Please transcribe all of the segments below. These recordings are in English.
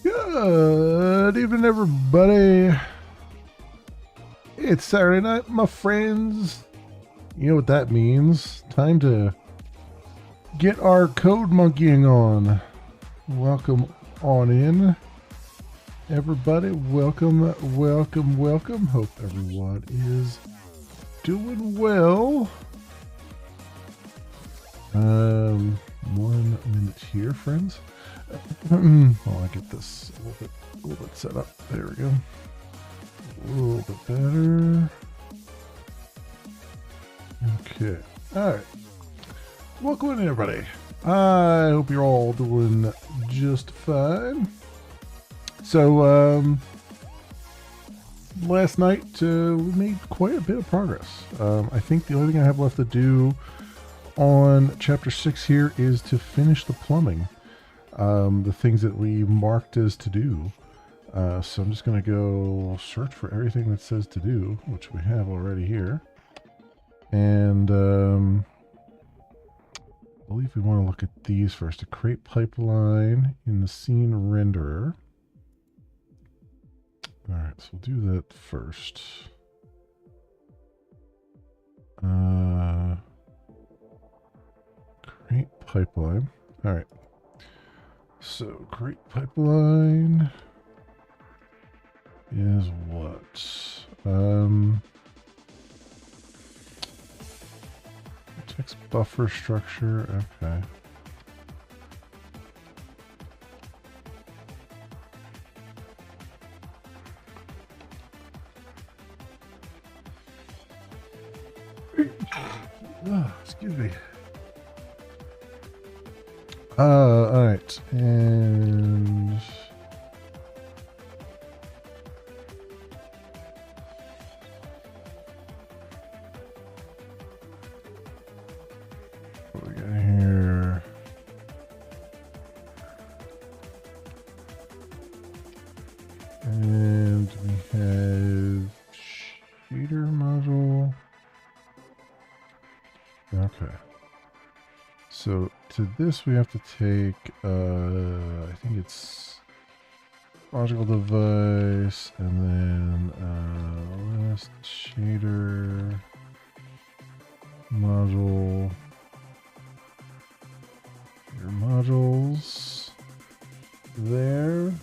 Good evening, everybody. It's Saturday night, my friends. You know what that means. Time to get our code monkeying on. Welcome on in, everybody. Welcome. Hope everyone is doing well. 1 minute here, friends. While I get this a little bit set up. There we go. A little bit better. Okay. All right. Welcome in, everybody. I hope you're all doing just fine. So, last night we made quite a bit of progress. I think the only thing I have left to do on Chapter 6 here is to finish the plumbing. The things that we marked as to do. So I'm just going to go search for everything that says to do, which we have already here. And I believe we want to look at these first. To create pipeline in the scene renderer. Alright, so we'll do that first. Create pipeline. Alright. So, create pipeline is what? Text buffer structure, okay. Oh, excuse me. Alright, and what we got here? And we have shader module. Okay. So to this we have to take, I think it's logical device, and then last shader module, your modules there.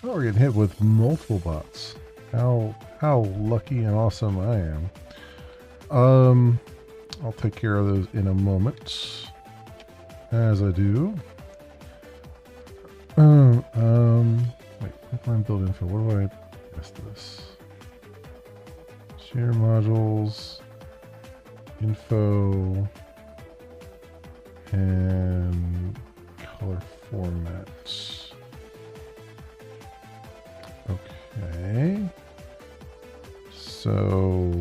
Oh, we're getting hit with multiple bots. How lucky and awesome I am. I'll take care of those in a moment, as I do. Wait, pipeline build info. What do I miss this? Share modules, info, and color formats. Okay. So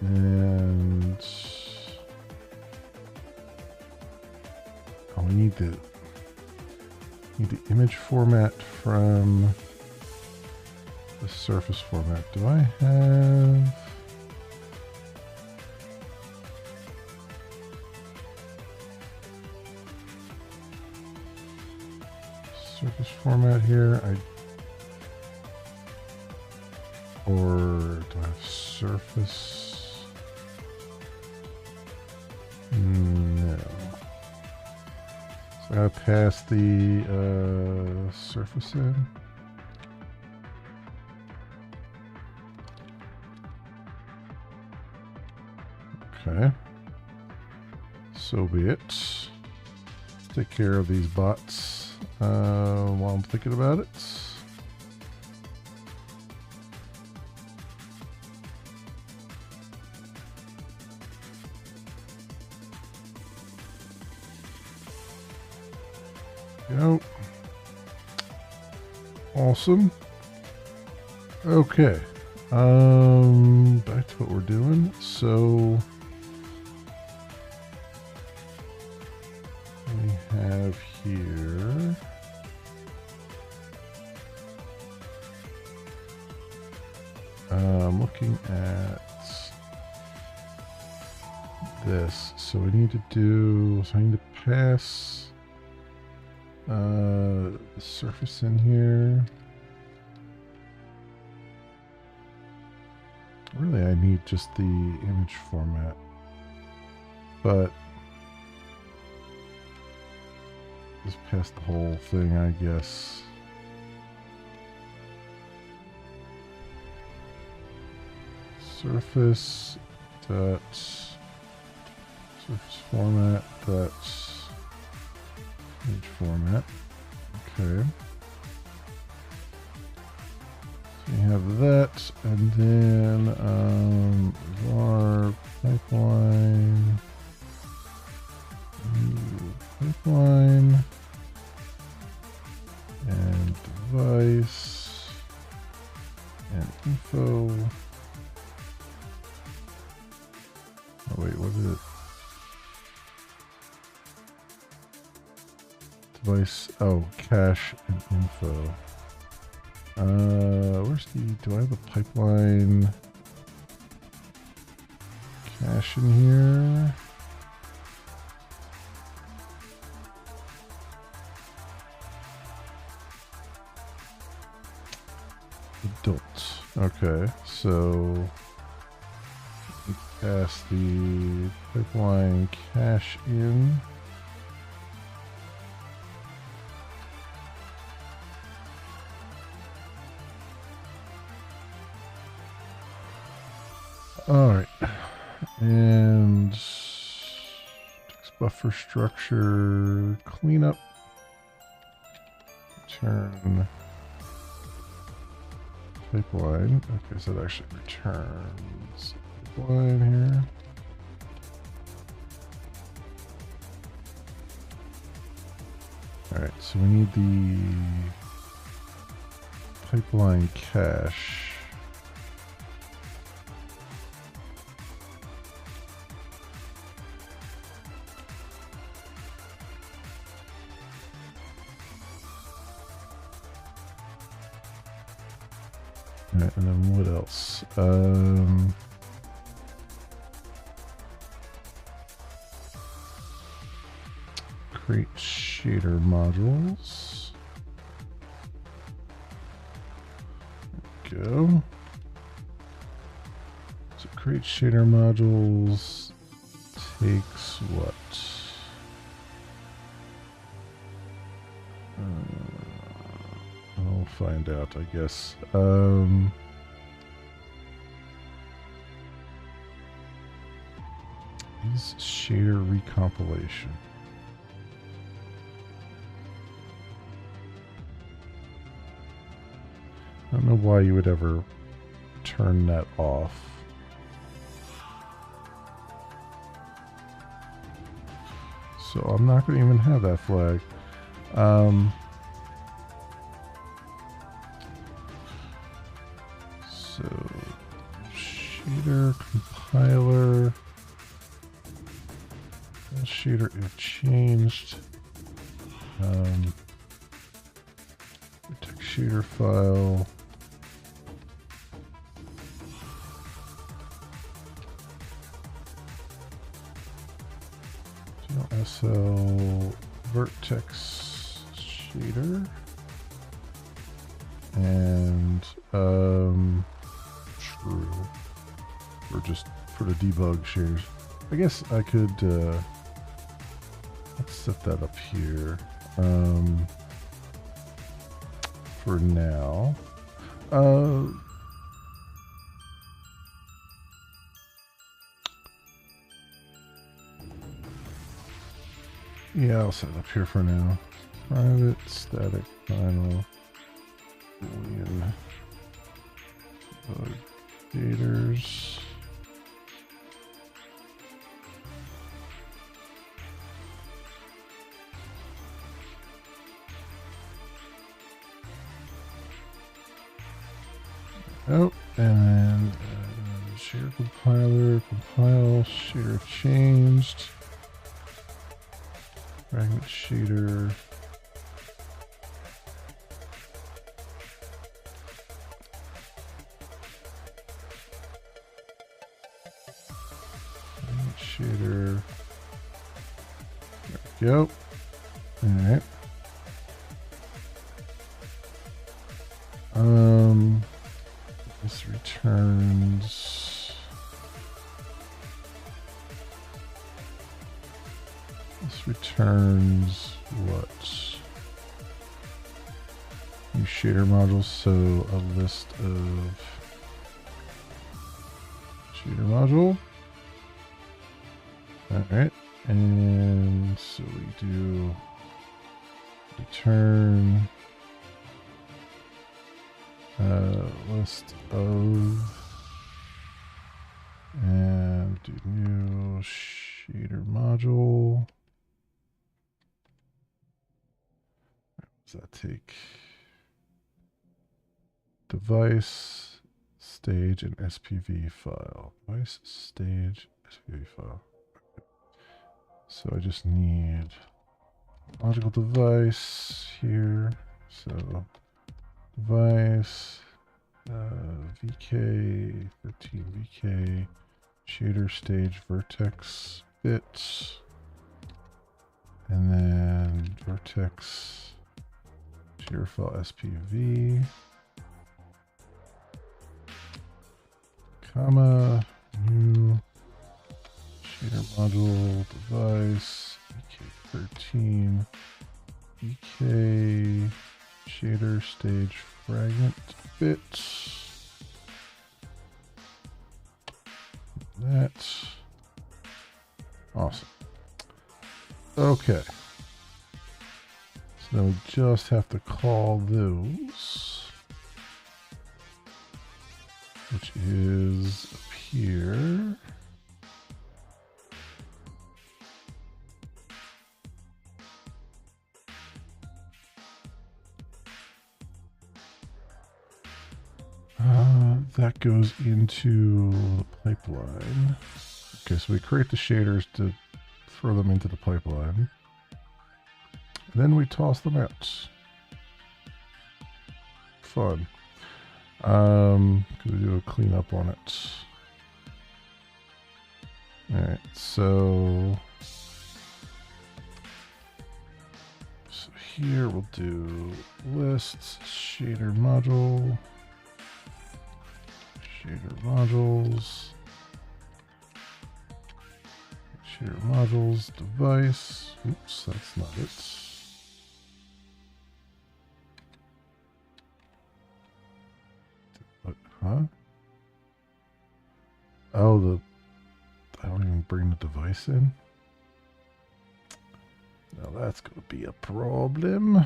and we need the image format from the surface format. Do I have surface format here? Or do I have surface? No. So I gotta pass the surface in. Okay. So be it. Let's take care of these bots while I'm thinking about it. Go. Awesome. Okay. Back to what we're doing. So we have here Looking at this, so we need to do, so I need to pass the surface in here. Really, I need just the image format, but just pass the whole thing, I guess. Surface dot surface format dot image format. Okay. So you have that, and then var pipeline, new pipeline, and device, and info. Oh wait, what is it? Device, oh, cache and info. Where's the, do I have a pipeline cache in here? Adult. Okay, so pass the pipeline cache in. All right, and text buffer structure cleanup. Return pipeline. Okay, so it actually returns pipeline here. All right, so we need the pipeline cache. All right, and then what else? Create shader modules. There we go. So create shader modules takes what? I'll find out, I guess. Is shader recompilation. I don't know why you would ever turn that off. So I'm not going to even have that flag. So shader compiler, shader if changed, text shader file. SL vertex shader and true, or just for the debug shaders. I guess I could let's set that up here for now. Yeah, I'll set it up here for now. Private static final boolean shaders. Oh, and then shader compiler, compile, shader changed. Fragment shader. shader. There we go. All right. This returns. This returns what? New shader modules. So a list of shader module. All right, and so we do return list of, and do new shader module. What does that take? Device, stage, and SPV file. Device, stage, SPV file. Okay. So I just need logical device here. So device, VK, 13 VK, shader stage vertex bits, and then vertex shader file SPV, comma, new shader module device, VK13, VK shader stage fragment bits. That's awesome. Okay. So now we just have to call those, which is up here. That goes into the pipeline. Okay, so we create the shaders to throw them into the pipeline. And then we toss them out. Fun. Could we do a cleanup on it? Alright, so here we'll do lists, shader module. Shader modules, shader modules, device. Oops, that's not it. What? Huh? Oh, I don't even bring the device in. Now that's going to be a problem.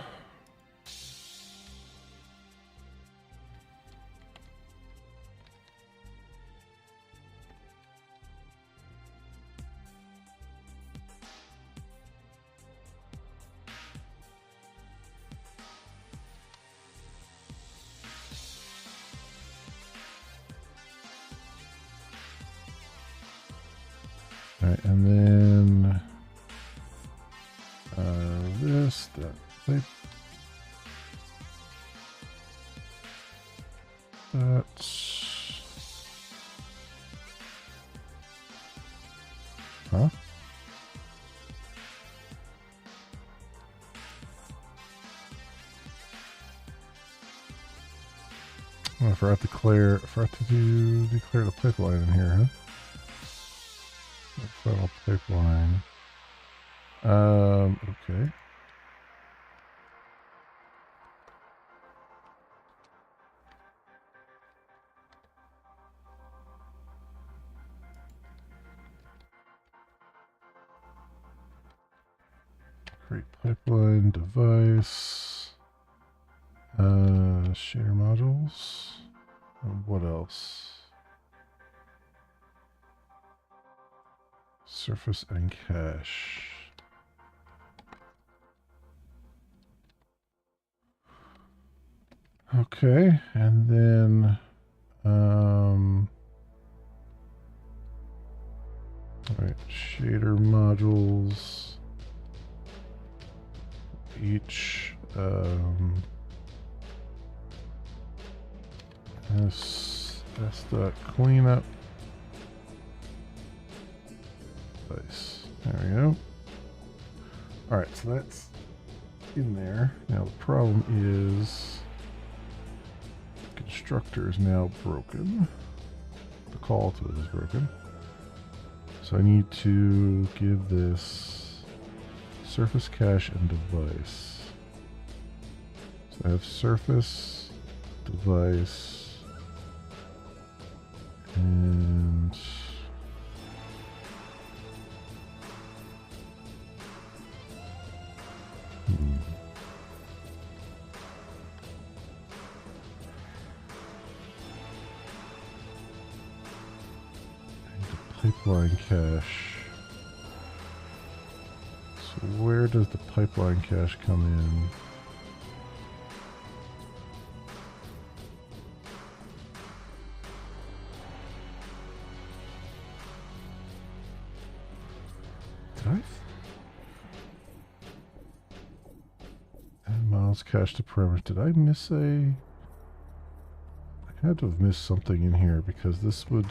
Alright, and then this, that, that's, huh? Oh, I forgot to declare the pipeline in here, huh? The final pipeline. Okay. Create pipeline device. Shader modules. And what else? Surface and cache. Okay, and then all right, shader modules. Each S dot cleanup There we go. All right, so that's in there. Now the problem is the constructor is now broken. The call to it is broken. So I need to give this surface cache and device. So I have surface, device, and pipeline cache. So where does the pipeline cache come in? Did I? Add miles cache to parameters. Did I miss a? I had to have missed something in here because this would.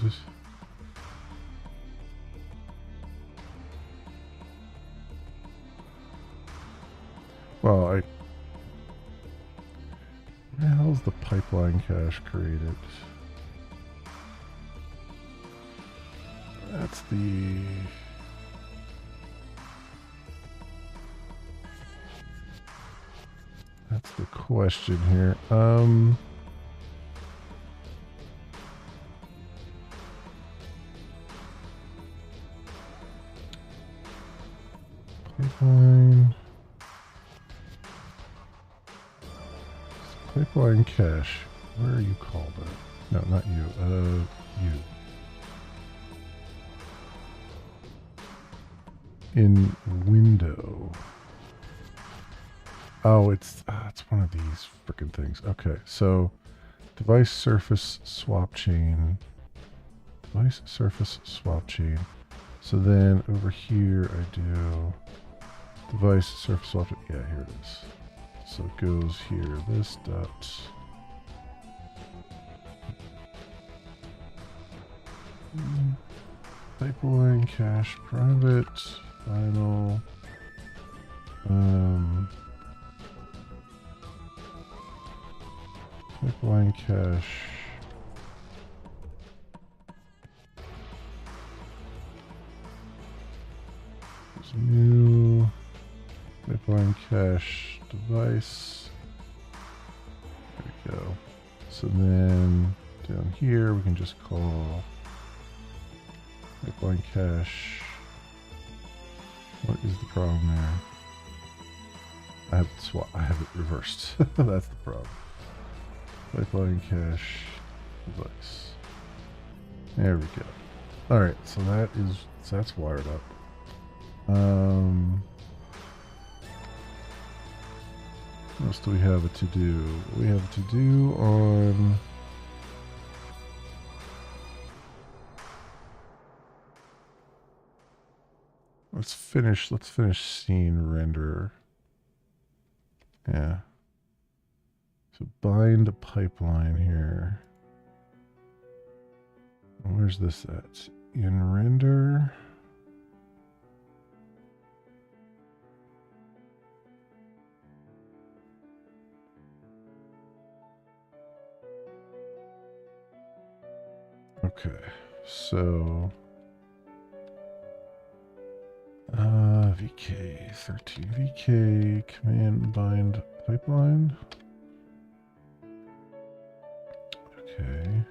Well, where the hell is the pipeline cache created? That's the question here. Pipeline cache. Where are you called at? No, not you. You. In window. Oh, it's one of these freaking things. Okay, so device surface swap chain. Device surface swap chain. So then over here I do device surface swap chain. Yeah, here it is. So it goes here. This dot. Pipeline cache private final. Pipeline cache. There's new pipeline cache device. There we go. So then down here we can just call pipeline cache. What is the problem there? I have it reversed. That's the problem. Pipeline cache device. There we go. Alright, so that's wired up. What else do we have a to do? We have a to do on let's finish scene render. Yeah. So bind a pipeline here. Where's this at? In render. Okay, so VK13 VK command bind pipeline. Okay,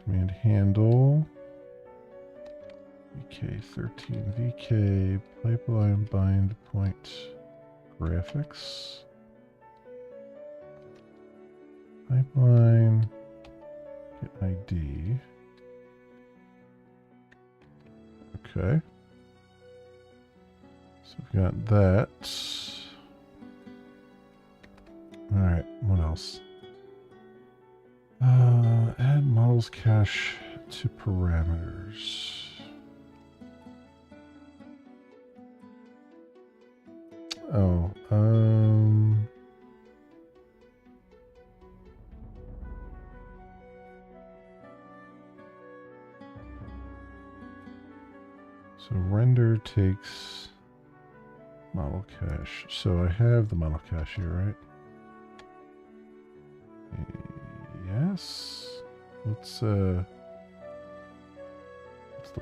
command handle VK13 VK pipeline bind point graphics pipeline get ID. Okay. So we've got that. Alright, what else? Add models cache to parameters. Oh, So render takes model cache. So I have the model cache here, right? Yes. What's the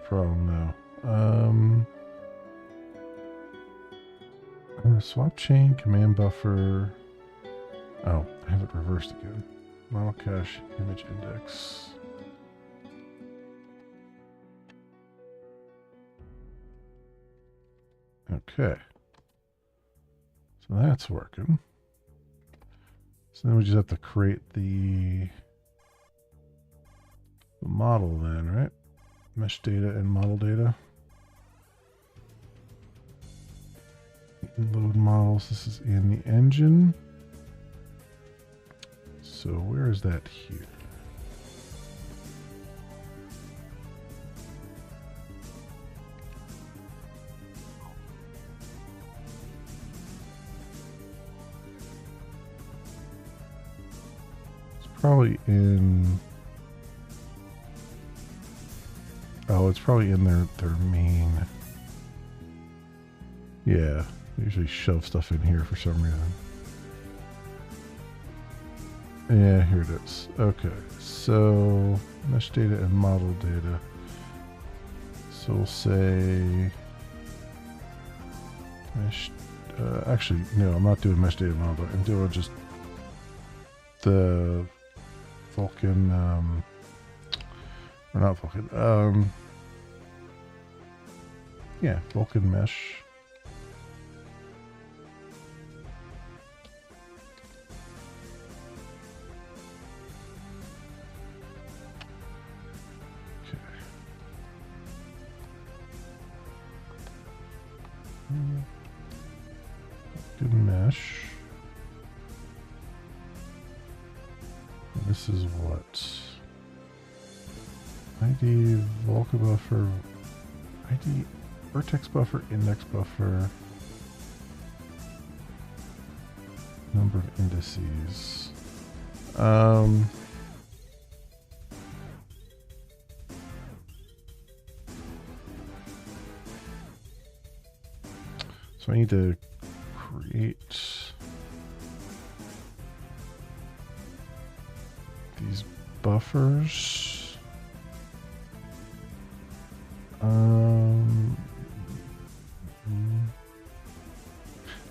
problem now? Swap chain, command buffer. Oh, I have it reversed again. Model cache, image index. Okay. So that's working. So then we just have to create the model then, right? Mesh data and model data. Load models. This is in the engine. So where is that here? It's probably in... Oh, it's probably in their main... Yeah, they usually shove stuff in here for some reason. Yeah, here it is. Okay, so mesh data and model data. So we'll say mesh. Actually, no, I'm not doing mesh data model. I'm doing just the Vulkan, or not Vulkan. Yeah, Vulkan mesh. Good mesh. This is what? ID Vulkan buffer, ID vertex buffer, index buffer, number of indices. So I need to create these buffers.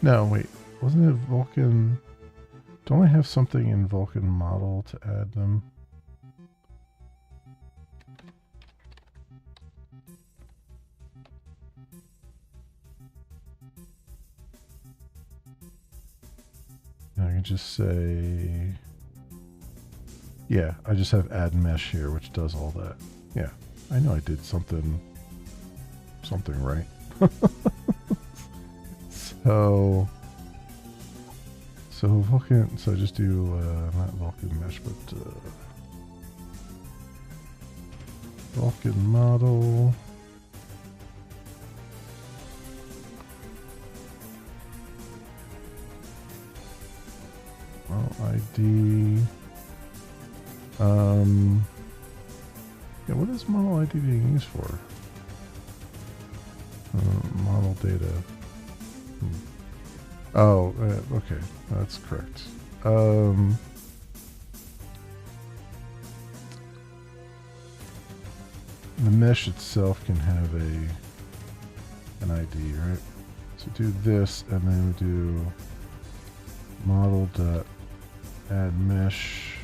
No, wait. Wasn't it Vulkan? Don't I have something in Vulkan model to add them? I can just say, yeah, I just have add mesh here, which does all that. Yeah, I know I did something right. So Vulkan, so just do, not Vulkan mesh, but Vulkan model. ID. Yeah, what is model ID being used for? Model data. Oh, okay, that's correct. The mesh itself can have an ID, right? So do this, and then we do model dot add mesh.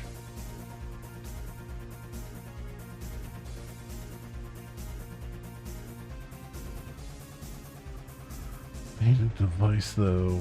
I need a device though.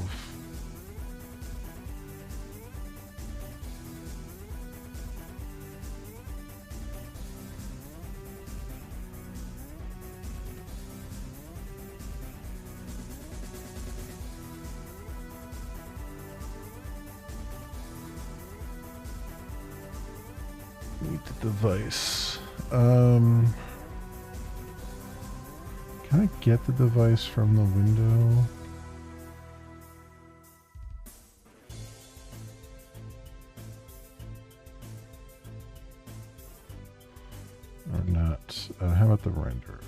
Need the device. Can I get the device from the window? Or not? How about the render?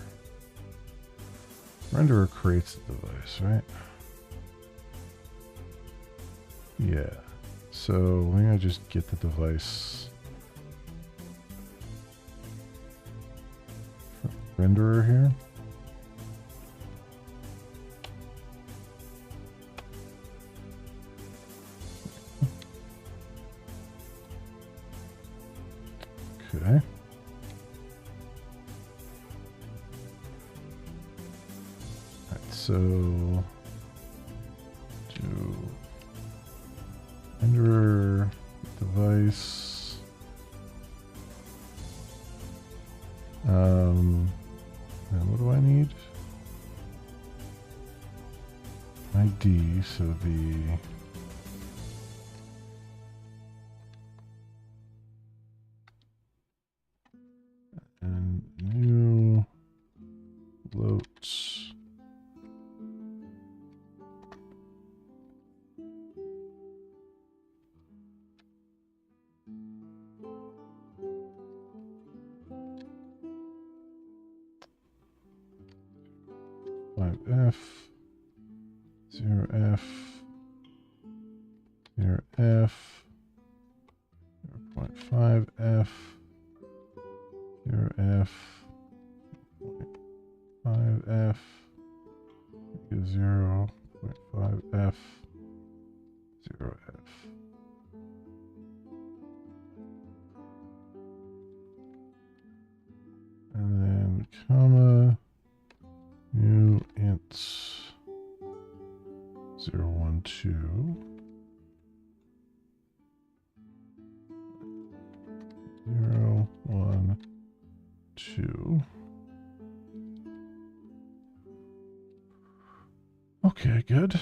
Renderer creates the device, right? Yeah. So maybe I just get the device renderer here. Okay. Alright, so do renderer device. And what do I need? ID, so the and new floats. F 0F 0F 0.5F 0F 0.5F 0.5F 0F. And then comma new int 012 012. Okay, good.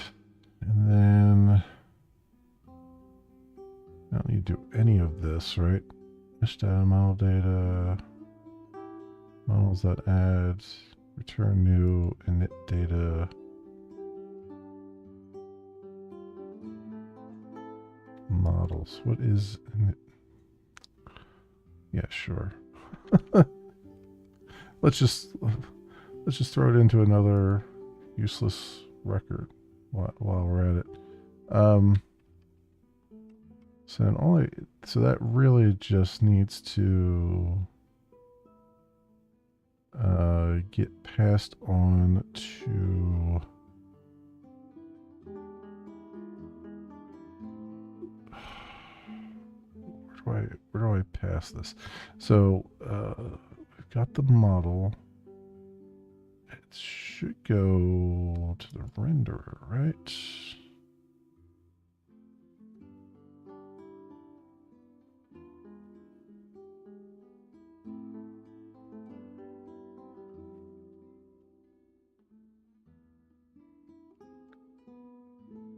And then I don't need to do any of this, right? Mesh data, model data, models that add, return new, init data. Models. What is init? Yeah, sure. let's just throw it into another useless record while we're at it. So that really just needs to get passed on to where do I pass this? So we've got the model. It should go to the renderer, right?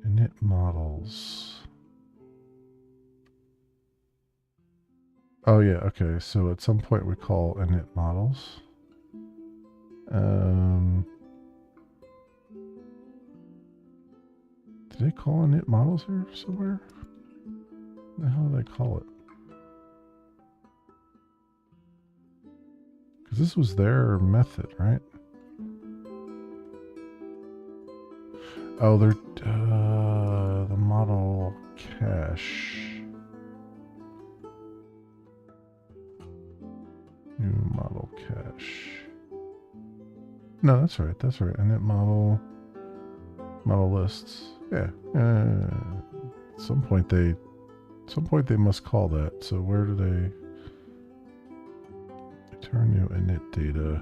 Init models. Oh yeah, okay. So at some point we call init models. Did they call init models here somewhere? What the hell did they call it? Because this was their method, right? Oh, they're the model cache. New model cache. No, that's right. That's right. Init model lists. Yeah. At some point they must call that. So where do they return new init data?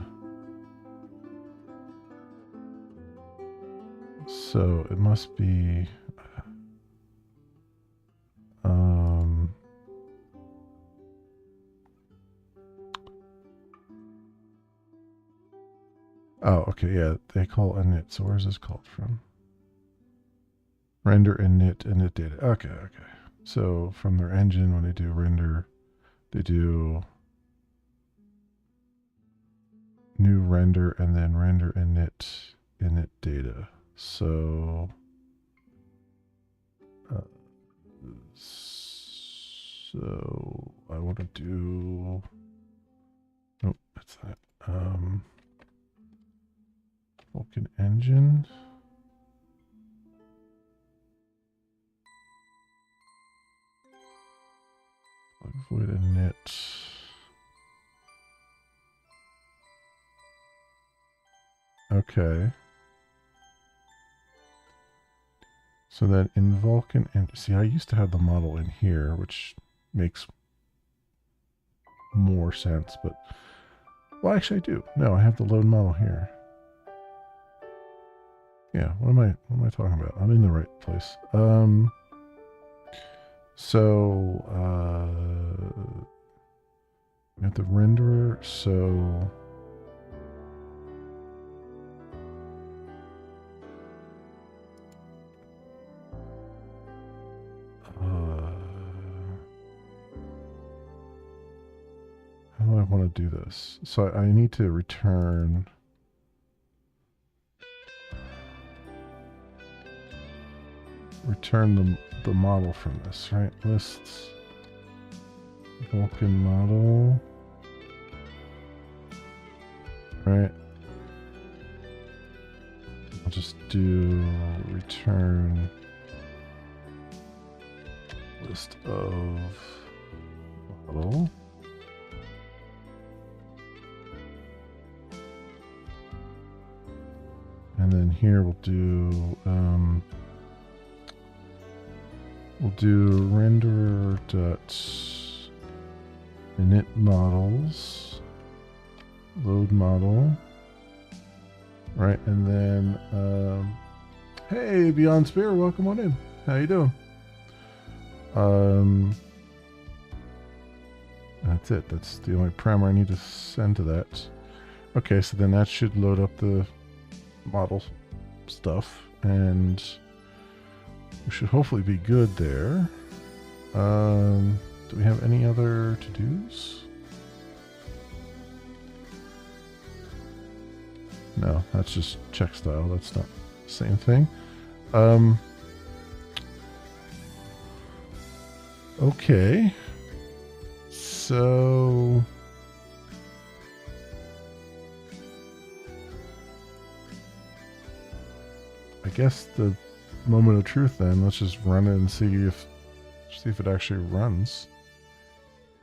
So it must be oh, okay, yeah, they call init. So where's this called from? Render init data. Okay. So from their engine, when they do render, they do new render and then render init data. So so I want to do, nope, that's that. Vulcan engine. Avoid a knit. Okay. So that in Vulcan, and see, I used to have the model in here, which makes more sense, but well, actually, I do. No, I have the load model here. Yeah, what am I talking about? I'm in the right place. So we have the renderer. So how do I want to do this? So I need to return. Return the model from this, right? Lists, Vulcan model, right? I'll just do return list of model. And then here we'll do renderer dot init models, load model, right? And then hey, Beyond Spear, welcome on in. How you doing? That's it. That's the only parameter I need to send to that. Okay, so then that should load up the model stuff, and we should hopefully be good there. Do we have any other to-dos? No, that's just check style. That's not the same thing. Okay. So I guess the moment of truth then, let's just run it and see if it actually runs.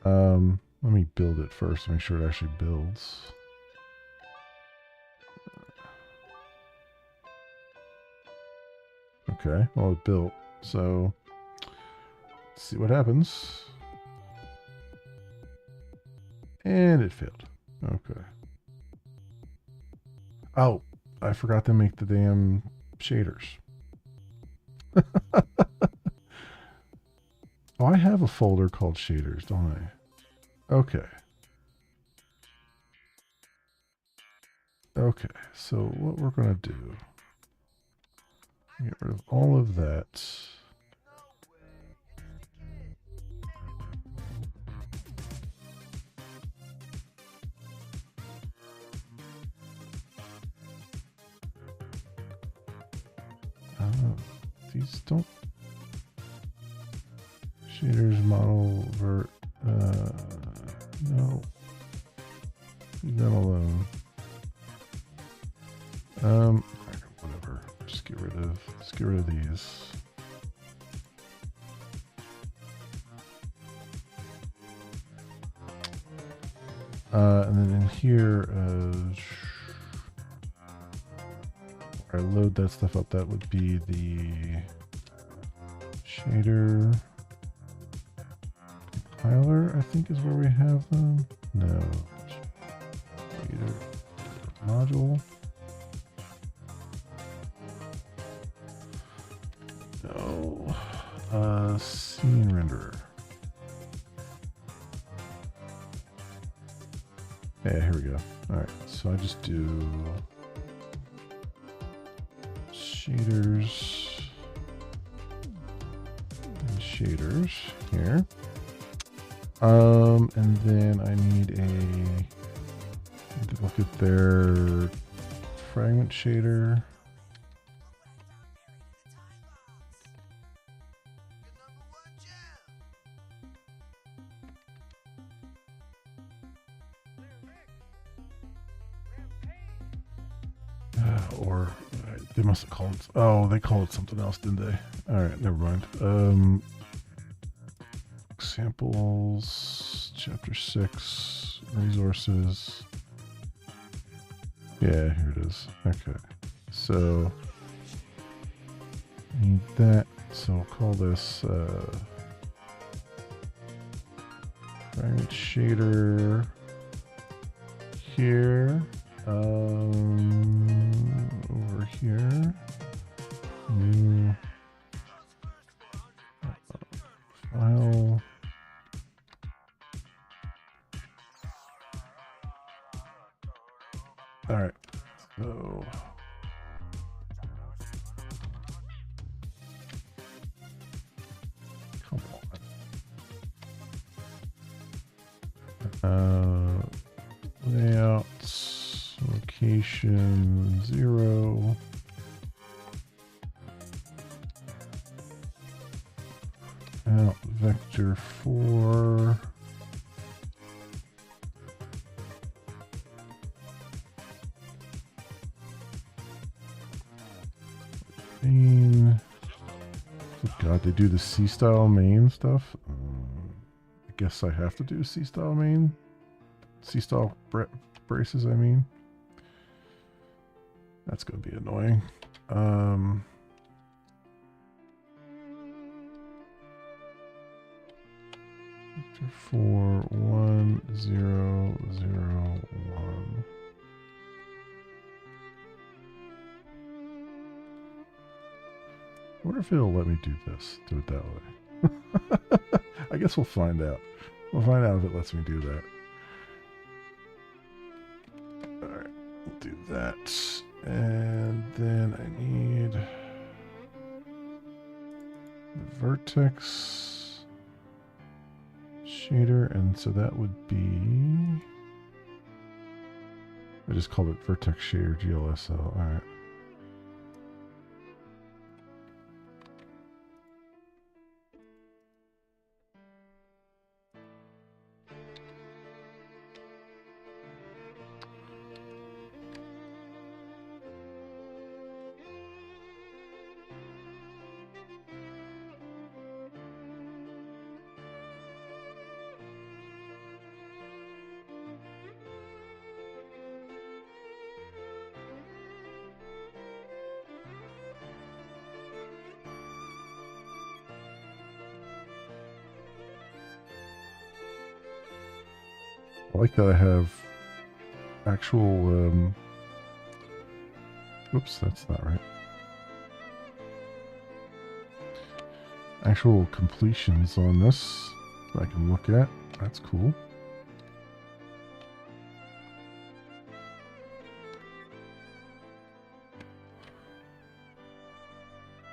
Let me build it first to make sure it actually builds. Okay, well it built, so let's see what happens. And it failed. Okay. Oh, I forgot to make the damn shaders. Oh, I have a folder called shaders, don't I? Okay. Okay, so what we're going to do, get rid of all of that. These don't. Shaders, model, vert. No. Leave that alone. Whatever. Just get rid of these. And then in here, I load that stuff up. That would be the shader compiler, I think is where we have them. No. Shader module. No. Scene renderer. Yeah, here we go. Alright, so I just do shaders and shaders here. And then I need to look at their fragment shader. Or they must have called it. Oh, they called it something else, didn't they? All right, never mind. Examples, chapter 6, resources. Yeah, here it is. Okay, so need that. So we'll call this environment shader here. Over here. New file. All right. So come on. Layouts, location 0. Out vector 4. Main. Oh God, they do the C-style main stuff. I guess I have to do C-style main. C-style braces, I mean. That's going to be annoying. Vector 4, 1, 0, 0, 1. I wonder if it'll let me do this. Do it that way. I guess we'll find out. We'll find out if it lets me do that. Alright, we'll do that. And then I need the vertex shader, and so that would be... I just called it vertex shader GLSL. Alright. I like that I have actual, oops, that's not right. Actual completions on this that I can look at. That's cool.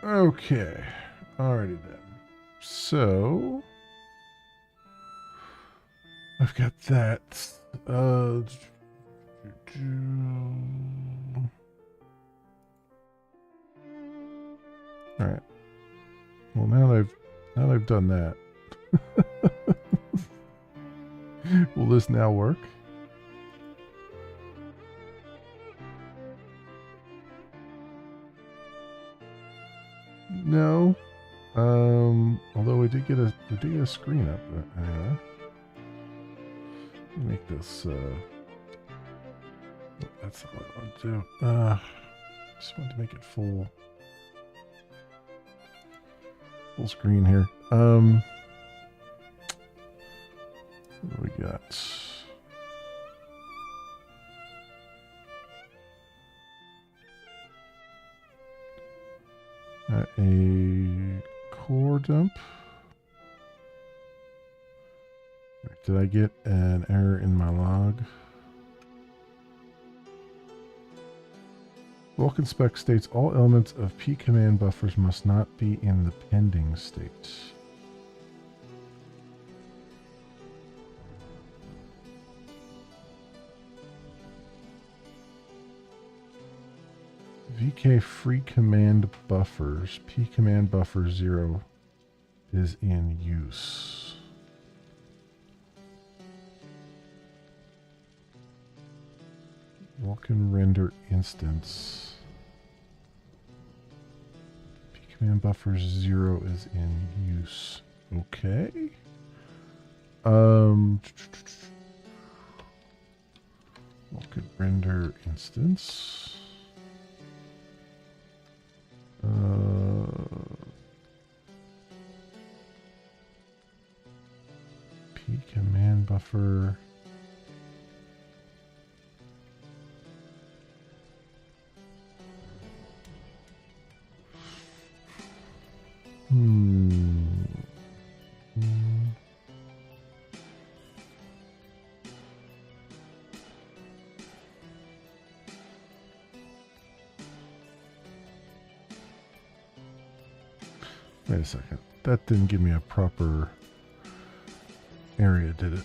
Okay. Alrighty then. So I've got that. Alright. Well, now that I've done that, will this now work? No. Although we did get a screen up. Anyway. Make this, that's not what I want to do. Just want to make it full screen here. What do we got? A core dump. Did I get an error in my log? Vulkan spec states all elements of P command buffers must not be in the pending state. VK free command buffers, P command buffer 0 is in use. Walk-in render instance. P command buffer 0 is in use. Okay. Walk-in render instance. P command buffer. Wait a second. That didn't give me a proper area, did it?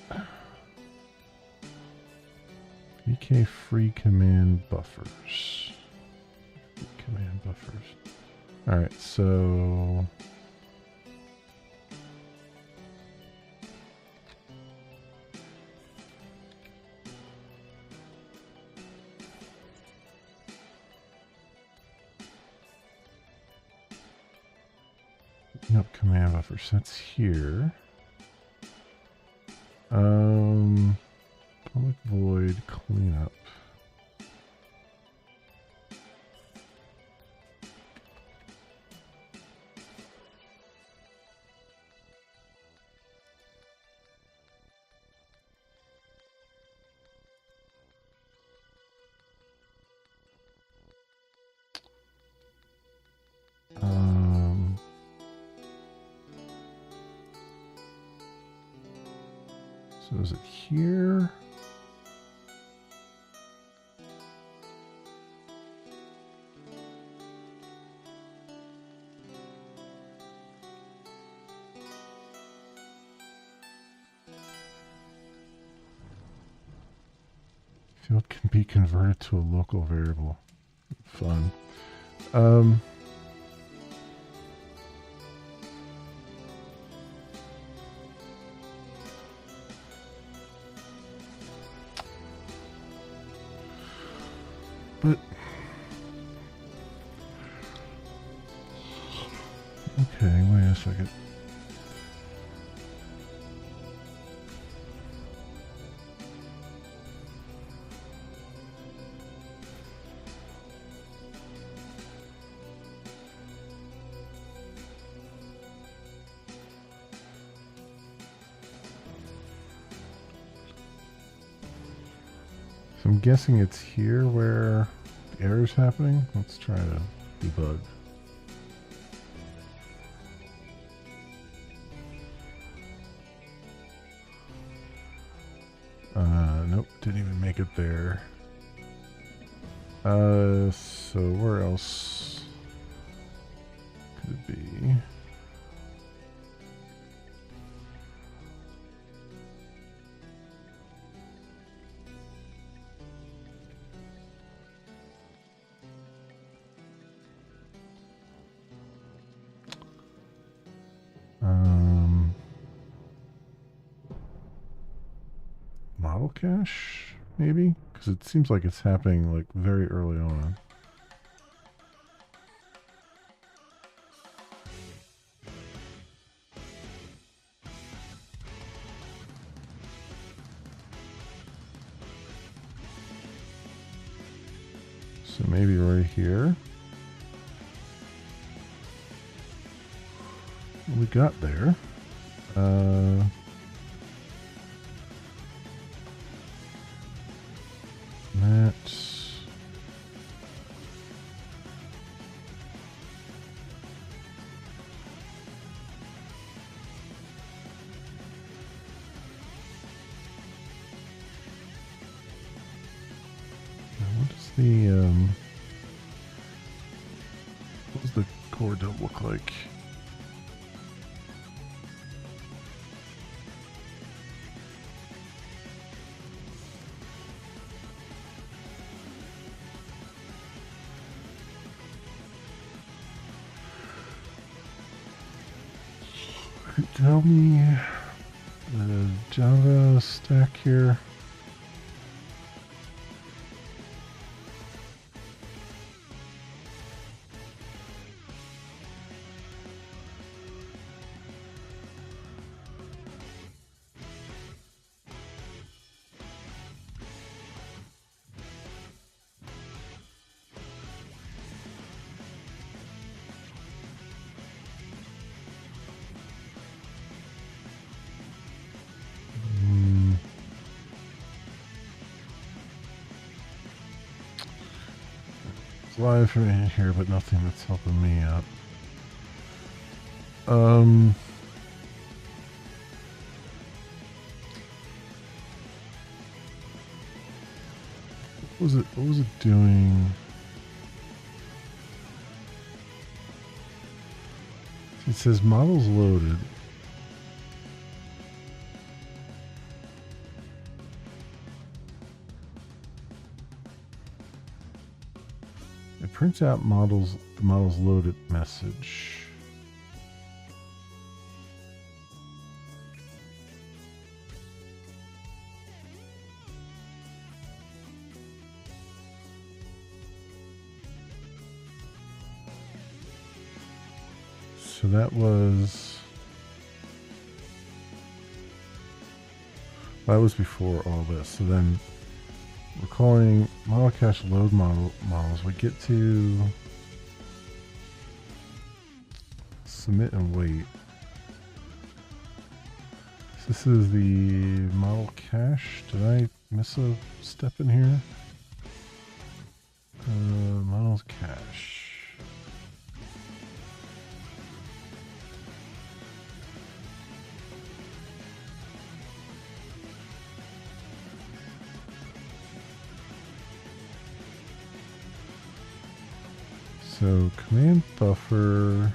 VK free command buffers. Free command buffers. Alright, so... Up command buffer sets here. Public void cleanup. So is it here? Field can be converted to a local variable. Fun. But okay, wait a second. So I'm guessing it's here where the error's happening. Let's try to debug. Nope, didn't even make it there. So where else could it be? Model cache, maybe? Because it seems like it's happening like very early on. So maybe right here. What we got there? That's what does the core dump look like? Tell me the Java stack here. There's a lot of information here, but nothing that's helping me out. What was it doing? It says models loaded. It prints out the models loaded message. So that was before all this. So then we're calling model cache load models. We get to submit and wait. So this is the model cache. Did I miss a step in here? Models cache. So command buffer,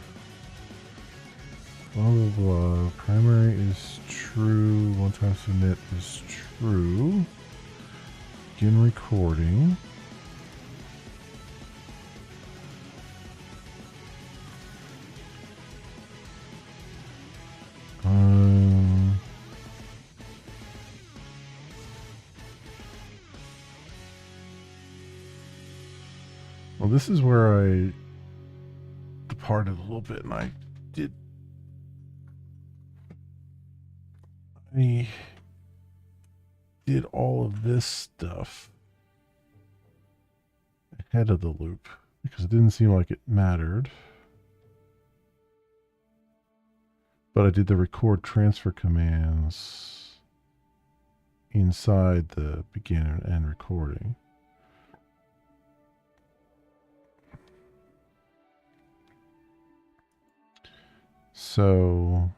blah blah blah. Primary is true. One time submit is true. Begin recording. Well, this is where I departed a little bit, and I did all of this stuff ahead of the loop because it didn't seem like it mattered. But I did the record transfer commands inside the begin and end recording. So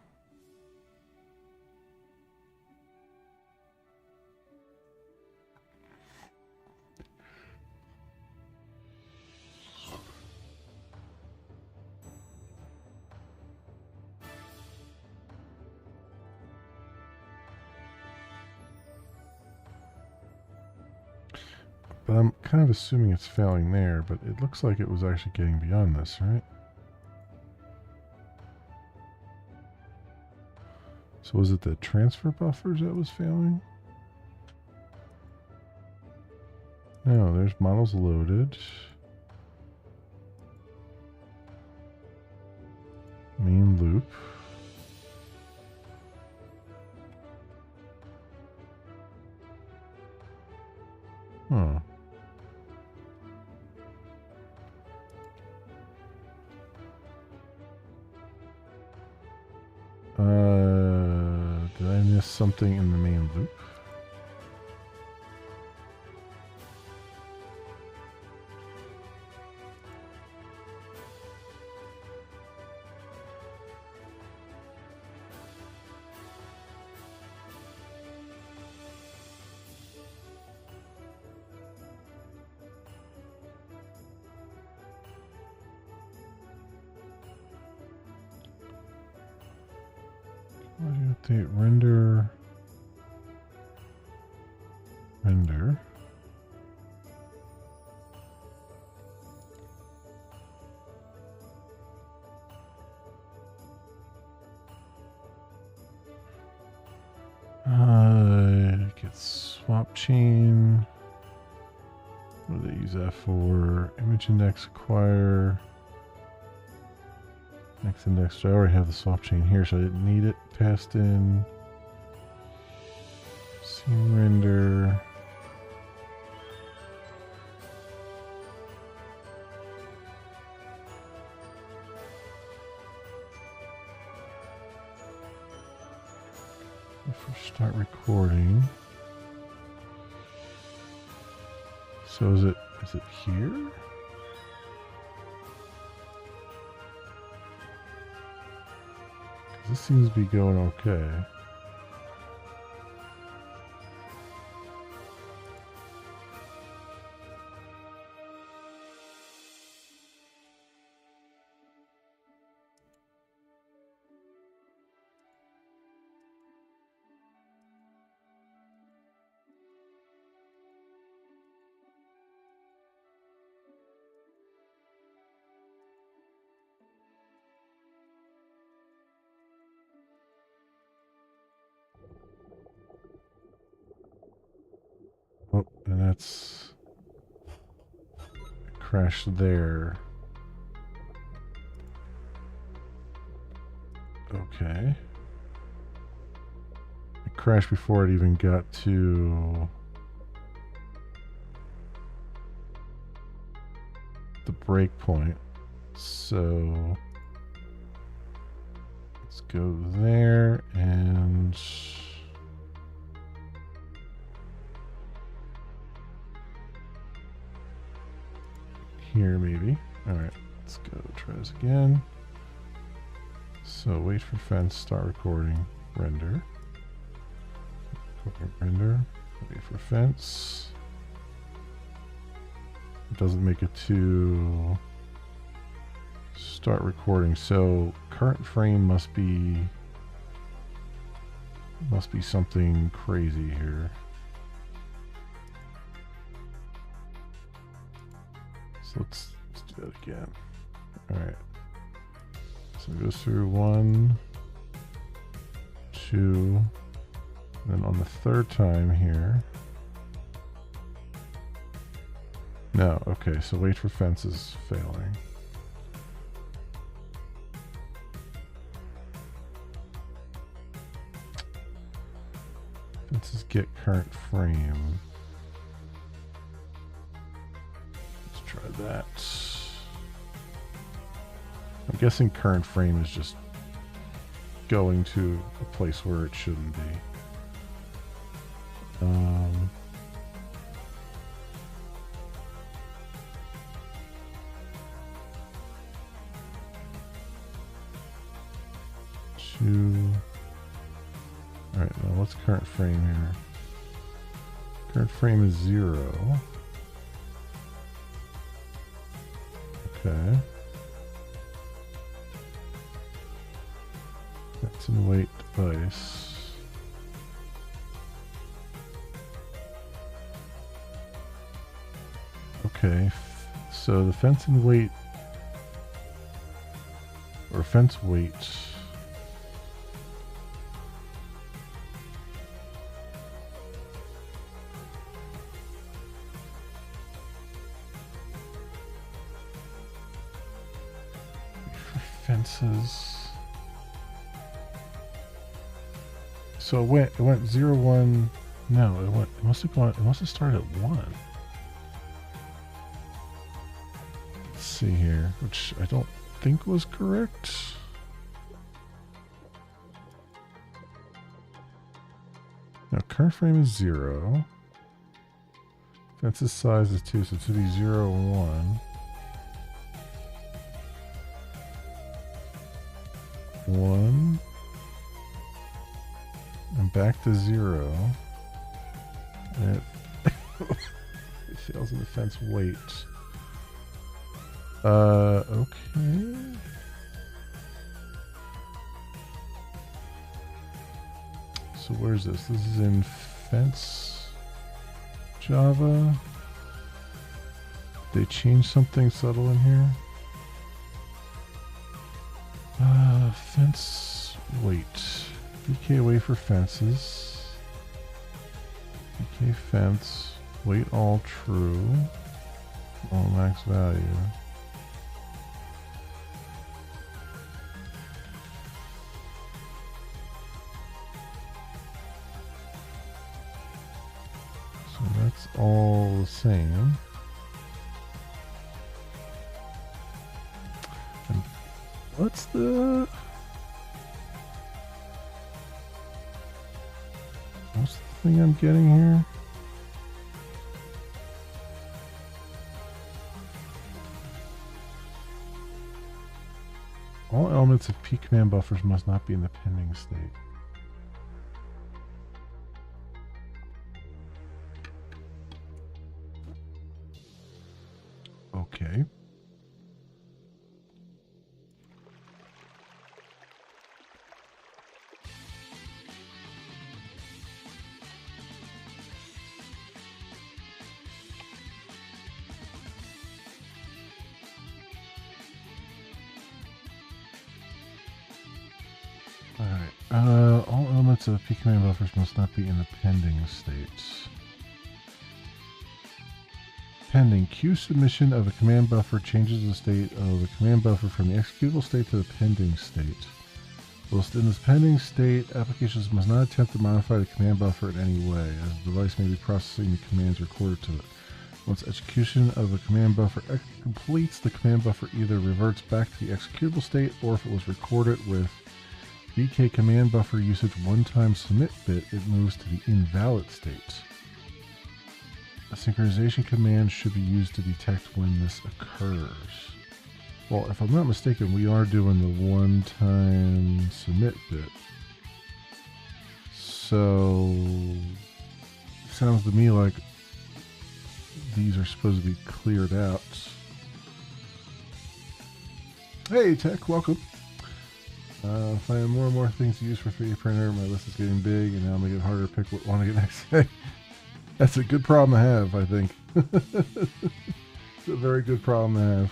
but I'm kind of assuming it's failing there, but it looks like it was actually getting beyond this, right? So was it the transfer buffers that was failing? No, there's models loaded. Main loop. Huh. Did I miss something in the main loop? Update render. Get swap chain. What do they use that for? Image index acquire. Next index. I already have the swap chain here, so I didn't need it. Passed in. Scene render. First start recording. So is it here? This seems to be going okay. Oh, and that's crash there. Okay. It crashed before it even got to the break point. So let's go there and here maybe. Alright, let's go try this again. So wait for fence, start recording, render. Render, wait for fence. It doesn't make it to start recording, so current frame must be something crazy here. So let's do that again. Alright. So it goes through 1, 2, and then on the third time here. No, okay, so wait for fence is failing. Fences get current frame. Let's try that. I'm guessing current frame is just going to a place where it shouldn't be. Alright, now what's current frame here? Current frame is 0. Okay. That's in wait device. Okay, so the fence and wait, or fence wait. Fences. So it went 0, 1. No, it must have started at 1. Let's see here, which I don't think was correct. Now current frame is 0. Fence's size is 2, so it should be 0, 1. 1 and back to 0, and it fails in the fence wait. Okay. So where's this? This is in fence Java. They changed something subtle in here. Fence wait. BK wait for fences. BK fence. Wait all true. All max value. So that's all the same. And what's the thing I'm getting here? All elements of P command buffers must not be in the pending state. Okay. Alright, all elements of P command buffers must not be in the pending state. Pending. Queue submission of a command buffer changes the state of the command buffer from the executable state to the pending state. Whilst in this pending state, applications must not attempt to modify the command buffer in any way, as the device may be processing the commands recorded to it. Once execution of a command buffer completes, the command buffer either reverts back to the executable state, or if it was recorded with VK command buffer usage one-time submit bit, it moves to the invalid state. A synchronization command should be used to detect when this occurs. Well, if I'm not mistaken, we are doing the one-time submit bit. So, sounds to me like these are supposed to be cleared out. Hey, Tech, welcome. Finding more and more things to use for 3D printer. My list is getting big, and now I'm making it harder to pick what I want to get next. That's a good problem to have, I think. It's a very good problem to have.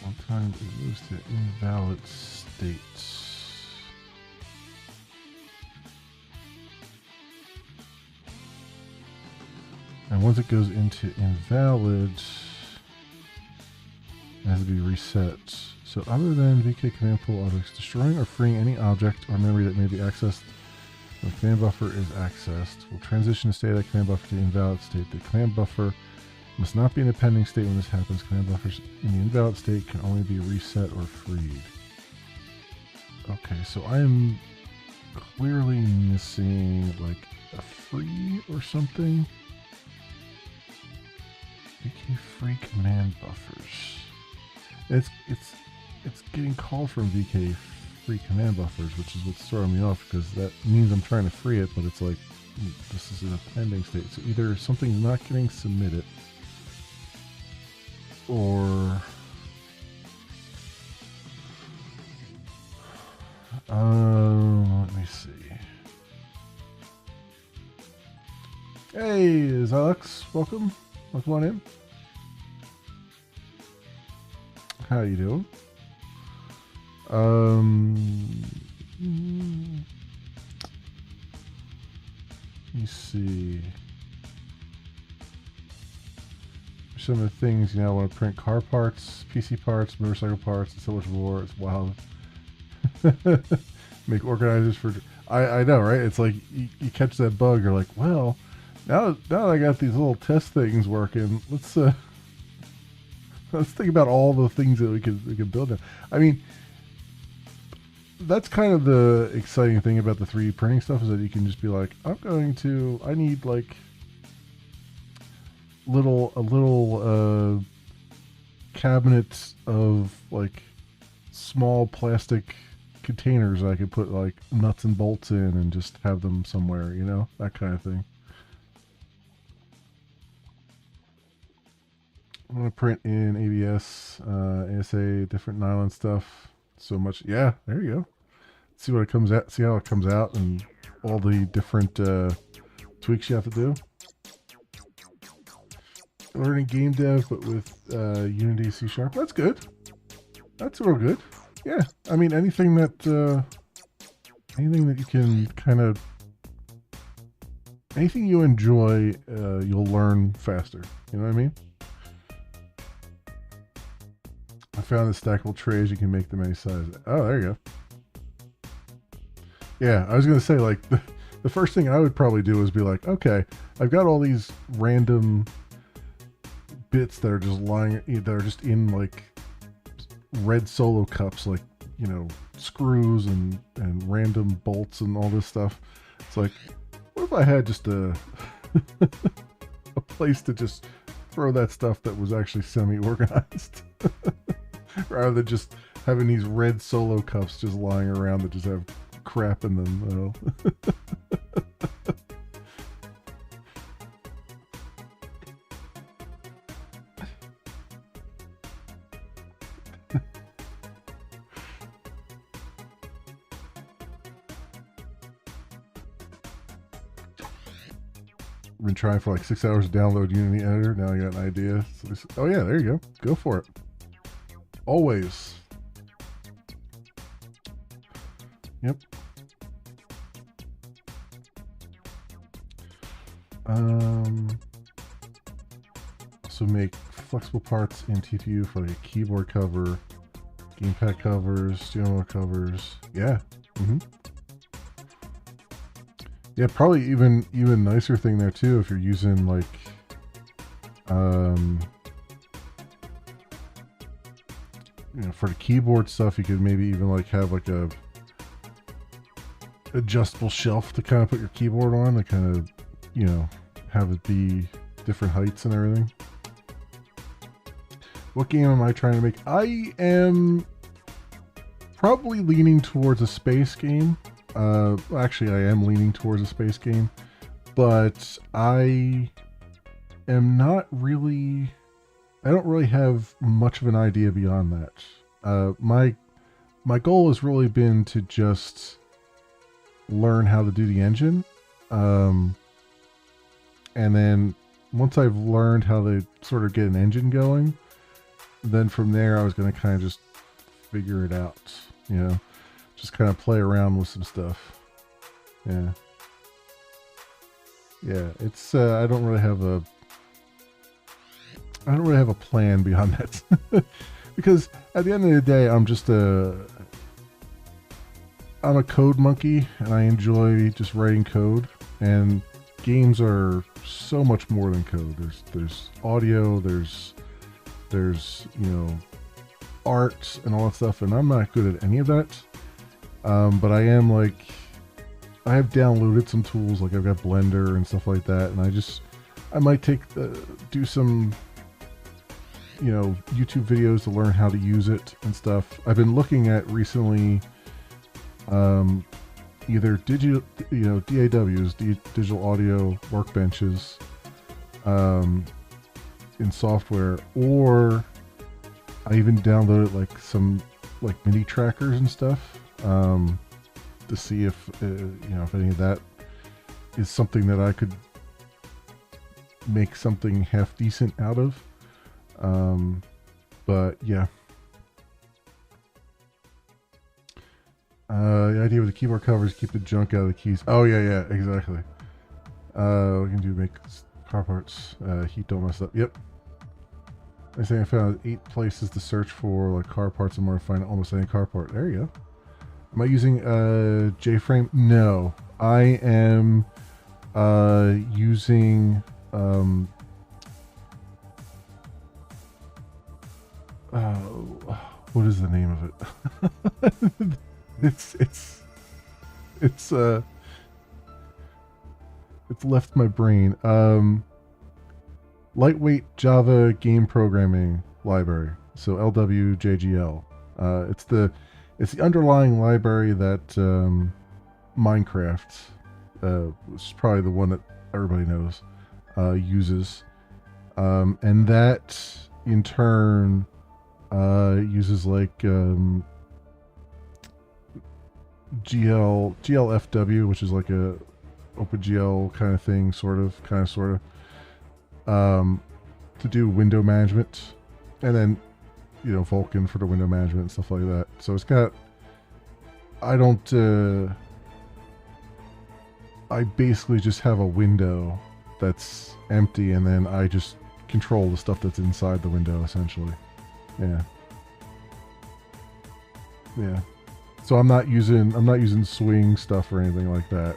One time it moves to invalid states. And once it goes into invalid, it has to be reset. So other than VK command pool objects, destroying or freeing any object or memory that may be accessed when the command buffer is accessed will transition the state of that command buffer to the invalid state. The command buffer must not be in a pending state when this happens. Command buffers in the invalid state can only be reset or freed. Okay, so I am clearly missing like a free or something. VK free command buffers. It's getting called from VK free command buffers, which is what's throwing me off, because that means I'm trying to free it, but it's like this is in a pending state. So either something's not getting submitted, or let me see. Hey, is Alex? Welcome. Welcome on in. How you doing? Let me see. Some of the things, you know, I want to print car parts, PC parts, motorcycle parts, and so much more. It's wild. Make organizers for... I know, right? It's like you catch that bug, you're like, well, now that I got these little test things working, let's think about all the things that we could build now. I mean, that's kind of the exciting thing about the 3D printing stuff, is that you can just be like, I need like a little cabinet of like small plastic containers I could put like nuts and bolts in and just have them somewhere, you know, that kind of thing. I'm going to print in ABS, ASA, different nylon stuff. So much. Yeah, there you go. See what it comes out. See how it comes out and all the different tweaks you have to do. Learning GameDev, but with Unity C#. That's good. That's real good. Yeah. I mean, anything that you can kind of, anything you enjoy, you'll learn faster. You know what I mean? I found the stackable trays. You can make them any size. Oh, there you go. Yeah, I was going to say, like, the first thing I would probably do is be like, okay, I've got all these random bits that are just lying, that are just in, like, red solo cups, like, you know, screws and random bolts and all this stuff. It's like, what if I had just a... place to just throw that stuff that was actually semi-organized. Rather than just having these red solo cups just lying around that just have crap in them. Been trying for like 6 hours to download Unity Editor. Now I got an idea. So oh yeah, there you go. Go for it. Always. Yep. So make flexible parts in TPU for like a keyboard cover, gamepad covers, steering covers. Yeah. Yeah, probably even nicer thing there too if you're using like you know, for the keyboard stuff, you could maybe even like have like a adjustable shelf to kind of put your keyboard on, to kind of, you know, have it be different heights and everything. What game am I trying to make? I am probably leaning towards a space game. Actually, I am leaning towards a space game, but I am not really. I don't really have much of an idea beyond that. My goal has really been to just learn how to do the engine, and then once I've learned how to sort of get an engine going, then from there I was going to kind of just figure it out, you know. Just kind of play around with some stuff. Yeah. It's I don't really have a plan beyond that. Because at the end of the day, I'm a code monkey, and I enjoy just writing code, and games are so much more than code. There's audio, there's you know, art and all that stuff, and I'm not good at any of that. But I am like, I have downloaded some tools, like I've got Blender and stuff like that, and I might do some, you know, YouTube videos to learn how to use it and stuff. I've been looking at recently, either digital, you know, DAWs, digital audio workbenches, in software, or I even downloaded like some like MIDI trackers and stuff. To see if you know, if any of that is something that I could make something half decent out of. But yeah, the idea with the keyboard covers, keep the junk out of the keys. Oh yeah, exactly. We can make car parts. Heat don't mess up. Yep. I say I found 8 places to search for like car parts and more to find almost any car part. There you go. Am I using JFrame? No, I am using what is the name of it? it's left my brain. Lightweight Java Game Programming Library, so LWJGL. It's the underlying library that Minecraft, which is probably the one that everybody knows, uses. And that, in turn, uses like GLFW, which is like a OpenGL kind of thing, sort of, to do window management. And then, you know, Vulkan for the window management and stuff like that. So it's got, I basically just have a window that's empty, and then I just control the stuff that's inside the window, essentially. Yeah. So I'm not using swing stuff or anything like that.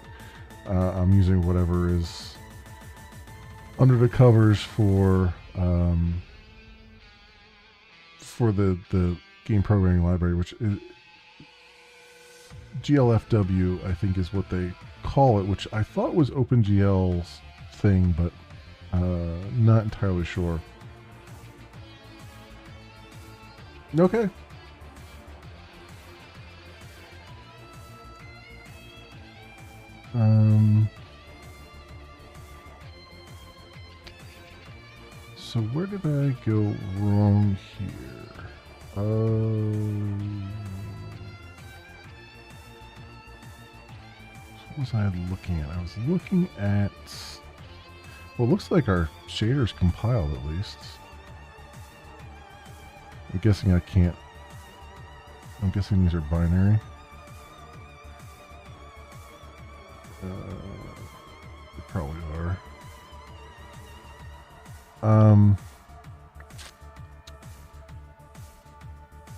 I'm using whatever is under the covers for the game programming library, which is GLFW, I think is what they call it, which I thought was OpenGL's thing, but Not entirely sure. Okay. So where did I go wrong here? What was I looking at? I was looking at... Well, it looks like our shader's compiled at least. I'm guessing I can't... I'm guessing these are binary. They probably are.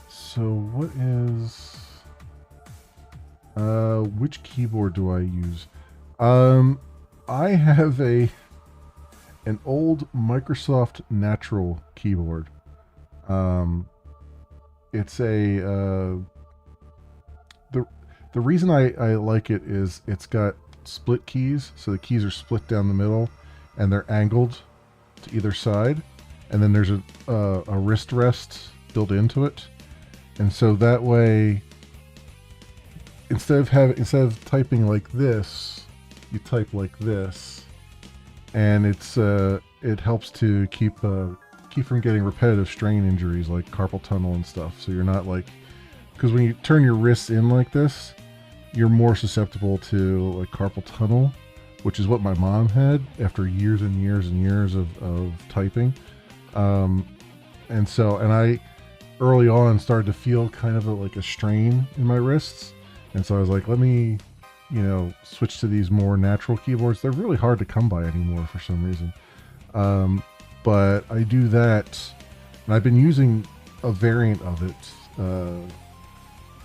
So what is... which keyboard do I use? I have an old Microsoft Natural keyboard. It's a the reason I like it is it's got split keys, so the keys are split down the middle, and they're angled to either side, and then there's a wrist rest built into it, and so that way, instead of typing like this, you type like this, and it helps to keep from getting repetitive strain injuries like carpal tunnel and stuff. So you're not like, because when you turn your wrists in like this, you're more susceptible to like carpal tunnel, which is what my mom had after years and years and years of typing. And I early on started to feel kind of like a strain in my wrists. And so I was like, let me, switch to these more natural keyboards. They're really hard to come by anymore for some reason. But I do that, and I've been using a variant of it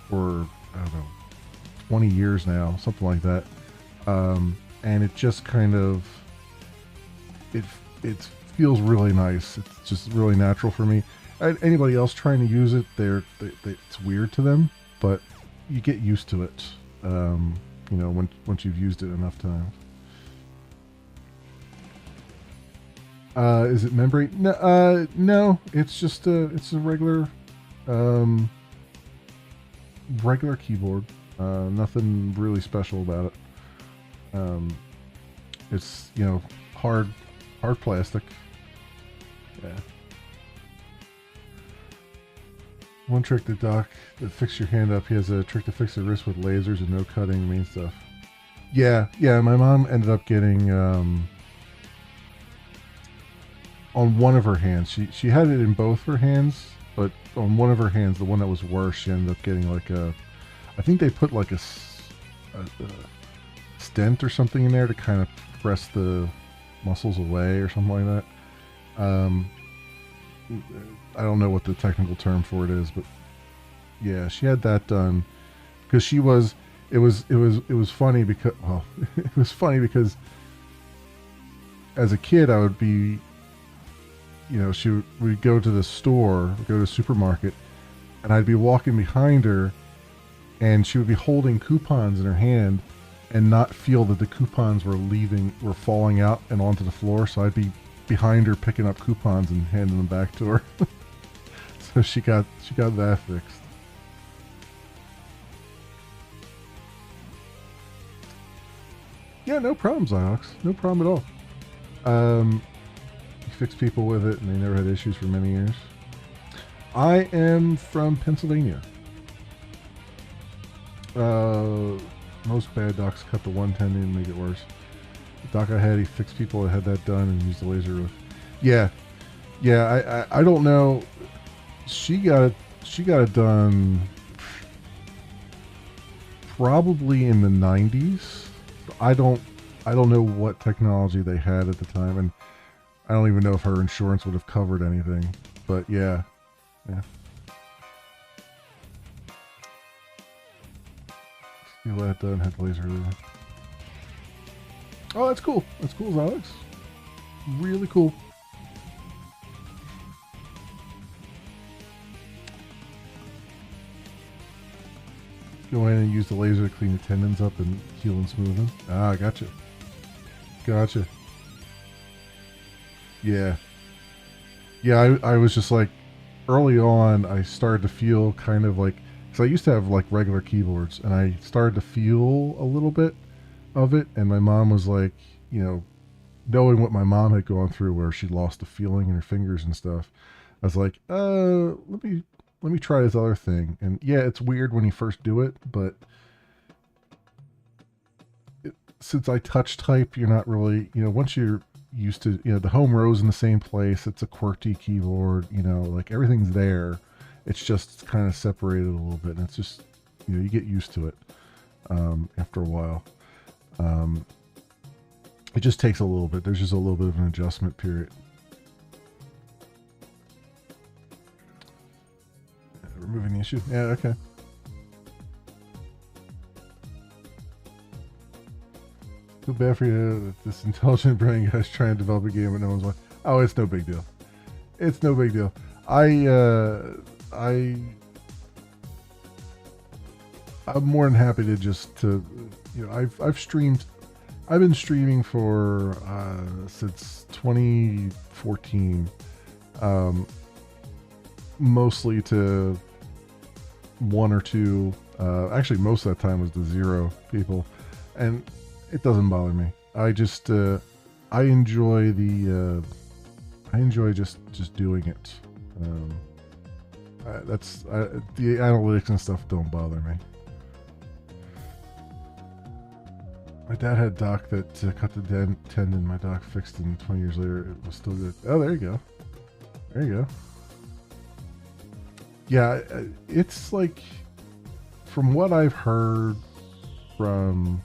for, I don't know, 20 years now, something like that. And it just kind of, it feels really nice. It's just really natural for me. Anybody else trying to use it, it's weird to them, but you get used to it, once you've used it enough times. Is it membrane? No, no. It's just it's a regular keyboard. Nothing really special about it. It's hard plastic. Yeah. One trick that fix your hand up. He has a trick to fix the wrist with lasers and no cutting, main stuff. Yeah. My mom ended up getting on one of her hands. She had it in both her hands, but on one of her hands, the one that was worse, she ended up getting like I think they put like a stent or something in there to kind of press the muscles away or something like that. I don't know what the technical term for it is, but yeah, she had that done because it was funny because, well, it was funny because as a kid I would be, we'd go to the store, go to the supermarket, and I'd be walking behind her, and she would be holding coupons in her hand and not feel that the coupons were falling out and onto the floor. So I'd be behind her picking up coupons and handing them back to her. So she got that fixed. Yeah, no problem, Xiox. No problem at all. You fix people with it and they never had issues for many years. I am from Pennsylvania. Most bad docs cut the 110 and make it worse. The doc I had, he fixed people that had that done and used the laser with. Yeah. I don't know. She got it done probably in the 90s. I don't know what technology they had at the time, and I don't even know if her insurance would have covered anything. But yeah. You let that done, had the laser laser. Oh, that's cool. That's cool, Alex. Really cool. Go in and use the laser to clean the tendons up and heal and smooth them. Ah, gotcha. Yeah. Yeah, I was just like, early on, I started to feel kind of like, because I used to have like regular keyboards, and I started to feel a little bit of it, and my mom was like, you know, knowing what my mom had gone through, where she lost the feeling in her fingers and stuff, I was like, let me try this other thing. And yeah, it's weird when you first do it, but since I touch type, you're not really, once you're used to, the home row's in the same place, it's a QWERTY keyboard, like everything's there. It's just kind of separated a little bit, and it's just, you get used to it after a while. Um, it just takes a little bit. There's just a little bit of an adjustment period. Removing the issue? Yeah, okay. Feel bad for you. This intelligent, brilliant guy's trying to develop a game, but no one's watching. Oh, it's no big deal. It's no big deal. I'm more than happy to I've streamed. I've been streaming for since 2014, mostly to one or two. Actually, most of that time was to 0 people, and it doesn't bother me. I just I enjoy just doing it. The analytics and stuff don't bother me. My dad had a dock that cut the tendon. My dock fixed, and 20 years later, it was still good. Oh, there you go. There you go. Yeah, it's like, from what I've heard from,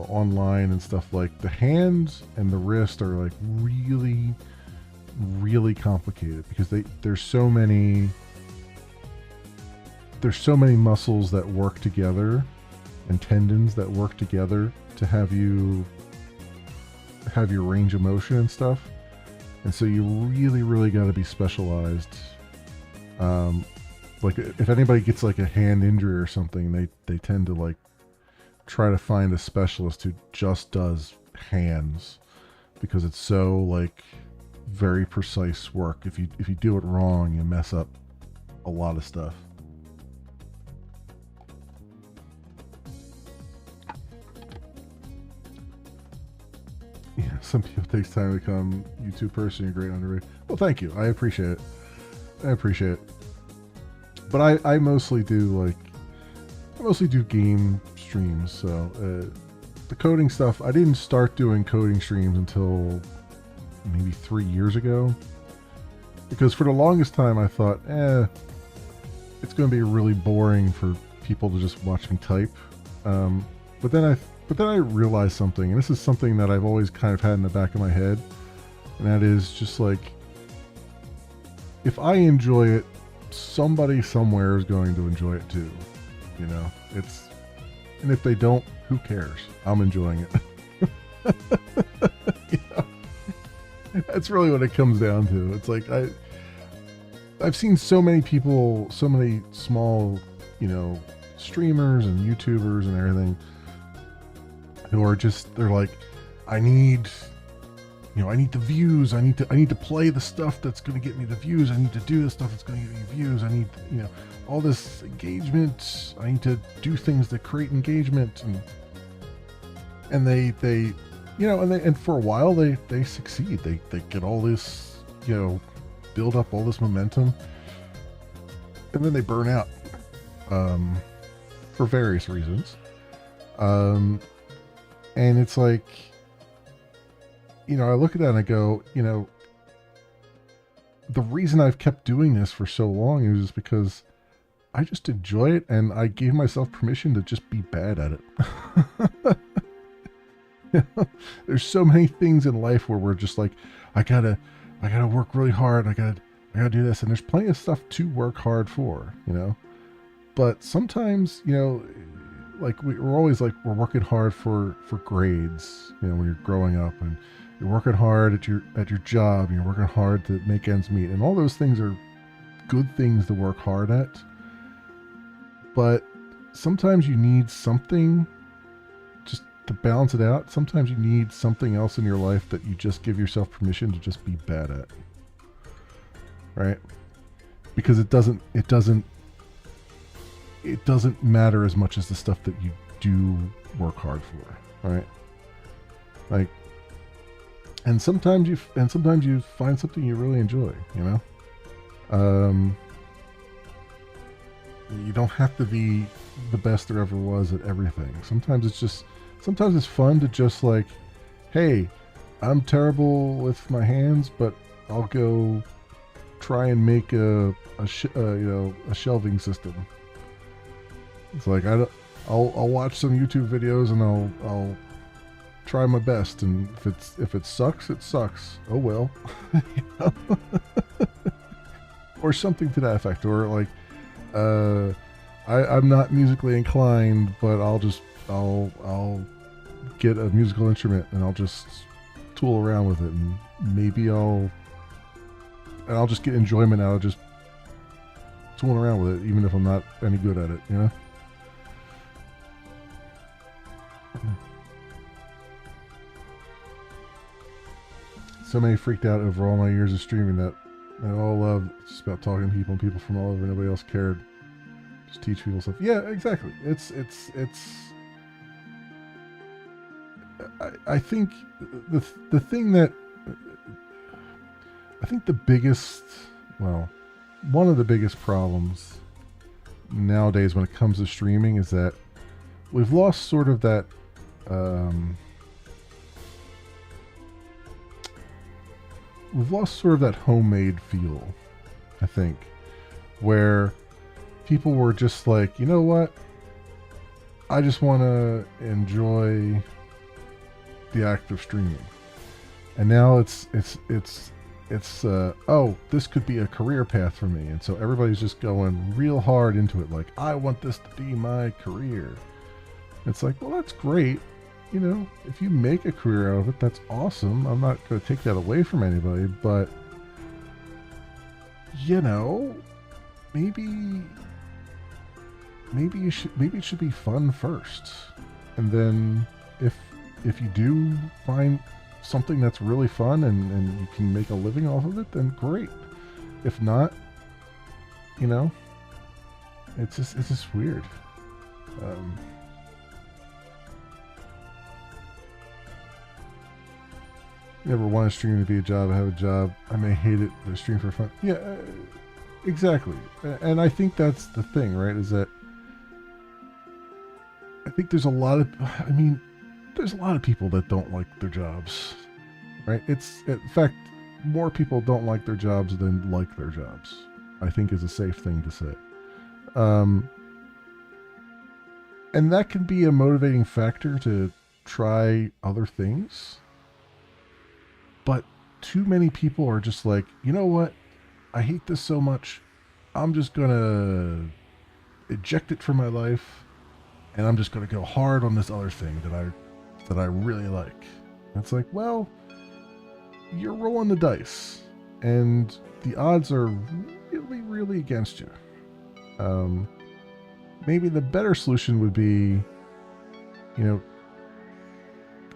online and stuff, like the hands and the wrist are like really, really complicated, because there's so many muscles that work together, and tendons that work together to have your range of motion and stuff. And so you really, really got to be specialized. Like if anybody gets like a hand injury or something, they tend to like try to find a specialist who just does hands, because it's so like very precise work. If you do it wrong, you mess up a lot of stuff. Yeah, some people it takes time to become YouTube person. You're great underrated. Well, thank you. I appreciate it. But I mostly do game streams. So the coding stuff, I didn't start doing coding streams until maybe 3 years ago, because for the longest time I thought, it's going to be really boring for people to just watch me type. But then I realized something, and this is something that I've always kind of had in the back of my head, and that is just like, if I enjoy it, somebody somewhere is going to enjoy it too. And if they don't, who cares? I'm enjoying it. That's really what it comes down to. It's like I've seen so many people, so many small, streamers and YouTubers and everything, who are just, they're like, I need the views. I need to play the stuff that's going to get me the views. I need to do the stuff that's going to get me views. I need, all this engagement. I need to do things that create engagement, and they and for a while they succeed. They get all this, build up all this momentum, and then they burn out, for various reasons. And it's like, I look at that and I go, the reason I've kept doing this for so long is just because I just enjoy it, and I gave myself permission to just be bad at it. There's so many things in life where we're just like, I gotta work really hard. I gotta do this, and there's plenty of stuff to work hard for, But sometimes, like we're always like, we're working hard for grades, when you're growing up, and you're working hard at your job, and you're working hard to make ends meet, and all those things are good things to work hard at. But sometimes you need something just to balance it out, sometimes you need something else in your life that you just give yourself permission to just be bad at. Right? Because it doesn't matter as much as the stuff that you do work hard for, right? Like, and sometimes you find something you really enjoy, you know? You don't have to be the best there ever was at everything. Sometimes it's fun to just like, hey, I'm terrible with my hands, but I'll go try and make a shelving system. It's like I'll watch some YouTube videos and I'll try my best, and if it sucks, it sucks. Oh well. You know? Or something to that effect. Or like, I'm not musically inclined, but I'll get a musical instrument and I'll just tool around with it, and maybe I'll just get enjoyment out of just tooling around with it, even if I'm not any good at it, you know? So many freaked out over all my years of streaming that I all love. It's just about talking to people and people from all over. Nobody else cared. Just teach people stuff. Yeah, exactly. I think the thing that I think the biggest, well, one of the biggest problems nowadays when it comes to streaming is that we've lost sort of that homemade feel, I think, where people were just like, you know what, I just want to enjoy the act of streaming. And now it's oh, this could be a career path for me. And so everybody's just going real hard into it. Like, I want this to be my career. It's like, well, that's great. You know, if you make a career out of it, that's awesome. I'm not going to take that away from anybody, but you know, maybe it should be fun first. And then if you do find something that's really fun and you can make a living off of it, then great. If not, you know, it's just weird. Never want to stream to be a job. I have a job. I may hate it, but I stream for fun. Yeah, exactly. And I think that's the thing, right? Is that I think there's a lot of people that don't like their jobs, right? It's, in fact, more people don't like their jobs than like their jobs, I think is a safe thing to say. And that can be a motivating factor to try other things. But too many people are just like, you know what? I hate this so much. I'm just going to eject it from my life. And I'm just going to go hard on this other thing that I really like. And it's like, well, you're rolling the dice. And the odds are really, really against you. Maybe the better solution would be, you know,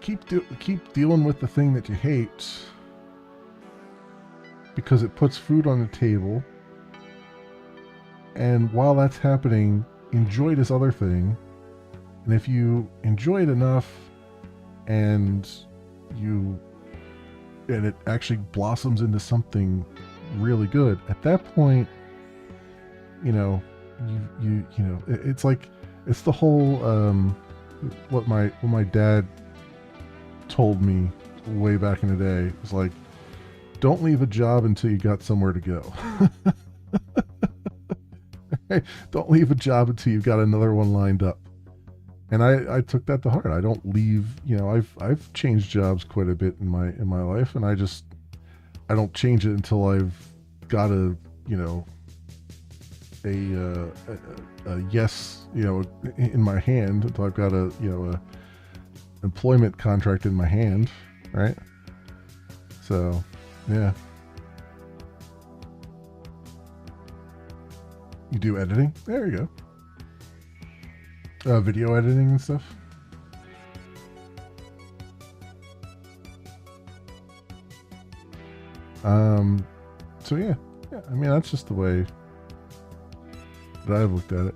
keep dealing with the thing that you hate, because it puts food on the table. And while that's happening, enjoy this other thing. And if you enjoy it enough and it actually blossoms into something really good, at that point, you know, you know, it's like, it's the whole what my dad told me way back in the day. It was like, don't leave a job until you got somewhere to go. Don't leave a job until you've got another one lined up. And I took that to heart. I don't leave, you know, I've changed jobs quite a bit in my life, and I don't change it until I've got a, you know, a yes, you know, in my hand, until I've got a, you know, a employment contract in my hand, right? So, yeah. You do editing? There you go. Video editing and stuff. So yeah, I mean that's just the way that I've looked at it.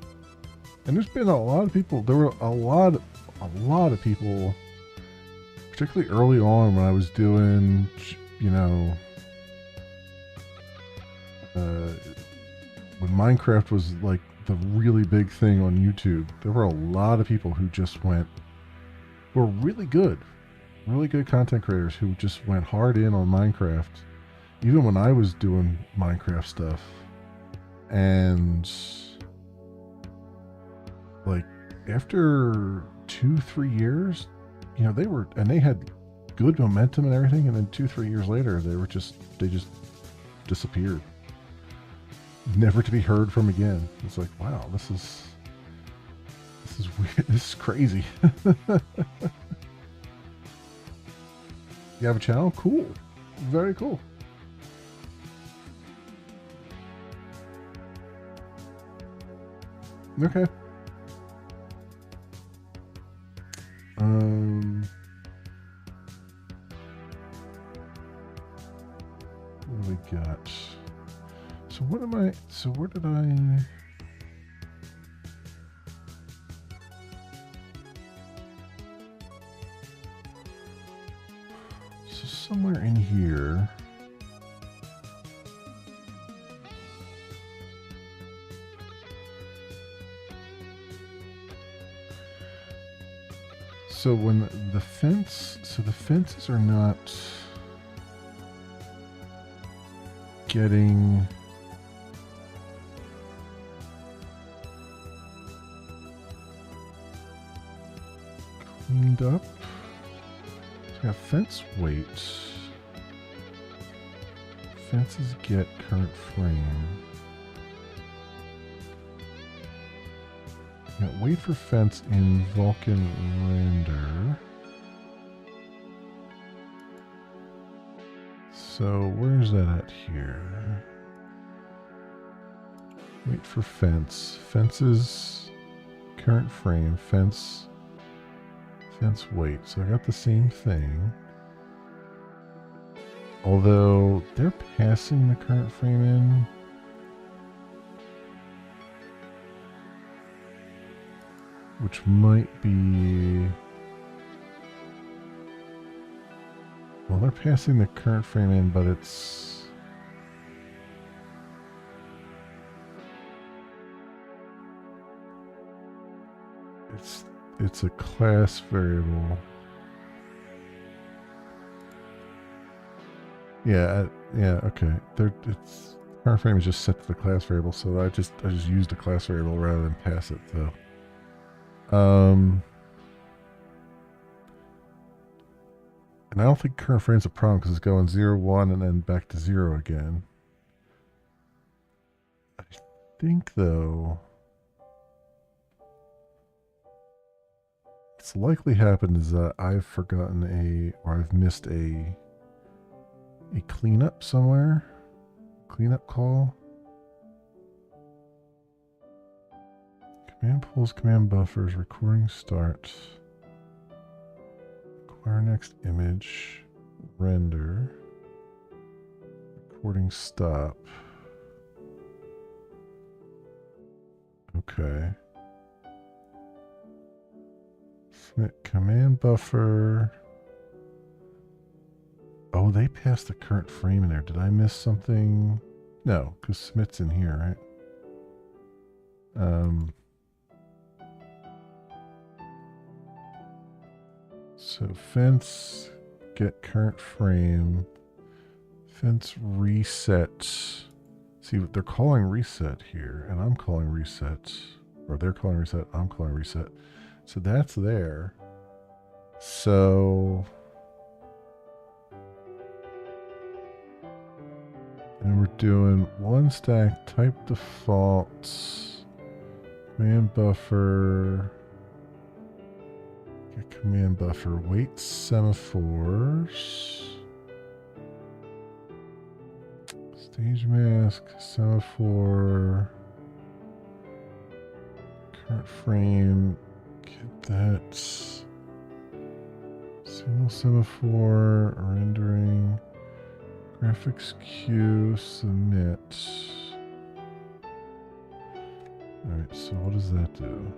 And there's been a lot of people. There were a lot of people, particularly early on when I was doing, you know, when Minecraft was like the really big thing on YouTube. There were a lot of people who just were really good content creators who just went hard in on Minecraft, even when I was doing Minecraft stuff. And like after 2-3 years, you know, they had good momentum and everything, and then 2-3 years later they just disappeared, never to be heard from again. It's like, wow, this is weird. This is crazy. You have a channel? Cool. Very cool. Okay. What do we got? So where did I... So somewhere in here... So when the fences are not getting cleaned up. So we have fence weight. Fences get current frame. Yeah, wait for fence in Vulkan render. So where's that at here? Wait for fence. Fences, current frame, fence weight. So I got the same thing. Although they're passing the current frame in. Which might be... Well, they're passing the current frame in, but it's... It's a class variable. Yeah, okay. It's current frame is just set to the class variable, so I just used a class variable rather than pass it, though. And I don't think current frame's a problem because it's going 0, 1, and then back to 0 again. I think, though, what's likely happened is that I've forgotten or I've missed a cleanup somewhere. Cleanup call. Command pulls, command buffers, recording start. Acquire next image, render, recording stop. Okay. Submit command buffer. Oh, they passed the current frame in there. Did I miss something? No, because submit's in here, right? So fence, get current frame, fence reset. See, they're calling reset here, and I'm calling reset. Or they're calling reset, I'm calling reset. So that's there. So... And we're doing one stack, type default, command buffer, get command buffer, wait semaphores, stage mask, semaphore, current frame, get that, single semaphore, rendering, Graphics queue, submit. Alright, so what does that do?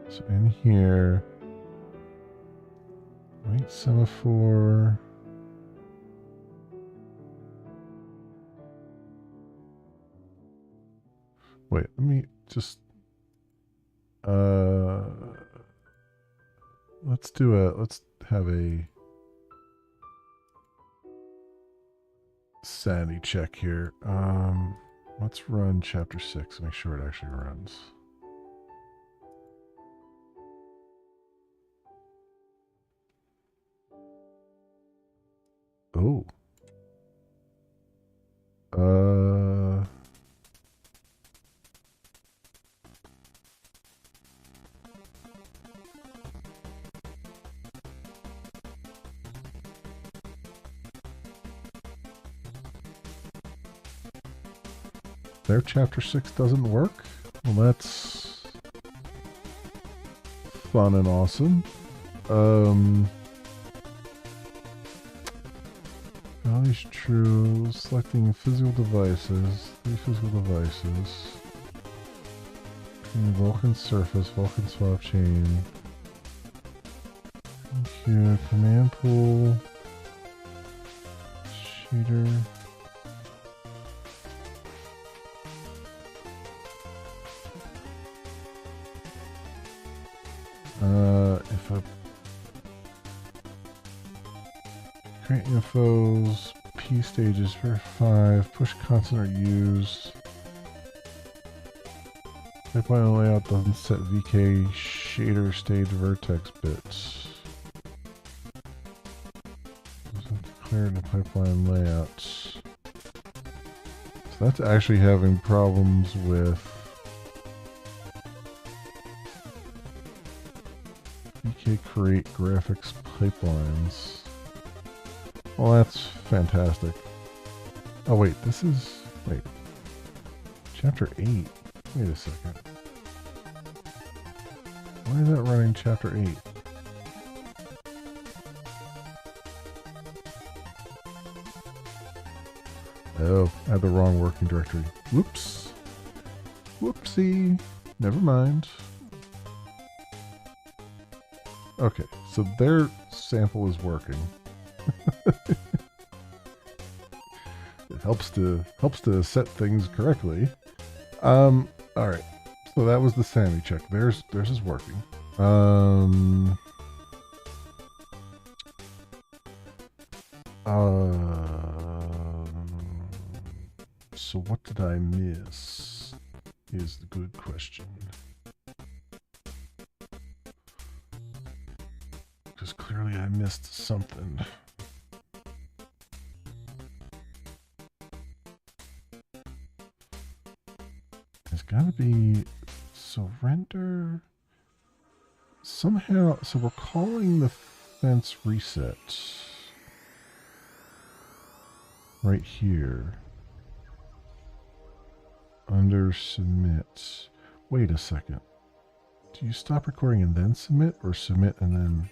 So in here, wait semaphore. Wait, let me just let's have a sanity check here. Let's run chapter 6, make sure it actually runs. Oh. Their chapter 6 doesn't work? Well, that's fun and awesome. Values true. Selecting physical devices. 3 physical devices. Vulcan surface, Vulcan swap chain. Here, command pool. Shader. If a create infos, P stages for 5, push constant are used. Pipeline layout doesn't set VK shader stage vertex bits. Doesn't declare the pipeline layouts. So that's actually having problems with VK create graphics pipelines. Well, that's fantastic. Oh wait, this is... wait. Chapter 8. Wait a second. Why is that running chapter 8? Oh, I had the wrong working directory. Whoops. Whoopsie. Never mind. Okay, so their sample is working. It helps to set things correctly. All right. So that was the sanity check. Theirs is working. So what did I miss? Is the good question. Because clearly I missed something. There's gotta be surrender somehow. So we're calling the fence reset right here under submit. Wait a second. Do you stop recording and then submit, or submit and then?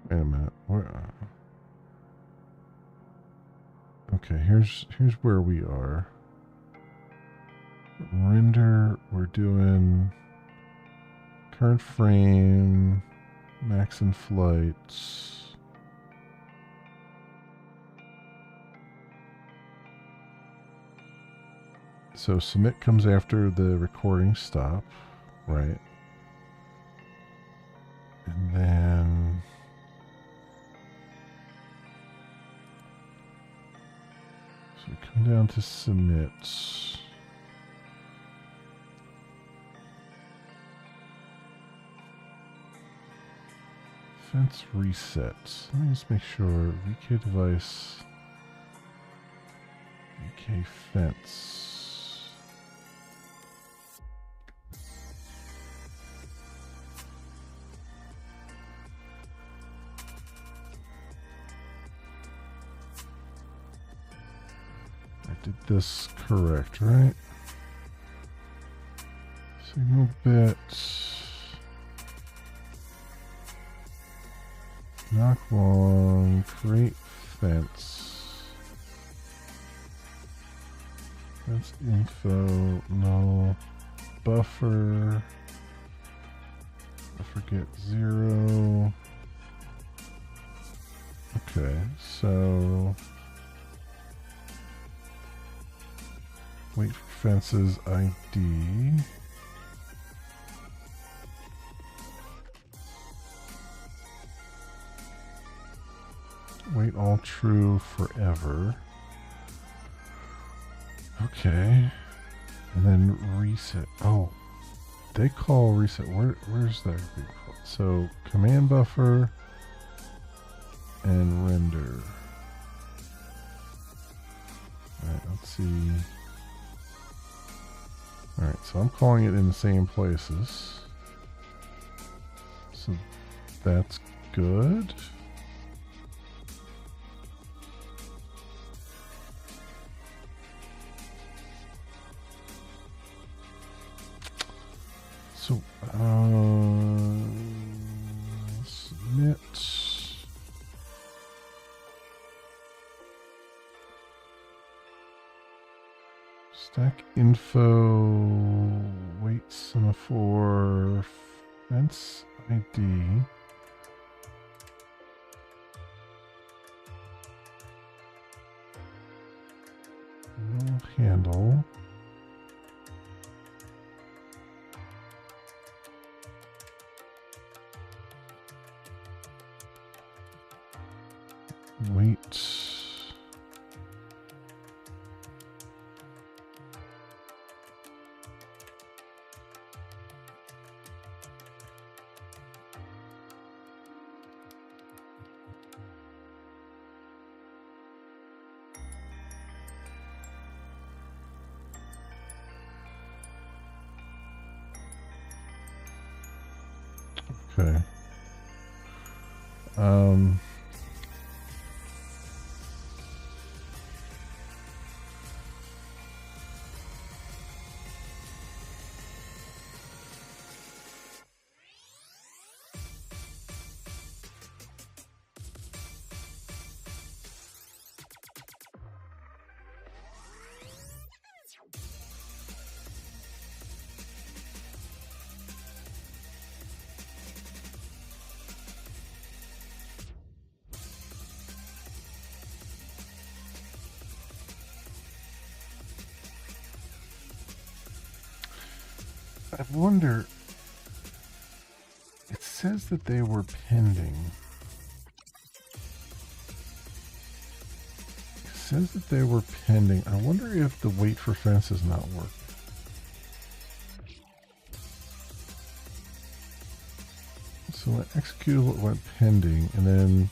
Wait a minute. Where? Okay, here's where we are. Render. We're doing current frame, max in flights. So submit comes after the recording stop, right? And then so we come down to submit. Fence reset. Let me just make sure. VK device. VK fence. did this correct, right? Signal bit. Knock long, create fence. That's info, no. Buffer. Forget 0. Okay, so wait for fences ID. Wait all true forever. Okay. And then reset. Oh, they call reset. Where's that being called? So command buffer and render. Alright, let's see. Alright, so I'm calling it in the same places. So that's good. So, submit. Stack info, wait semaphore, fence ID. No handle. Wait. Okay. I wonder, it says that they were pending. It says that they were pending. I wonder if the wait for fence is not working. So an executable went pending, and then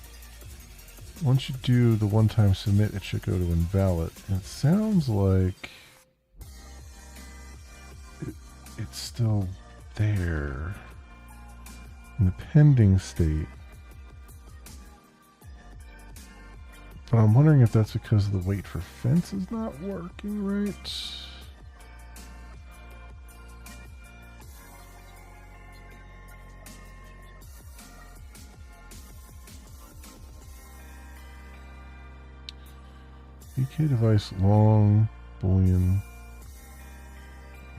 once you do the one-time submit, it should go to invalid. And it sounds like it's still there in the pending state. But I'm wondering if that's because the wait for fence is not working right. BK device long, boolean,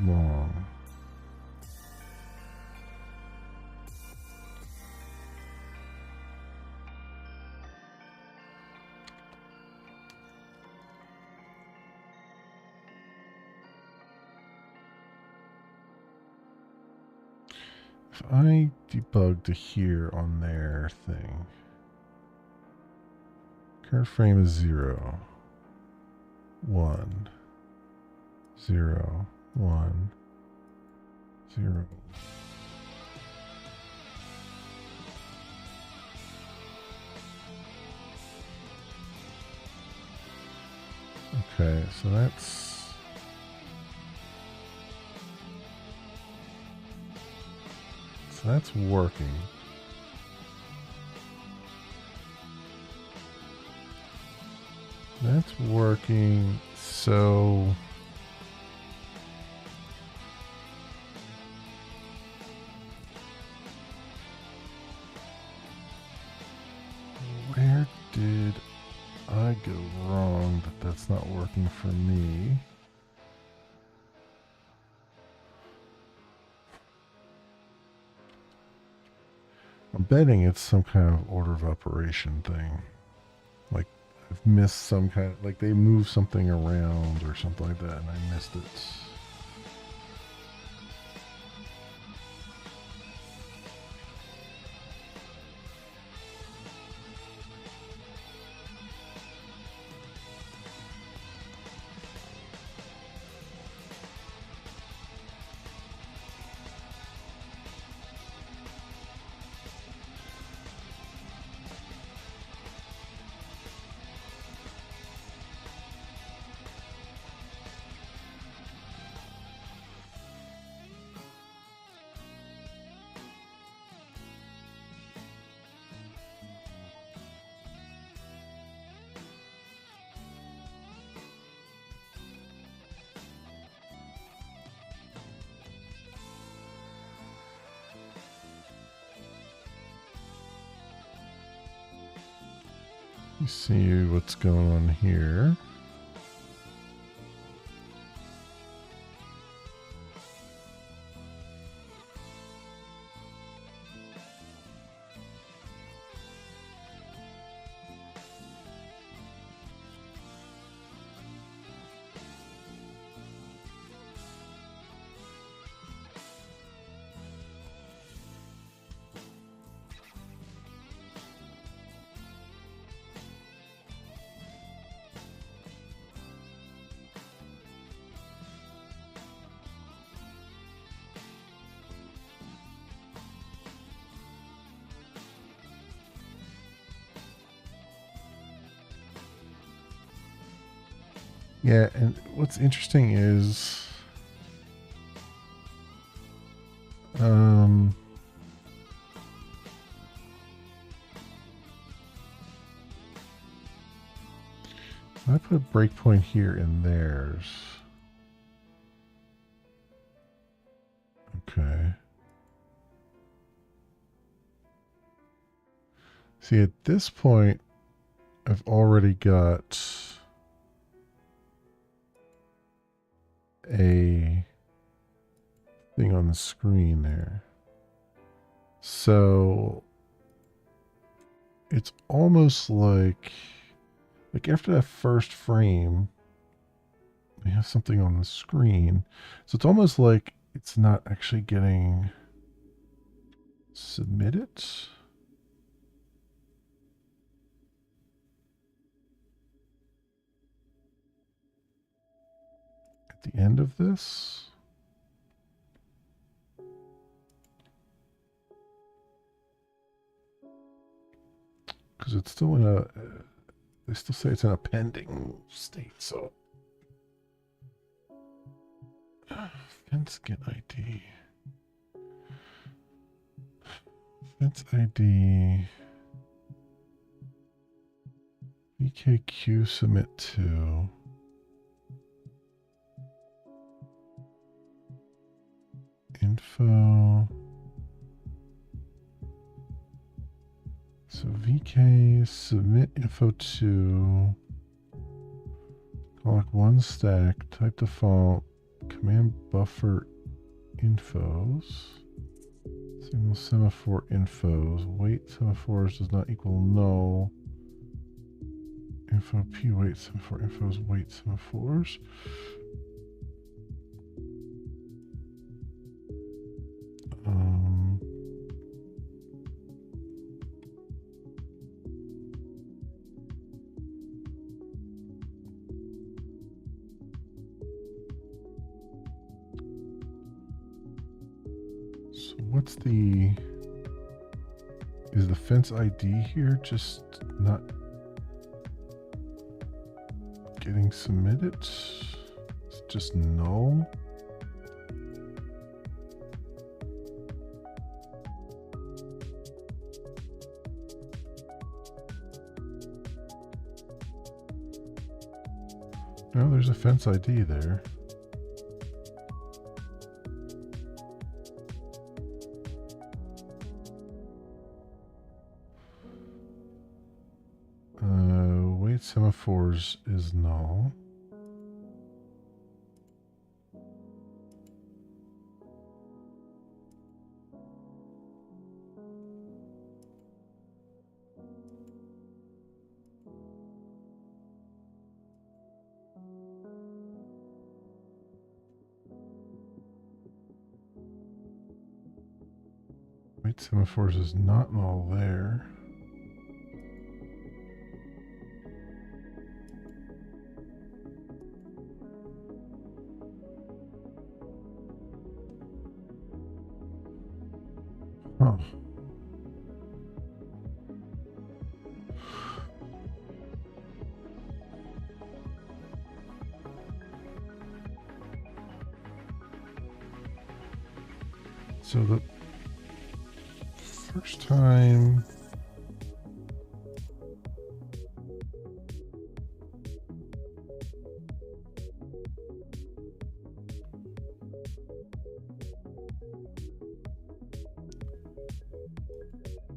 long. If I debug to here on their thing, current frame is 0, 1, 0, 1, 0. Okay, so that's working. That's working. so where did I go wrong that that's not working for me? I'm betting it's some kind of order of operation thing. Like I've missed some kind of, like they moved something around or something like that and I missed it. You see what's going on here. Yeah, and what's interesting is I put a breakpoint here in theirs. Okay. See, at this point, I've already got a thing on the screen there. So it's almost like after that first frame, we have something on the screen. So it's almost like it's not actually getting submitted. At the end of this. Because it's still in a, they still say it's in a pending state, so. Fence get ID. Fence ID. VKQ submit to. Info. So VK submit info to. Collect one stack, type default, command buffer infos, signal semaphore infos, wait semaphores does not equal null, info p wait semaphore infos, wait semaphores. So what's is the fence ID here just not getting submitted? It's just null? Oh, there's a fence ID there. Wait semaphores is null. Wait semaphores is not null there. Huh. So the first time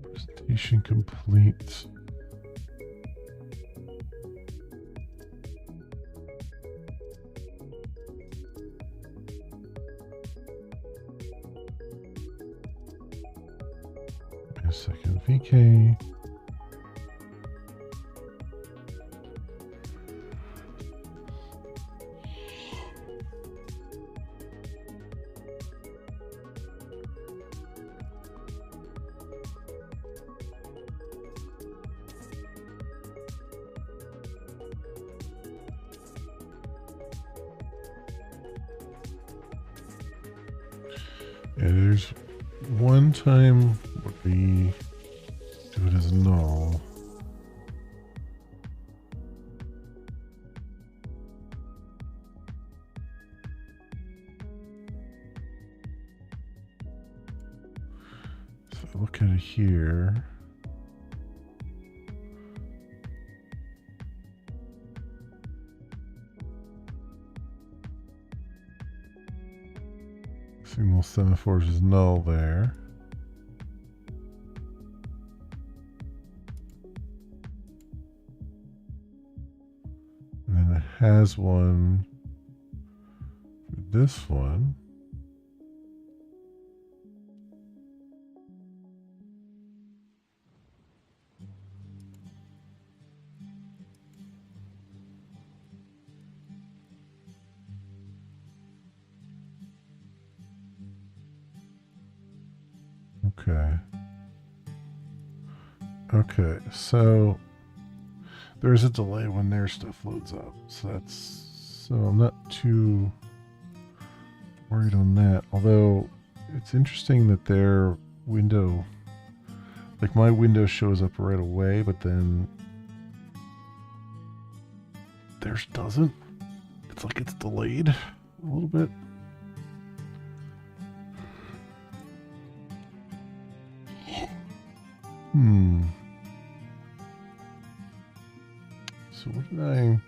presentation complete. A second VK. Yeah, there's one time where we do it as null. So if I look at it here. Signal semaphores is null there. And then it has one for this one. Okay, so there's a delay when their stuff loads up. So I'm not too worried on that. Although it's interesting that their window, like my window shows up right away, but then theirs doesn't. It's like it's delayed a little bit. So what did I...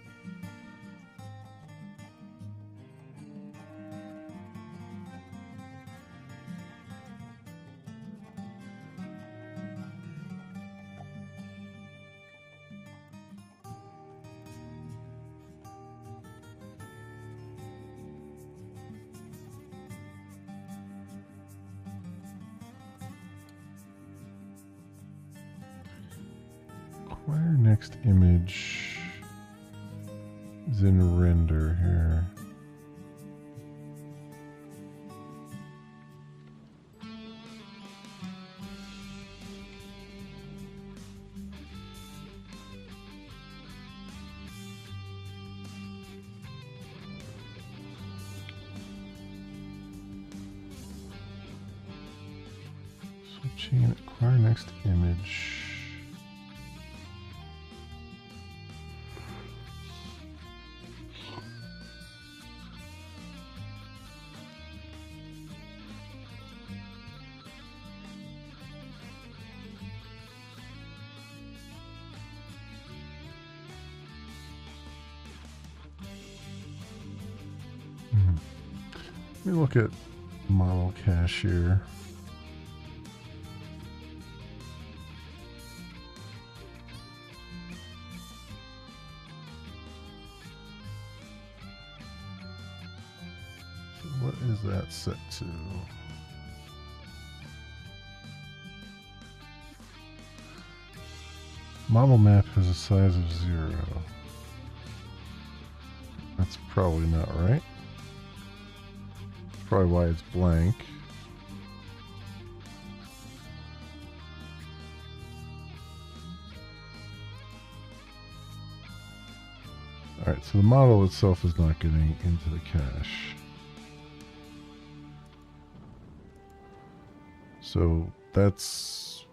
Acquire next image is in render here. Switching and acquire next image. Let me look at model cache here. So what is that set to? Model map has a size of 0. That's probably not right. That's probably why it's blank. Alright, so the model itself is not getting into the cache. So that's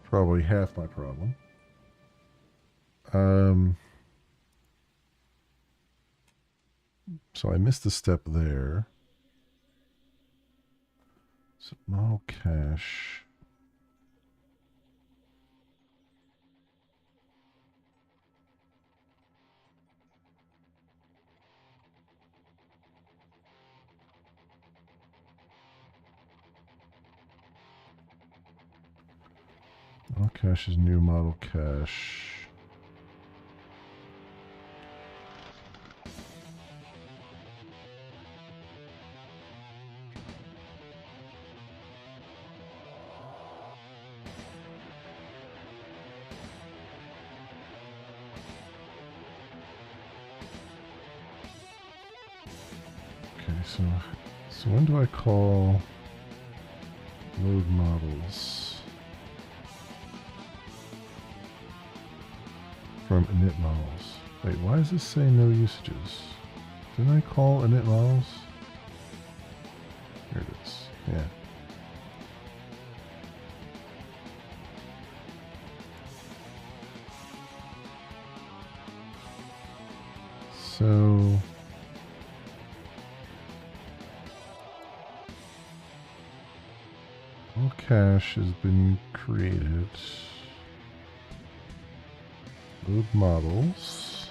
probably half my problem. So I missed a step there. So model cache. Model cache is new model cache. So when do I call load models from init models? Wait, why does this say no usages? Didn't I call init models? Here it is. Yeah. So cache has been created. Load models.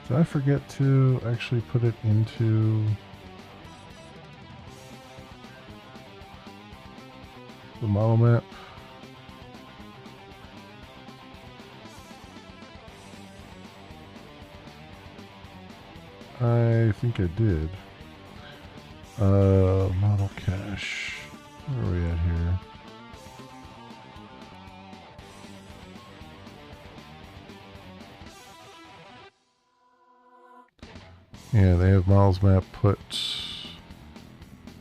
Did I forget to actually put it into the model map? I think I did. Model cache. Where are we at here? Yeah, they have models map put.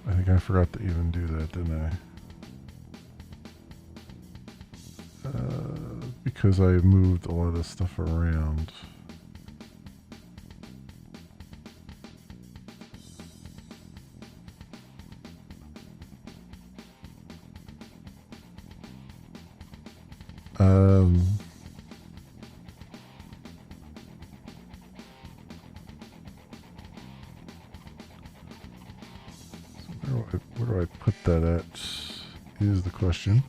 I think I forgot to even do that, didn't I? Because I moved a lot of this stuff around. So where do I put that at is the question.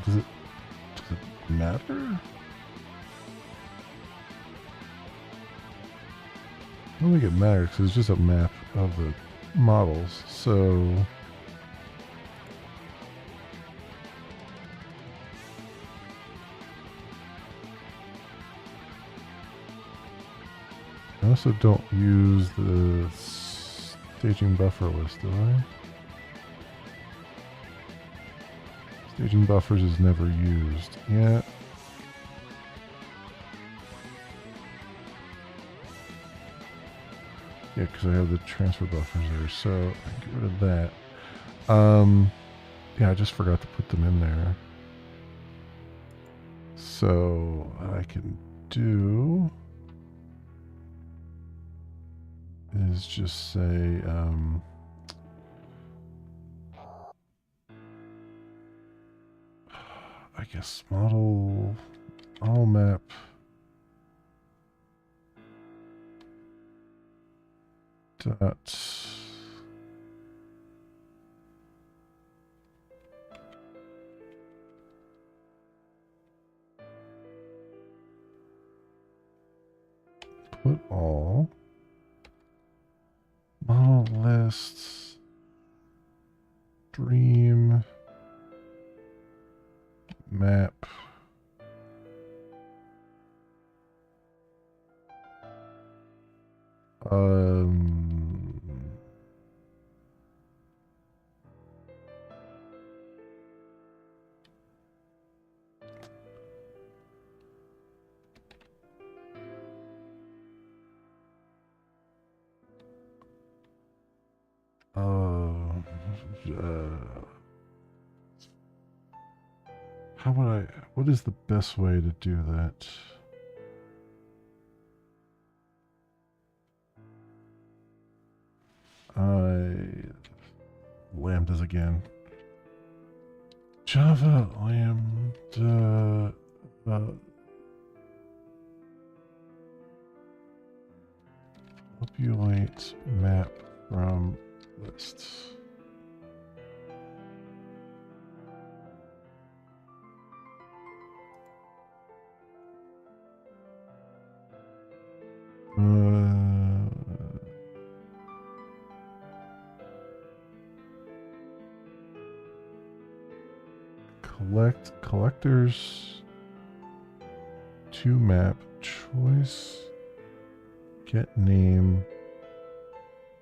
Does it matter? I don't think it matters because it's just a map of the models. So I also don't use the staging buffer list, do I? Staging buffers is never used. Yeah. Yeah, because I have the transfer buffers there, so I get rid of that. Yeah, I just forgot to put them in there. So I can do is just say I guess model map dot put all model lists stream map how would I, what is the best way to do that? Lambdas again. Java lambda populate map from lists. Collectors to map choice get name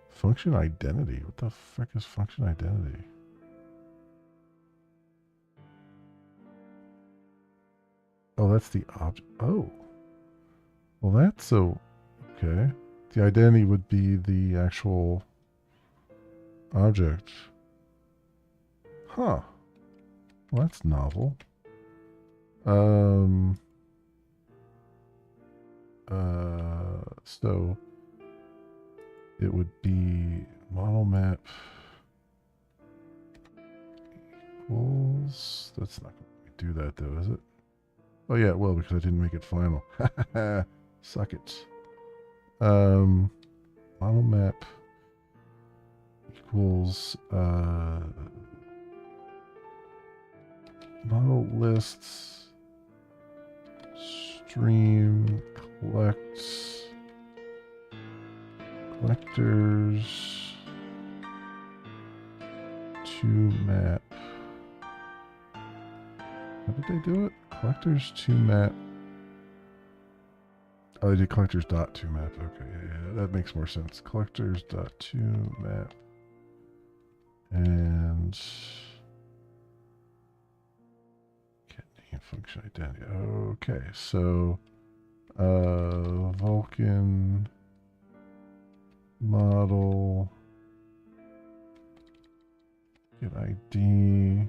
function identity. What the frick is function identity? Oh, that's the object. Oh, well, that's so okay. The identity would be the actual object. Huh. Well, that's novel. So it would be model map equals. That's not going to do that though, is it? Oh yeah, it will because I didn't make it final. Suck it. Model map equals model lists stream collectors to map. How did they do it? Collectors to map. Oh, they did collectors dot to map. Okay, yeah, that makes more sense. Collectors dot to map and get name function identity. Okay, so Vulkan model get ID and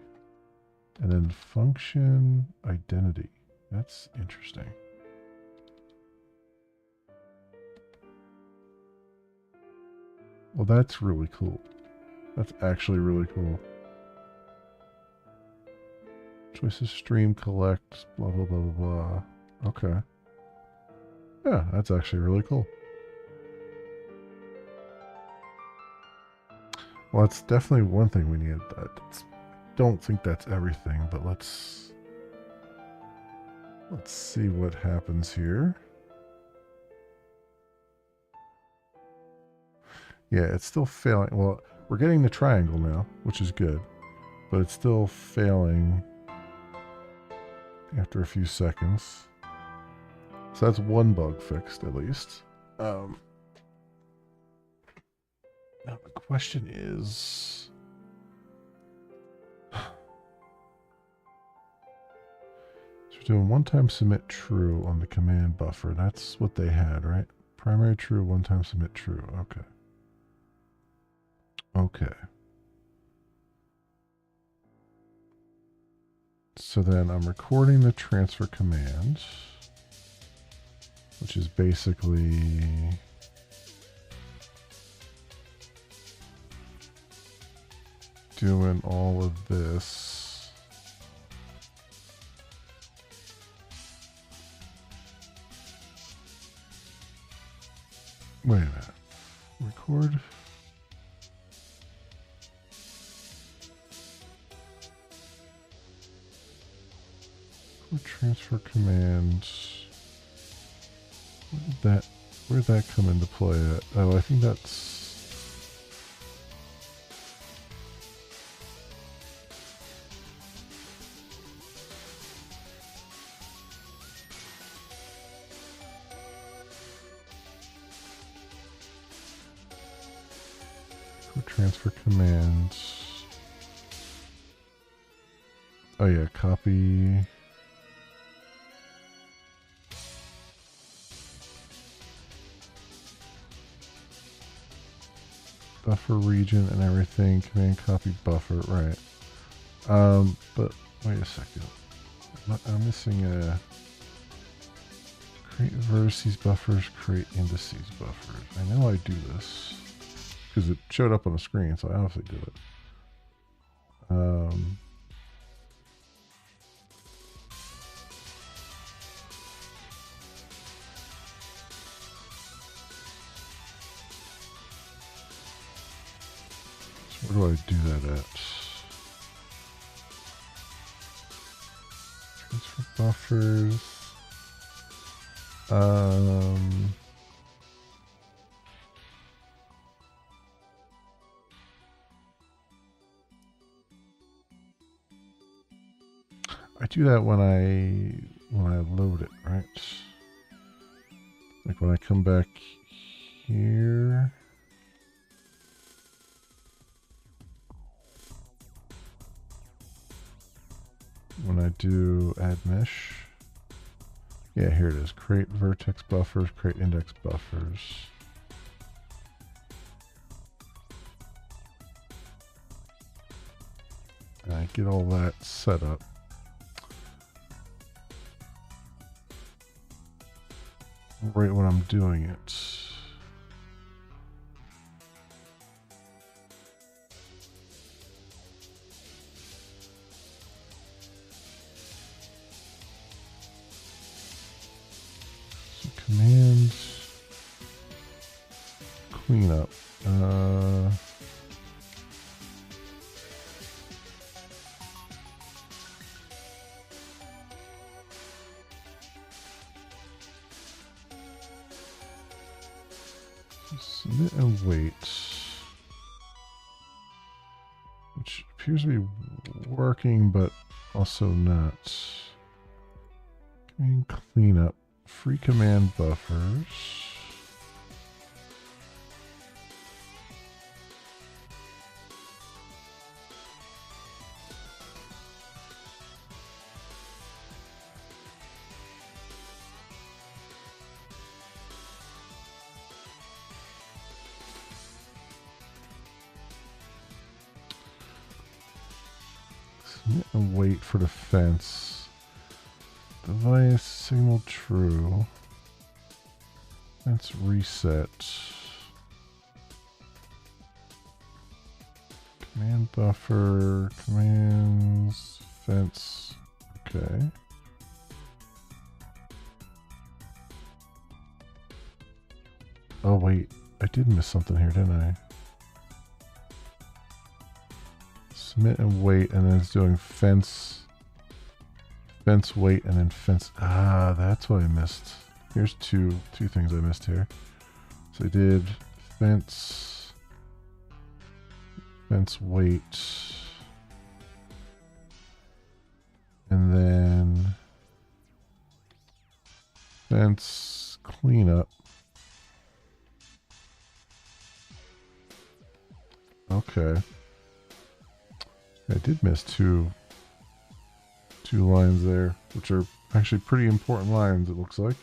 then function identity. That's interesting. Well, that's really cool. That's actually really cool. Choices stream collect blah blah blah blah blah. Okay. Yeah, that's actually really cool. Well, that's definitely one thing we need. I don't think that's everything, but let's see what happens here. Yeah, it's still failing. Well, we're getting the triangle now, which is good, but it's still failing after a few seconds. So that's one bug fixed, at least. Now the question is... So we're doing one-time submit true on the command buffer. That's what they had, right? Primary true, one-time submit true. Okay. Okay. So then I'm recording the transfer command, which is basically doing all of this. Wait a minute. Record. Transfer commands. Where'd that come into play at? Oh, I think that's. Transfer commands. Oh yeah, copy. Buffer region and everything. Command copy buffer, right. But wait a second. I'm missing a create vertices buffers, create indices buffers. I know I do this because it showed up on the screen, so I obviously do it. So where do I do that at? Transfer buffers. I do that when I load it, right? Like when I come back here. When I do add mesh. Yeah, here it is. Create vertex buffers, create index buffers. And I get all that set up. Right when I'm doing it. So commands, cleanup. Submit and wait, which appears to be working, but also not. Command cleanup, free command buffers. And wait for the fence. Device signal true. Fence reset. Command buffer, commands, fence. Okay. Oh wait, I did miss something here, didn't I? Submit and wait, and then it's doing fence, wait, and then fence. Ah, that's what I missed. Here's two things I missed here. So I did fence, wait, and then fence cleanup. Okay. I did miss two lines there, which are actually pretty important lines, it looks like.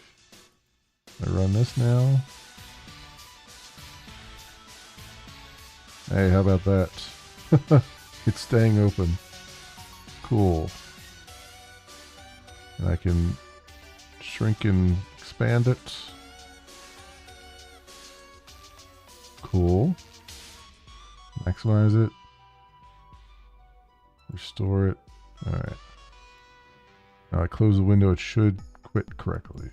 I run this now. Hey, how about that? It's staying open. Cool. And I can shrink and expand it. Cool. Maximize it. Restore it. All right. Now I close the window. It should quit correctly.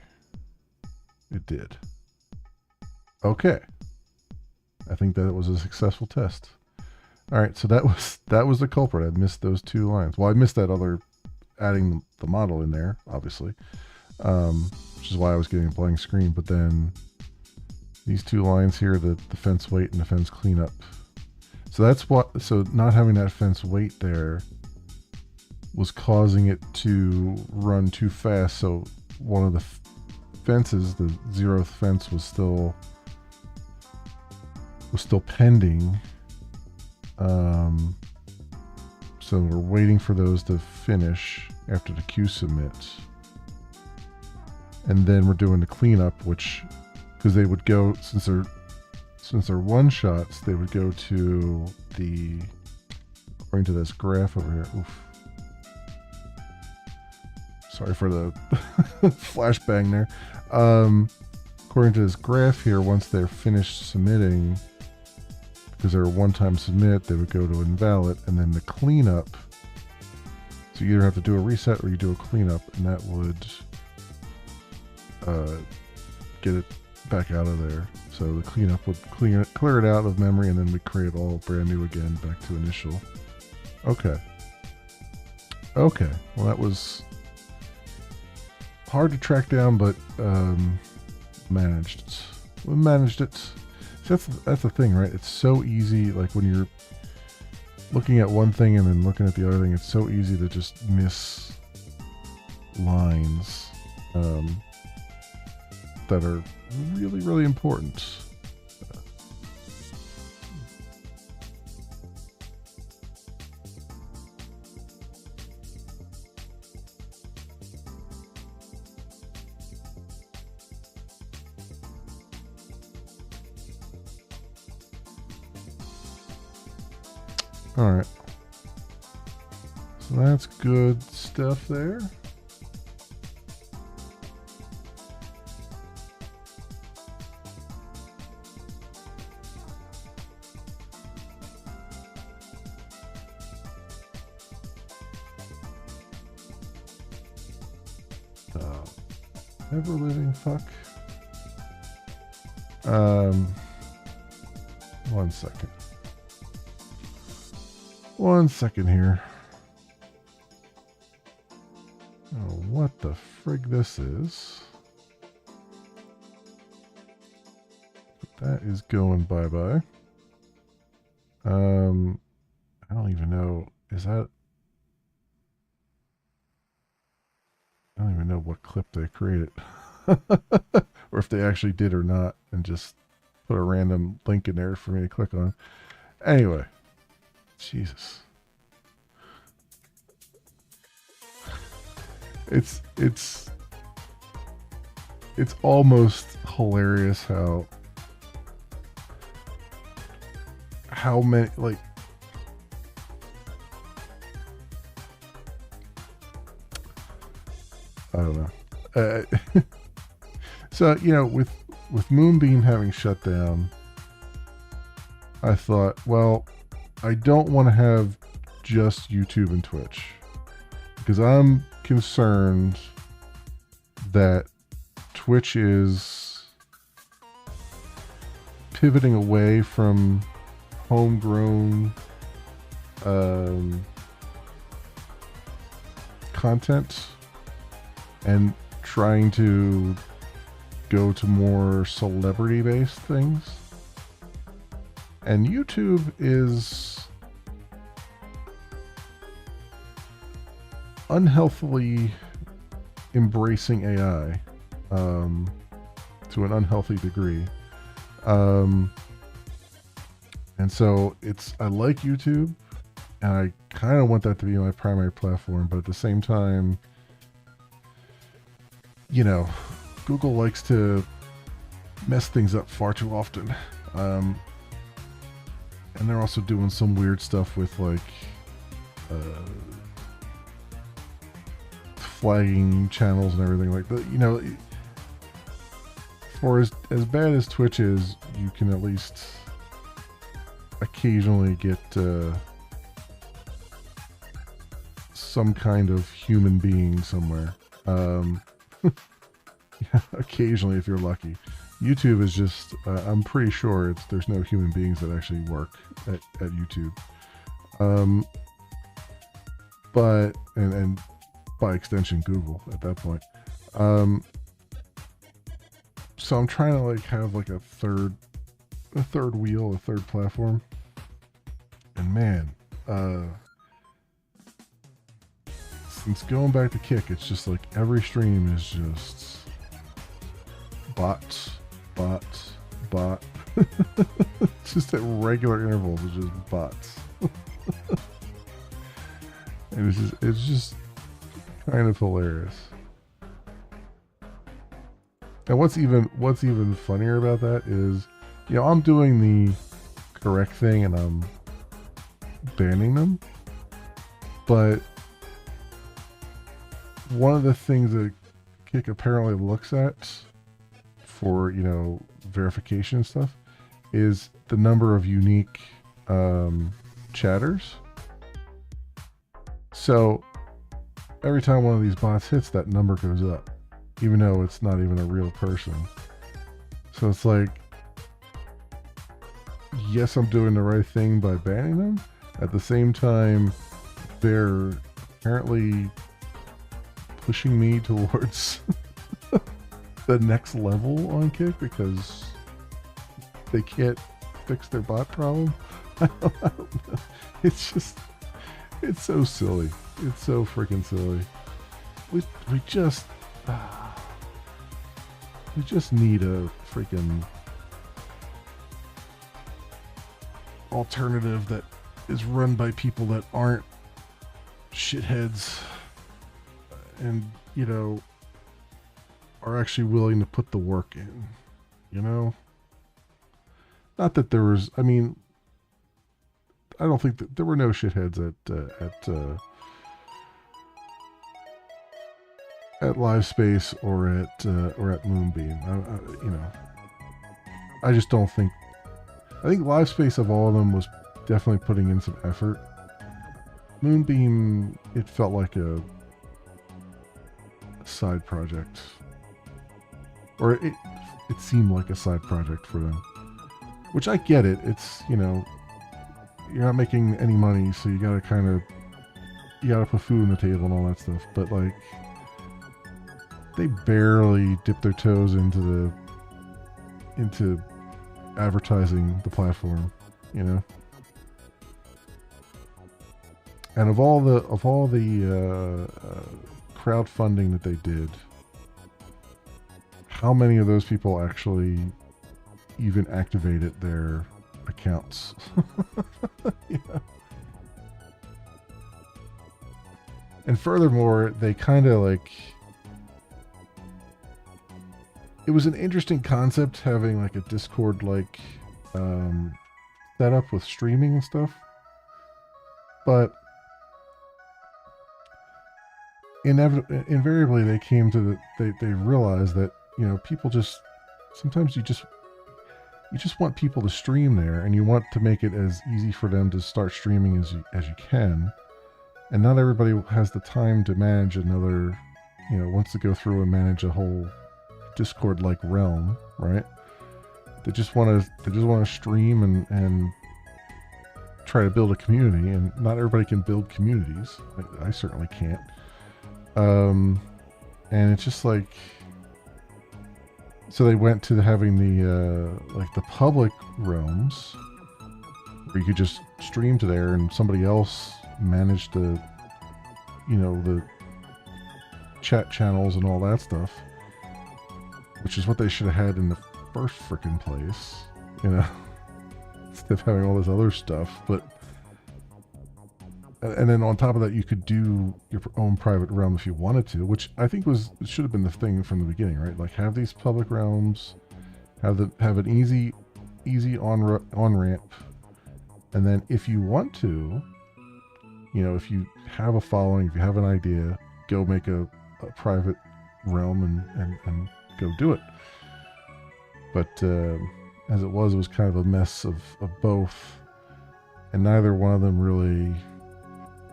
It did. Okay. I think that was a successful test. All right, so that was the culprit. I missed those 2 lines. Well, I missed that other adding the model in there, obviously, which is why I was getting a blank screen. But then these 2 lines here, the fence weight and the fence cleanup. So that's what. So not having that fence weight there was causing it to run too fast. So one of the fences, the 0th fence, was still pending. So we're waiting for those to finish after the queue submits, and then we're doing the cleanup, which, because they would go, since they're one shots, they would go to the, according to this graph over here. Oof. Sorry for the flashbang there. According to this graph here, once they're finished submitting, because they're a one-time submit, they would go to invalid, and then the cleanup. So you either have to do a reset or you do a cleanup, and that would get it back out of there. So the cleanup would clear it out of memory, and then we create all brand new again, back to initial. Okay. Okay. Well, that was hard to track down, but managed it. We managed it. So that's the thing, right? It's so easy, like when you're looking at one thing and then looking at the other thing, it's so easy to just miss lines that are really, really important. All right, so that's good stuff there. Ever living fuck. One second. One second here. Oh, what the frig this is. That is going bye-bye. I don't even know. Is that... I don't even know what clip they created. Or if they actually did or not, and just put a random link in there for me to click on. Anyway. Jesus. It's almost hilarious how many, like, I don't know. So, you know, with Moonbeam having shut down, I thought, well, I don't want to have just YouTube and Twitch, because I'm concerned that Twitch is pivoting away from homegrown content and trying to go to more celebrity-based things. And YouTube is unhealthily embracing AI to an unhealthy degree. And so I like YouTube, and I kind of want that to be my primary platform, but at the same time, you know, Google likes to mess things up far too often. And they're also doing some weird stuff with, like, flagging channels and everything like that. You know, for as bad as Twitch is, you can at least occasionally get some kind of human being somewhere. Occasionally, if you're lucky. YouTube is just, I'm pretty sure there's no human beings that actually work at YouTube. But, and by extension, Google at that point. So I'm trying to like have like a third wheel, a third platform. And man, since going back to Kick, it's just like every stream is just bots. Just at regular intervals, it's just bots. And it's just kind of hilarious. And what's even funnier about that is, you know, I'm doing the correct thing and I'm banning them. But one of the things that Kick apparently looks at for, you know, verification and stuff is the number of unique chatters. So every time one of these bots hits, that number goes up, even though it's not even a real person. So it's like, yes, I'm doing the right thing by banning them. At the same time, they're apparently pushing me towards the next level on Kick because they can't fix their bot problem. I don't know. It's so silly. It's so freaking silly. We just need a freaking alternative that is run by people that aren't shitheads and, you know, are actually willing to put the work in, you know? Not that there was, I mean, I don't think that there were no shitheads at LiveSpace or at Moonbeam. You know, I just don't think. I think LiveSpace of all of them was definitely putting in some effort. Moonbeam, it felt like a side project, or it seemed like a side project for them. Which I get it. It's, you know, you're not making any money, so you gotta put food on the table and all that stuff. But like, they barely dip their toes into advertising the platform, you know. And of all the crowdfunding that they did, how many of those people actually even activated their accounts? Yeah. And furthermore, they kind of like, it was an interesting concept having like a Discord like setup with streaming and stuff, but invariably they came to they realized that, you know, people just sometimes you just want people to stream there, and you want to make it as easy for them to start streaming as you can. And not everybody has the time to manage another, you know, wants to go through and manage a whole Discord-like realm, right? They just want to stream and try to build a community, and not everybody can build communities. I certainly can't. And it's just like, so they went to having the like the public realms where you could just stream to there, and somebody else managed the, you know, the chat channels and all that stuff, which is what they should have had in the first frickin' place, you know, instead of having all this other stuff. But and then on top of that, you could do your own private realm if you wanted to, which I think should have been the thing from the beginning, right? Like, have these public realms, have an easy on ramp, and then if you want to, you know, if you have a following, if you have an idea, go make a private realm and go do it. But as it was kind of a mess of both, and neither one of them really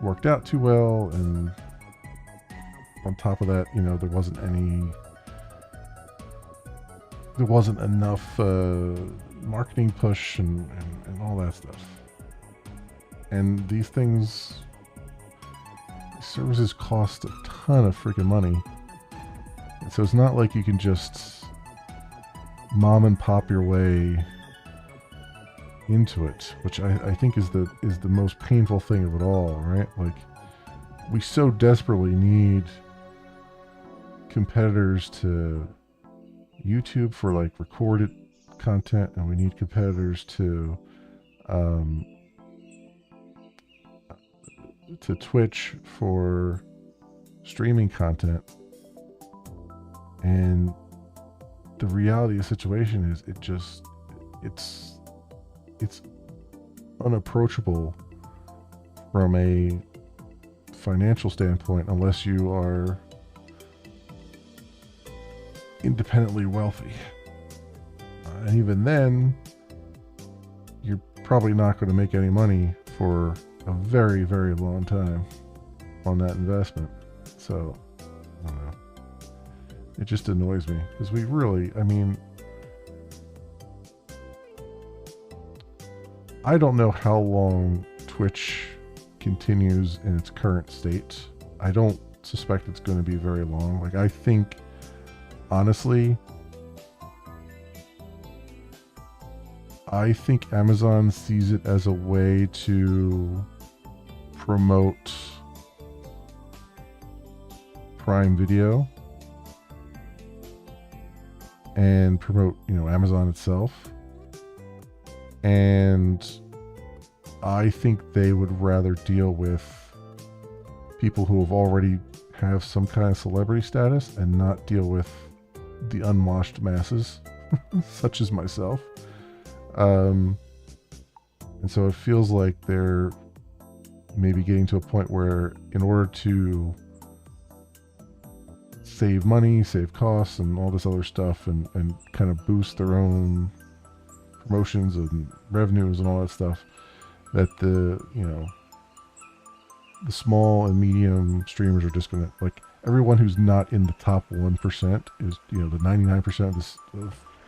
worked out too well, and on top of that, you know, there wasn't enough marketing push and all that stuff. And these services cost a ton of freaking money. And so it's not like you can just mom and pop your way into it, which I think is the most painful thing of it all, right? Like, we so desperately need competitors to YouTube for like recorded content, and we need competitors to Twitch for streaming content. And the reality of the situation is it's unapproachable from a financial standpoint unless you are independently wealthy. And even then, you're probably not going to make any money for a very, very long time on that investment. So, I don't know. It just annoys me because we really, I mean, I don't know how long Twitch continues in its current state. I don't suspect it's going to be very long. Like, I think, honestly, Amazon sees it as a way to promote Prime Video and promote, you know, Amazon itself. And I think they would rather deal with people who have already have some kind of celebrity status and not deal with the unwashed masses, such as myself. And so it feels like they're maybe getting to a point where, in order to save money, save costs, and all this other stuff, and kind of boost their own promotions and revenues and all that stuff, that the small and medium streamers are just gonna, like, everyone who's not in the top 1% is, you know, the 99%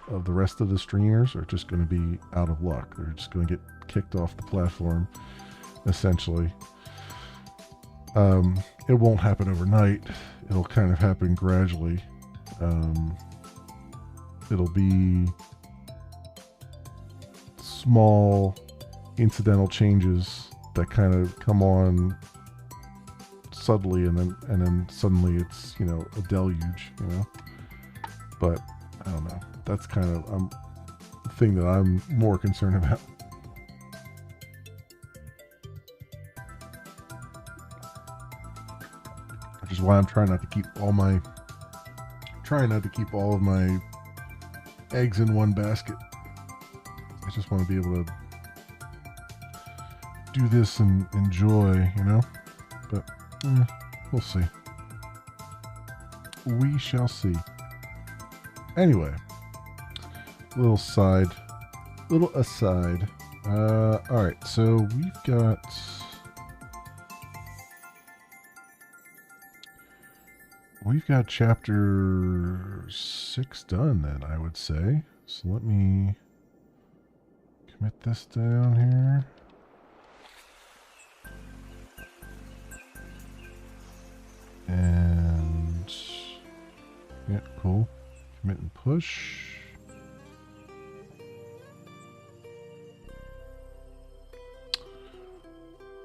of the rest of the streamers are just going to be out of luck. They're just going to get kicked off the platform, essentially. It won't happen overnight. It'll kind of happen gradually. It'll be small incidental changes that kind of come on subtly, and then suddenly it's, you know, a deluge, you know. But I don't know. That's kind of the thing that I'm more concerned about. Which is why I'm trying not to keep all of my eggs in one basket. I just want to be able to do this and enjoy, you know. But we'll see. We shall see. Anyway, little aside. All right, so we've got chapter 6 done then, I would say. So let me commit this down here. And yeah, cool. Commit and push.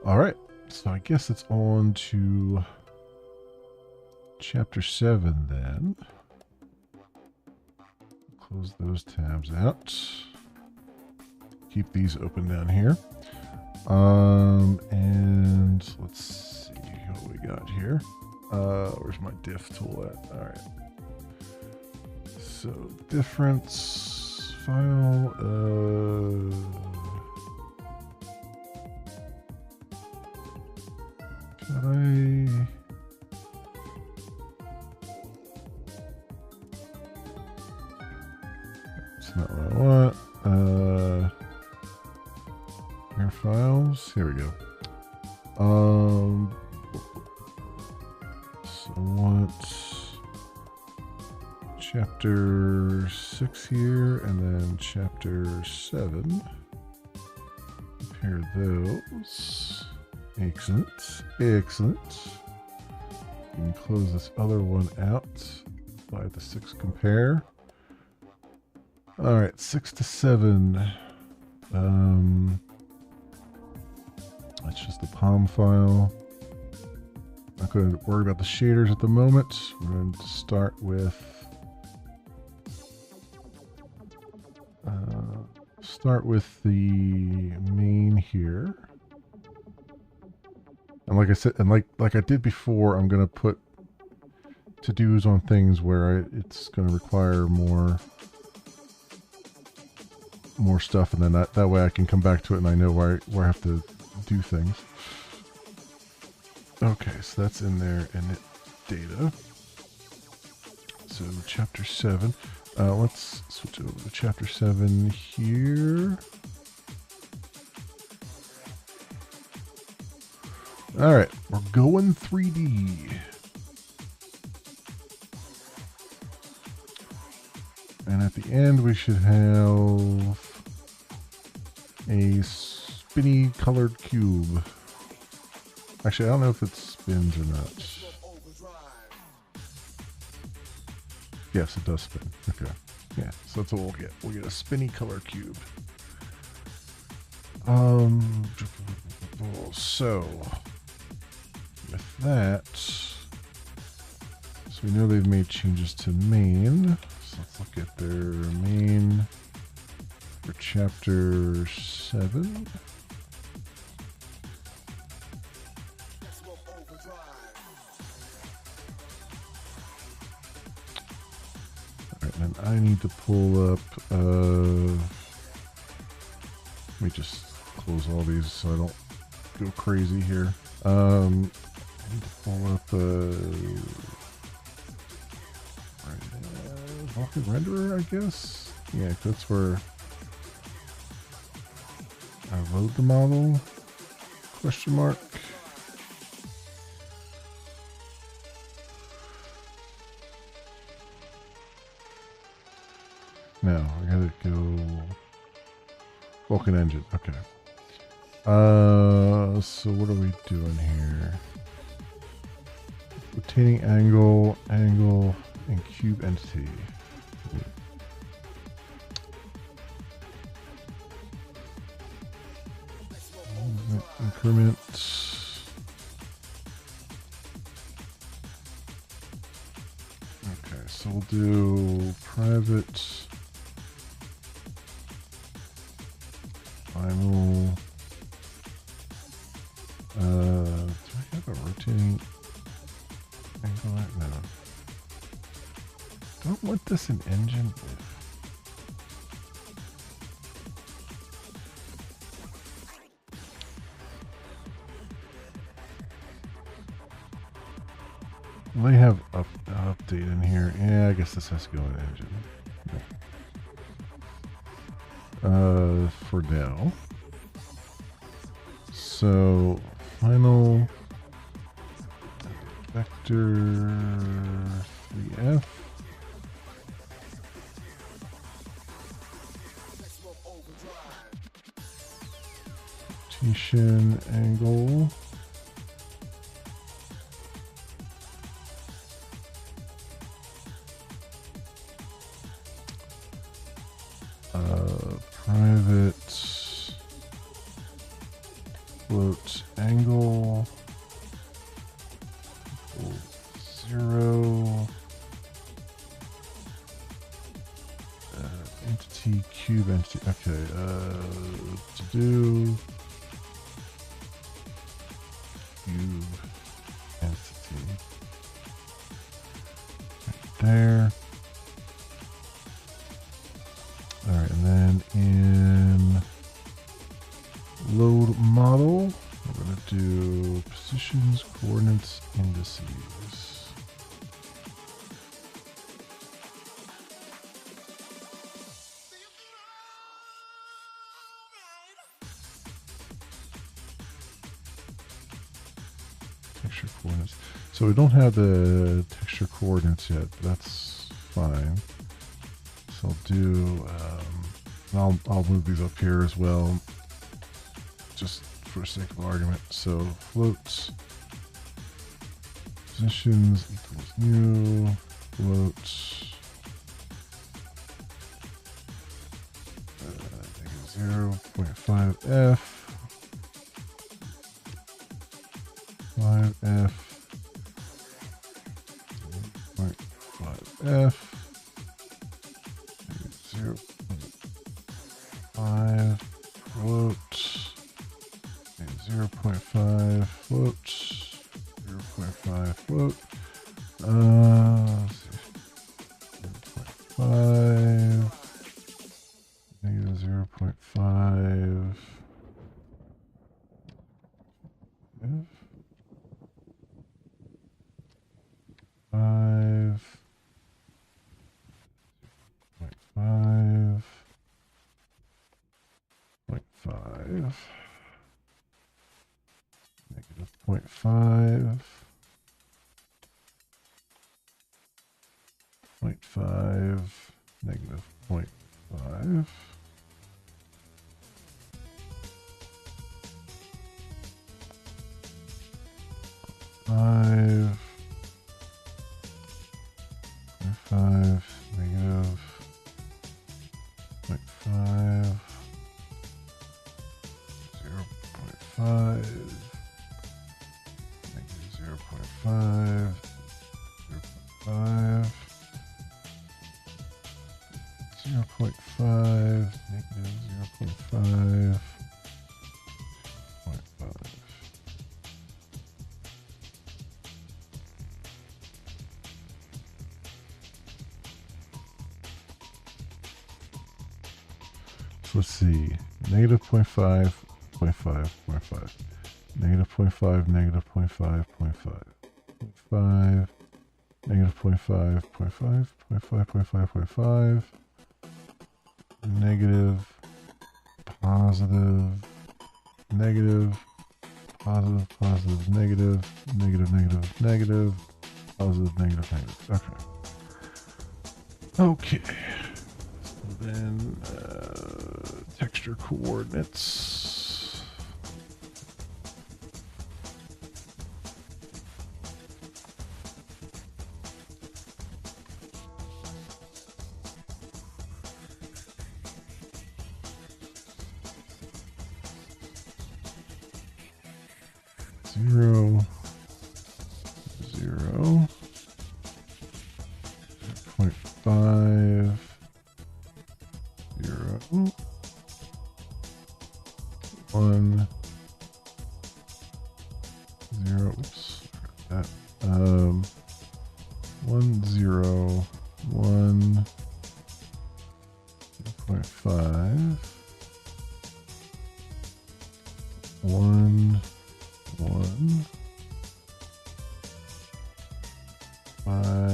All right, so I guess it's on to chapter 7 then. Close those tabs out. Keep these open down here. And let's see what we got here. Where's my diff tool at? All right. So difference file. It's not what I want. Your files. Here we go. So I want chapter 6 here, and then chapter 7. Compare those. Excellent. Excellent. You can close this other one out by the 6 compare. All right, 6 to 7. That's just the POM file. Not going to worry about the shaders at the moment. We're going to start with the main here. And like I said, and like I did before, I'm going to put to-dos on things where it's going to require more stuff, and then that way I can come back to it and I know where I have to do things. Okay, so that's in there, init data. So chapter 7. Let's switch over to chapter 7 here. All right, we're going 3D. And at the end, we should have a spinny colored cube. Actually, I don't know if it spins or not. Yes, it does spin. Okay. Yeah, so that's what we'll get. We'll get a spinny color cube. So with that, so we know they've made changes to main. So let's look at their main for chapter 7. And I need to pull up, let me just close all these so I don't go crazy here. I need to pull up Vulkan renderer, I guess? Yeah, that's where I load the model, question mark. No, I gotta go Vulkan engine. Okay. So what are we doing here? Rotating angle, and cube entity. Increment. Okay, so we'll do private. Final. Do I have a rotating angle? No. Don't want this in engine. They have an update in here. Yeah, I guess this has to go in engine. For now. So, final vector 3F. Rotation angle. Private float angle 0 entity cube entity. Okay, to do cube entity right there. All right, and then in load model, we're going to do positions, coordinates, indices. texture coordinates. So we don't have the texture coordinates yet, but that's fine. So I'll do, I'll move these up here as well, just for sake of argument. So floats positions equals new floats 0.5f 5f 0.5f 0.5 float 0.5 float 0.5 float let's see. 0.5 negative 0.5 5 0.5 0.5 negative 0.5 0.5 negative 0.5 5 5 negative 0.5 0.5 negative 0.5 0.5 0.5 negative 0.5 0.5. So let's see, negative 0.5 0.5 0.5 negative 0.5 negative 0.5 0.5 0.5 negative 0.5 0.5 0.5 0.5 0.5 negative positive negative positive positive negative negative negative negative positive negative negative. Okay. So then texture coordinates. Zero 0.5 0 1 0 oops that 1 0 1 0.5 1 1 5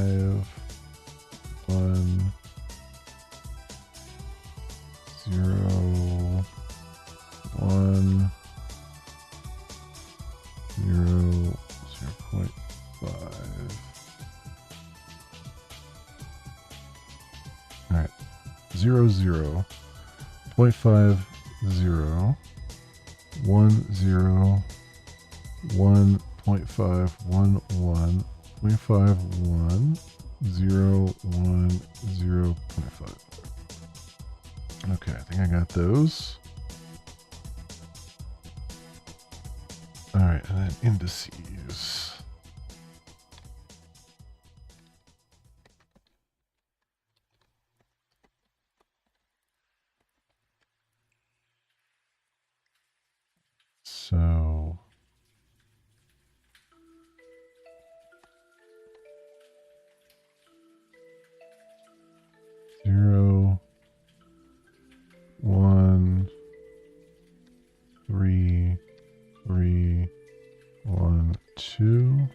1 0 1 0 0.5. All right, 0 0 0.5 0 1 0 1.5 1 1 0.5 1 0 1 0.5. Okay, I think I got those. All right, and then indices. So zero, 1, 3, 3, 1, 2,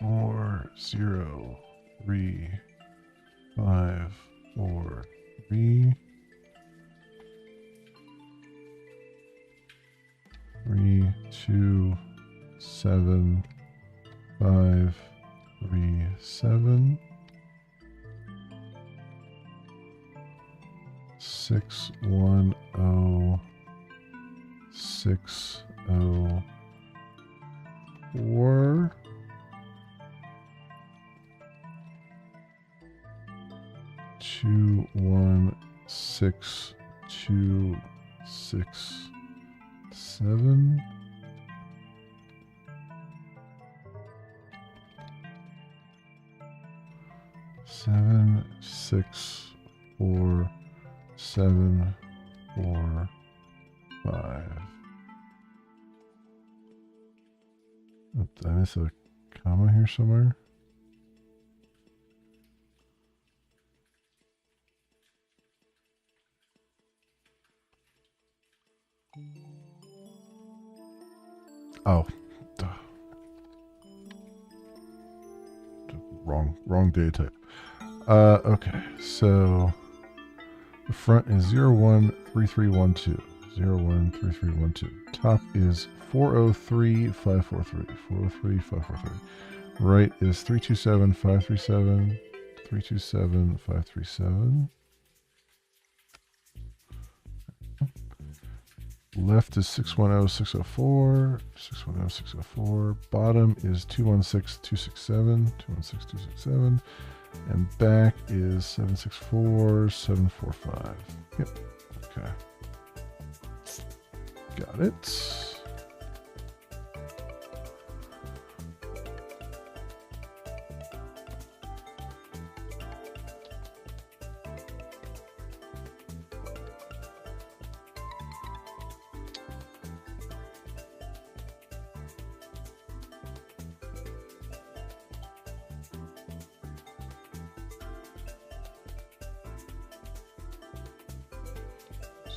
4, 0, 3, 5, 4, 3, 2, 7, 5, 3, 7. 6, 1, 0, 6, 0, 4. 2, 1, 6, 2, 6, 7. 7, 6, 4, 7, 4, 5. Oh, did I miss a comma here somewhere? Oh, duh. Wrong day type. Okay, so the front is 013312. 013312. Top is 403543. 403543. Right is 327537. 327537. Left is 610604. 610604. Bottom is 216267. 216267. And back is 764745. Yep. Okay. Got it.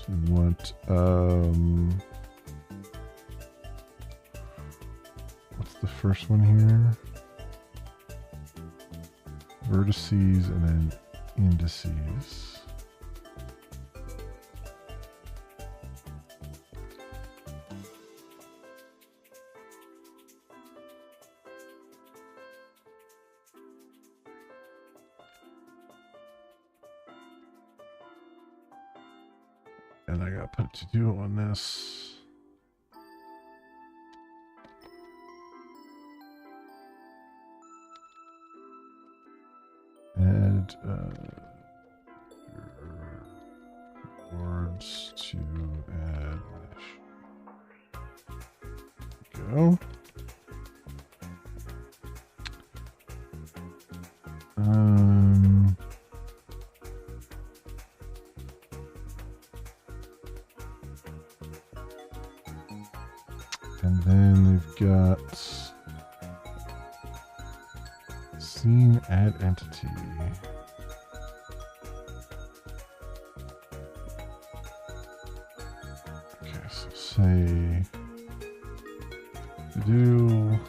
So we want what's the first one here? Vertices and then indices. And I gotta put to do on this. Add words to add mesh. Go. And then we've got scene add entity. Okay, so say to do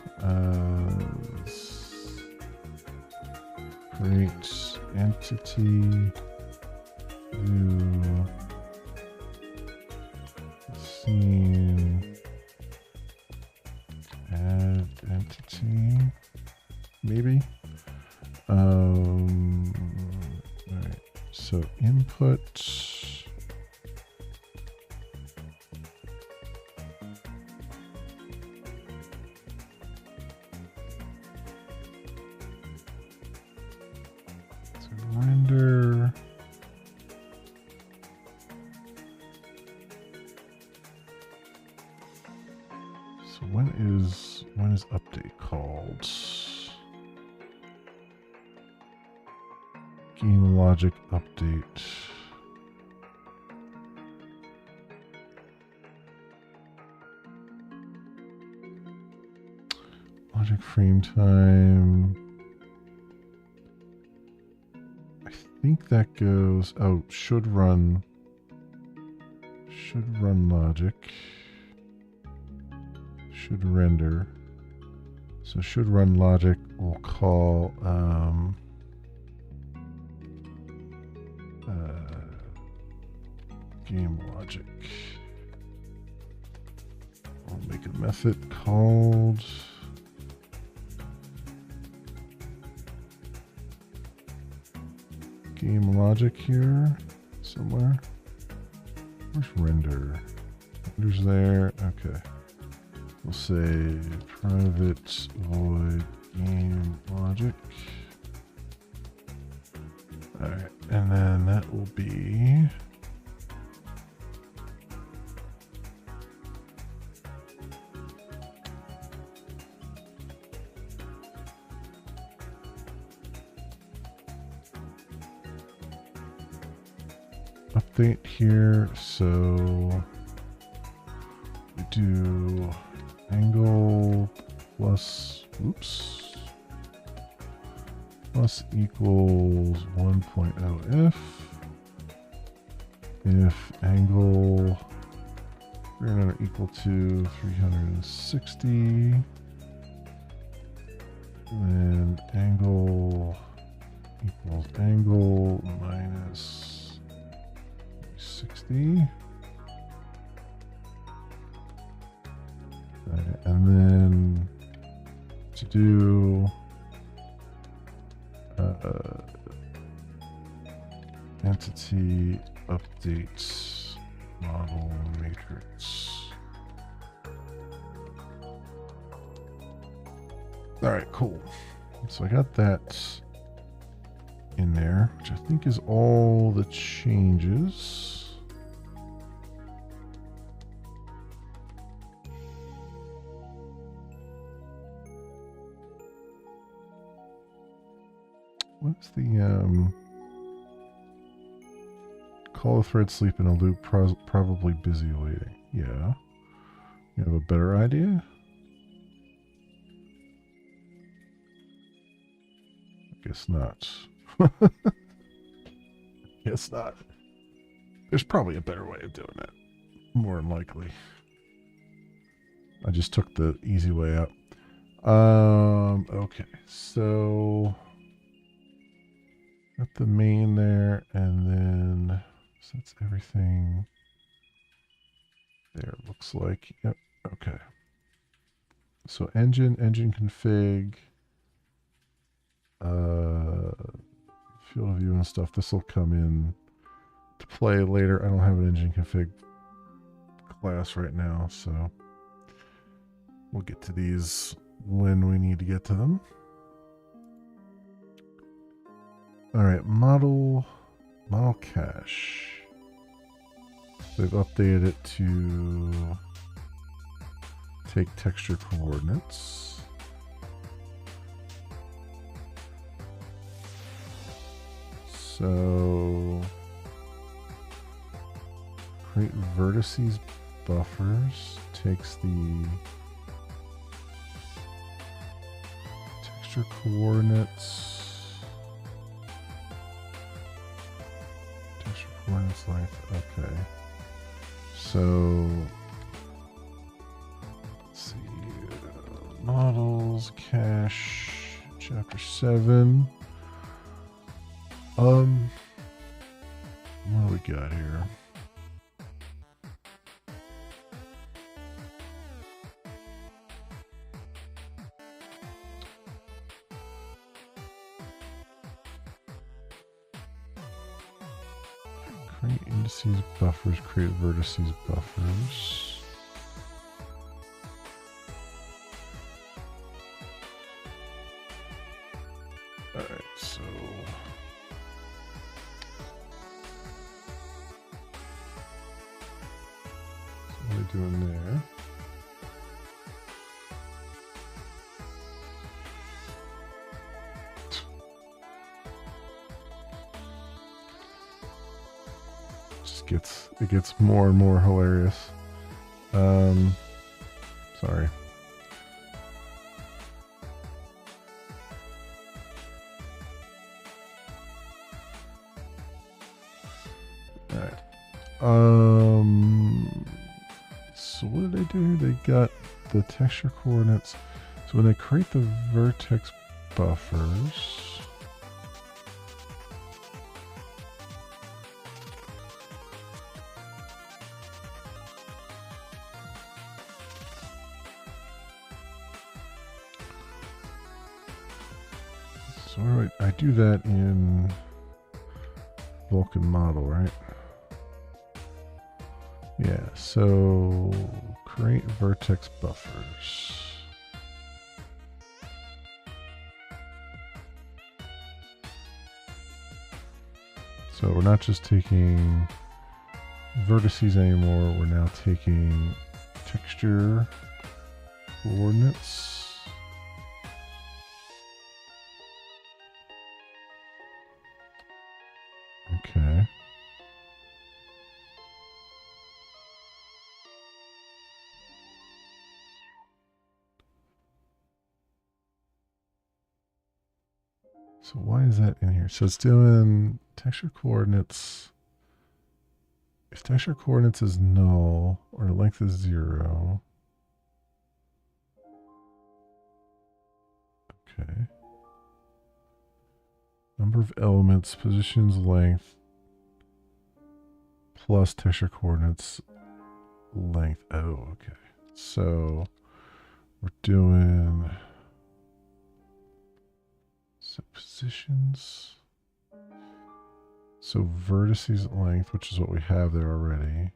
create entity do scene add entity, maybe. All right. So input. So render. So when is update called? Game logic update. Logic frame time. I think that goes, oh, should run logic. Should render. So should run logic will call game logic. I'll make a method called game logic here somewhere. Where's render? Render's there. Okay. We'll say private void game logic. Alright, and then that will be update here. So we do angle plus, oops, plus equals 1.0 if angle greater than or equal to 360, then angle equals angle minus 60. And then to do entity updates model matrix. All right, cool. So I got that in there, which I think is all the changes. What's the call a thread sleep in a loop, probably busy waiting. Yeah. You have a better idea? I guess not. Guess not. There's probably a better way of doing that. More than likely. I just took the easy way out. Okay, so got the main there, and then so that's everything there, it looks like. Yep, okay. So engine config, field of view and stuff. This will come in to play later. I don't have an engine config class right now, so we'll get to these when we need to get to them. All right, model cache. They've updated it to take texture coordinates. So create vertices buffers, takes the texture coordinates. Texture coordinates length, okay. So let's see, models, cache, chapter 7. What do we got here? Create indices buffers, create vertices buffers. Alright, so what are we doing there? It gets more and more hilarious. Sorry. All right. So what did they do? They got the texture coordinates. So when they create the vertex buffers, So I do that in Vulkan model, right? Yeah, so create vertex buffers. So we're not just taking vertices anymore, we're now taking texture coordinates. Okay. So why is that in here? So it's doing texture coordinates. If texture coordinates is null or length is 0. Okay. Number of elements, positions, length, plus texture coordinates, length. Oh, okay. So we're doing set positions. So vertices length, which is what we have there already.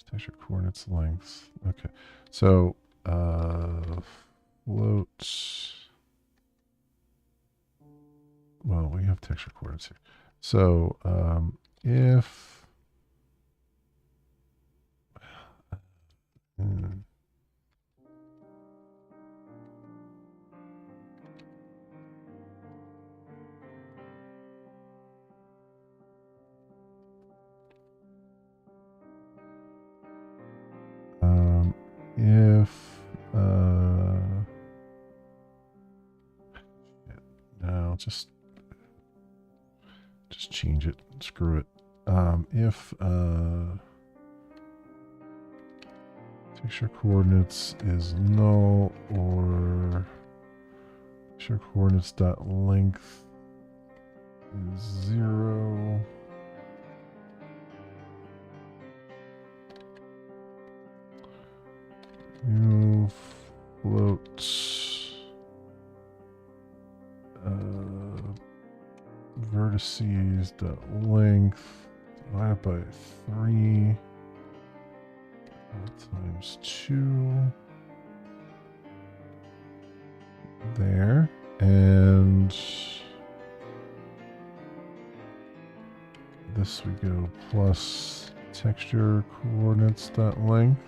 Texture coordinates length. Okay. So float. Well, we have texture coordinates here. So if if no, just change it. Screw it. If texture coordinates is null or texture coordinates dot length is 0. You float vertices dot length divided by 3 times 2 there, and this we go plus texture coordinates dot length.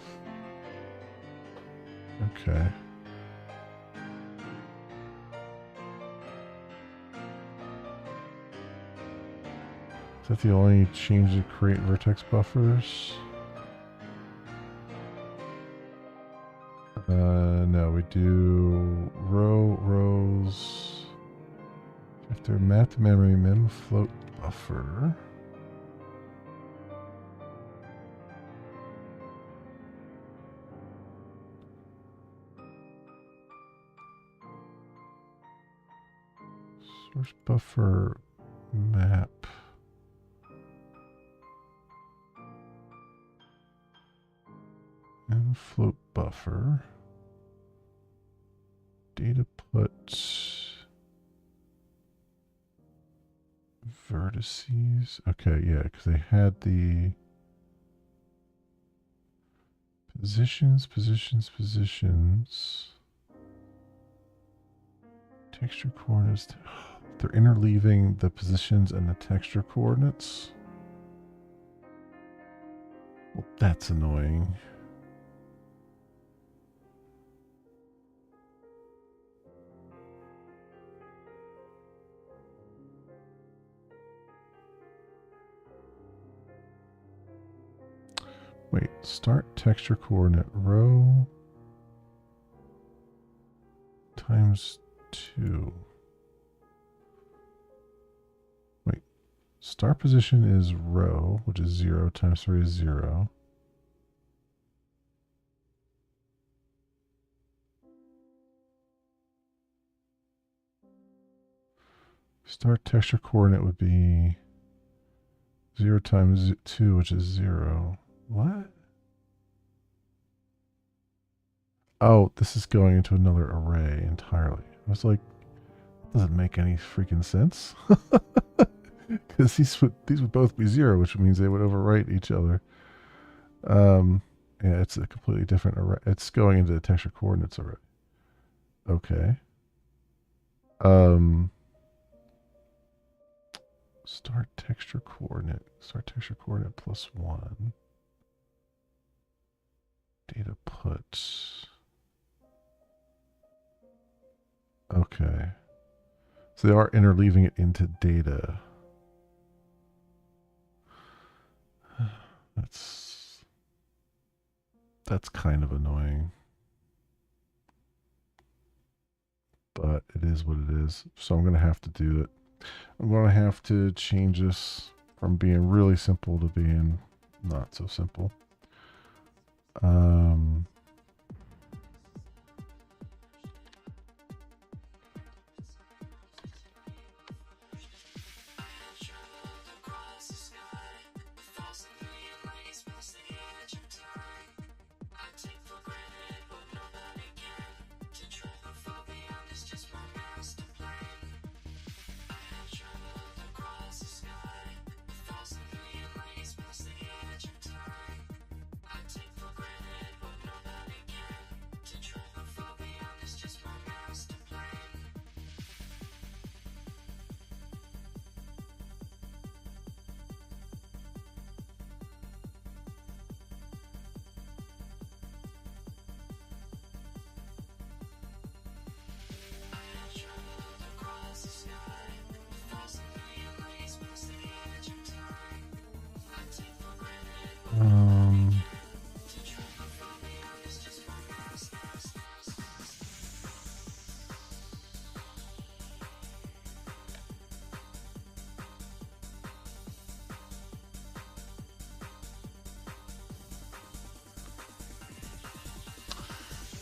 Okay. Is that the only change to create vertex buffers? No, we do rows. If they're mapped to memory, mem float buffer. Source buffer map. And float buffer. Data put vertices. Okay, yeah, because they had the positions. Texture coordinates. They're interleaving the positions and the texture coordinates. Well, that's annoying. Wait, start texture coordinate row times 2. Wait, start position is row, which is 0 times 3 is 0. Start texture coordinate would be 0 times 2, which is 0. What? Oh, this is going into another array entirely. I was like, Doesn't make any freaking sense. Because these would both be 0, which means they would overwrite each other. Yeah, it's a completely different array. It's going into the texture coordinates already. Okay. Start texture coordinate +1. Data put. Okay. So they are interleaving it into data. That's kind of annoying. But it is what it is. So I'm going to have to do it. I'm going to have to change this from being really simple to being not so simple.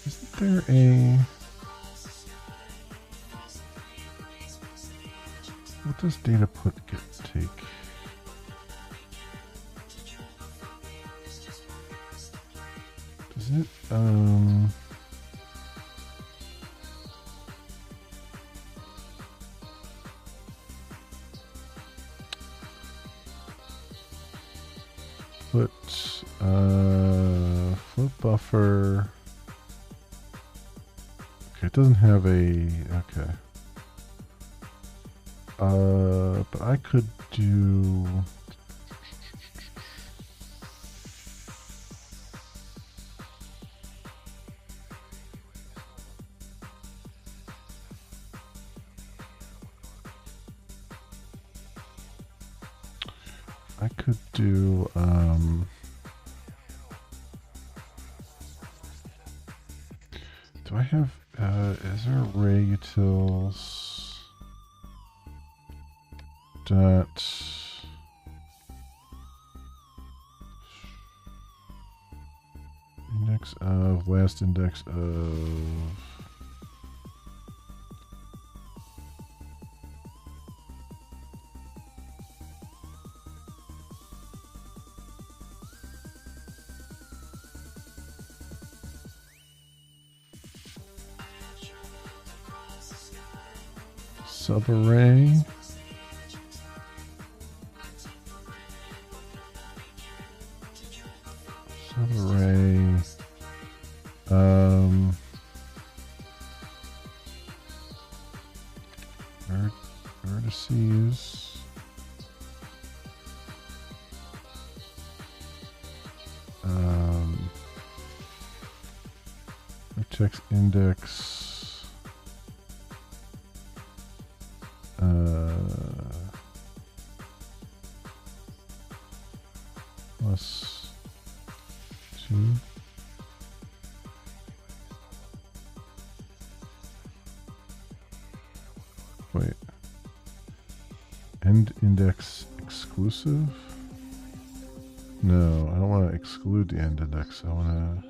Isn't there a... What does data put take? Does it, put, float buffer. Okay, it doesn't have a, okay. But I could do... do I have, is there array utils dot index of last index of subarray. Subarray. Vertices. Vertex index. Plus 2. Wait. End index exclusive? No, I don't want to exclude the end index. I want to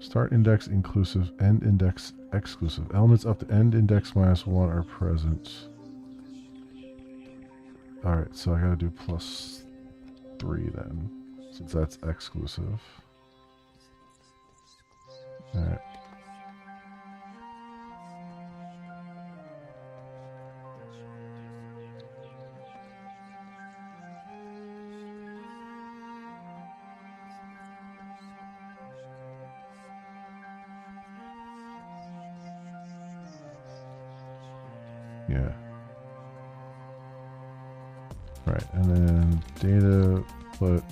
start index inclusive, end index exclusive. Elements up to end index -1 are present. Alright, so I gotta do +3 then, since that's exclusive. Alright. Yeah. Right, and then data put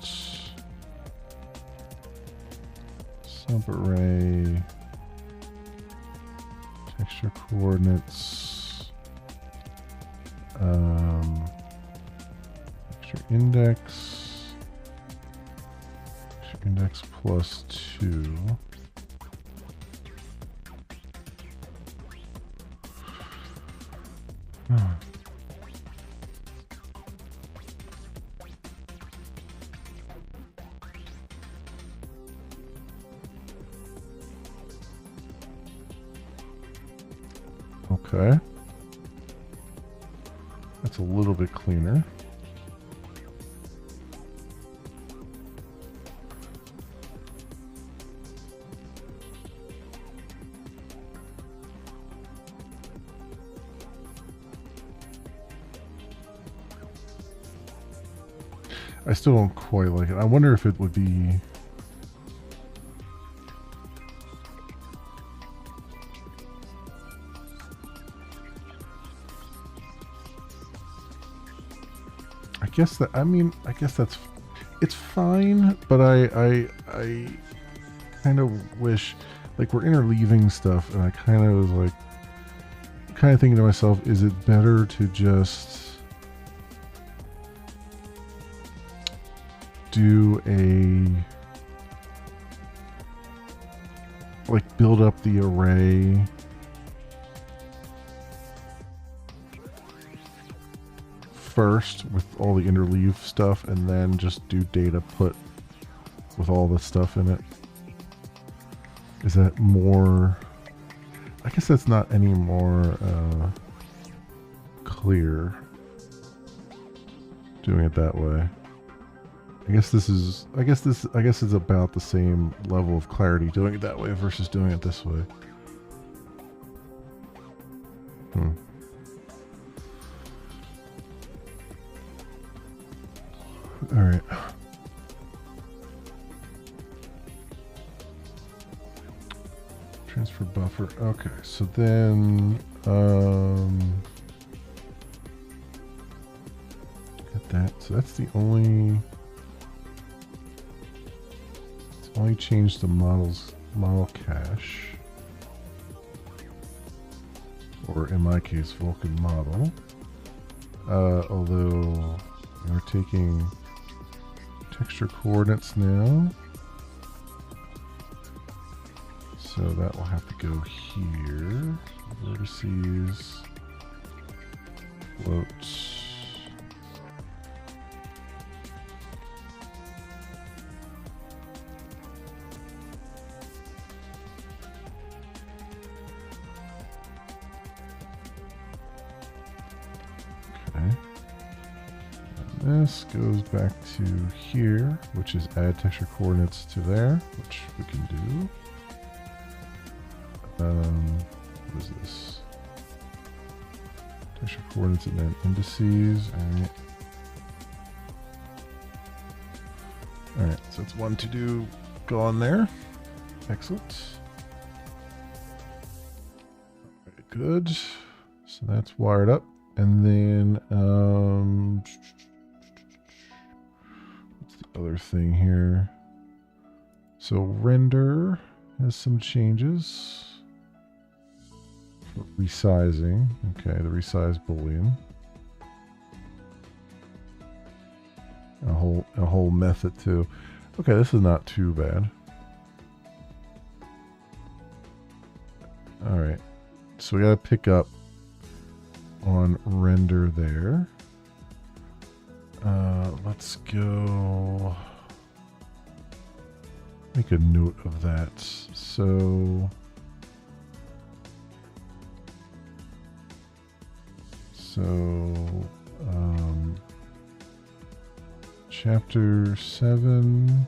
subarray texture coordinates texture index plus 2. Okay. That's a little bit cleaner. I still don't quite like it. I wonder if it would be... I guess that's... It's fine, but I kind of wish... Like, we're interleaving stuff, and I kind of was like... Kind of thinking to myself, is it better to just... do a like build up the array first with all the interleave stuff and then just do data put with all the stuff in it? Is that more... I guess that's not any more clear doing it that way. I guess it's about the same level of clarity doing it that way versus doing it this way. All right. Transfer buffer. Okay, so then get that. So that's the only change the model cache, or in my case Vulkan model, although we're taking texture coordinates now, so that will have to go here. Vertices, floats. This goes back to here, which is add texture coordinates to there, which we can do. What is this? Texture coordinates and then indices. Alright, so it's 1 to do, go on there. Excellent. Very good. So that's wired up. And then, what's the other thing here? So render has some changes. Resizing. Okay, the resize boolean. A whole method too. Okay, this is not too bad. All right, so we got to pick up on render there. Let's go make a note of that. So chapter 7,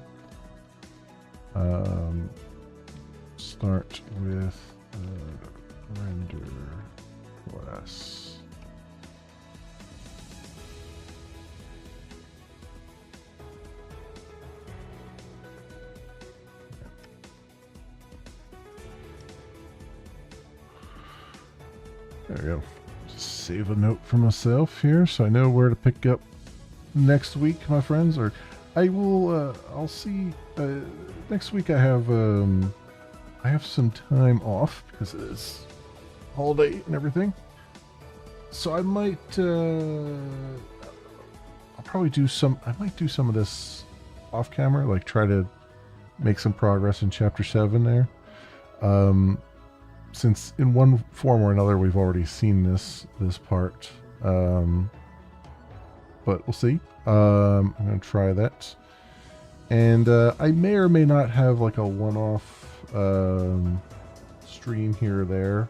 start with render class. There we go. save a note for myself here so I know where to pick up next week, my friends. Or I will. I'll see. Next week I have some time off because it is holiday and everything. So I might. I'll probably do some. I might do some of this off camera, like try to make some progress in chapter 7 there. Since in one form or another we've already seen this part, but we'll see. I'm gonna try that, and I may or may not have like a one-off stream here or there.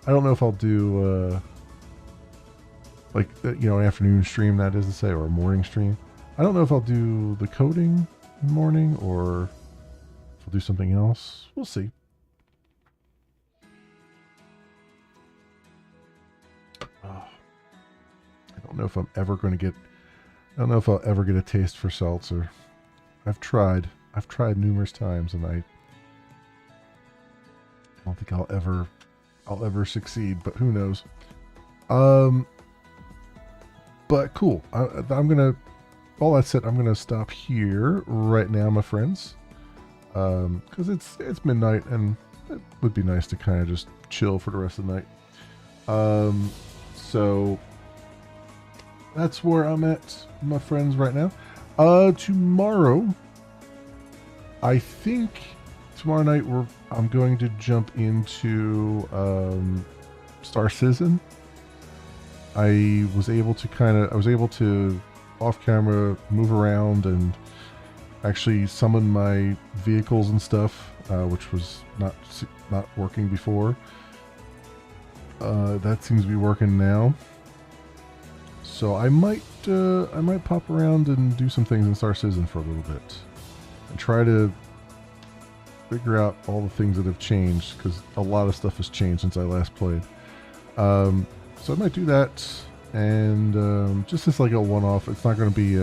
I don't know if I'll do like an afternoon stream, that is to say, or a morning stream. I don't know if I'll do the coding in the morning or if I'll do something else. We'll see. I don't know if I'm ever going to get. I don't know if I'll ever get a taste for seltzer. I've tried numerous times, and I don't think I'll ever succeed. But who knows? But cool. I'm gonna. All that said, I'm gonna stop here right now, my friends, because it's midnight, and it would be nice to kind of just chill for the rest of the night. So that's where I'm at, my friends, right now. Tomorrow, I think tomorrow night I'm going to jump into Star Citizen. I was able to off camera move around and actually summon my vehicles and stuff, which was not working before. That seems to be working now. So I might pop around and do some things in Star Citizen for a little bit and try to figure out all the things that have changed, because a lot of stuff has changed since I last played. So I might do that, and just as like a one-off. It's not going to be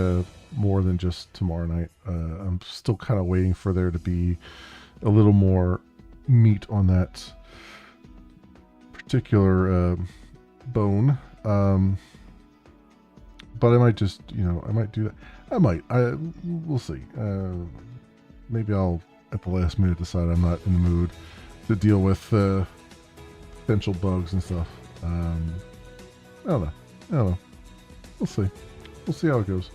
more than just tomorrow night. I'm still kind of waiting for there to be a little more meat on that particular bone. But I might just, I might do that. We'll see. Maybe I'll, at the last minute, decide I'm not in the mood to deal with potential bugs and stuff. I don't know. We'll see. We'll see how it goes.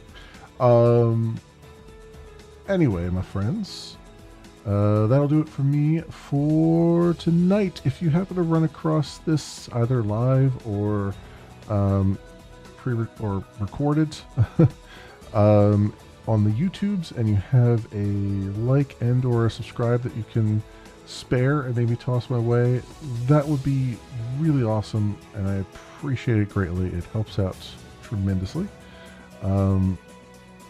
Anyway, my friends, that'll do it for me for tonight. If you happen to run across this either live or recorded on the YouTubes, and you have a like and or a subscribe that you can spare and maybe toss my way, that would be really awesome, and I appreciate it greatly. It helps out tremendously.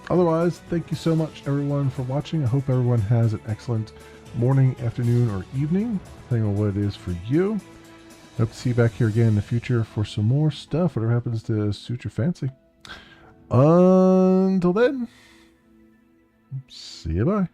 Otherwise, thank you so much, everyone, for watching. I hope everyone has an excellent morning, afternoon, or evening, depending on what it is for you. Hope to see you back here again in the future for some more stuff, whatever happens to suit your fancy. Until then, see you, bye.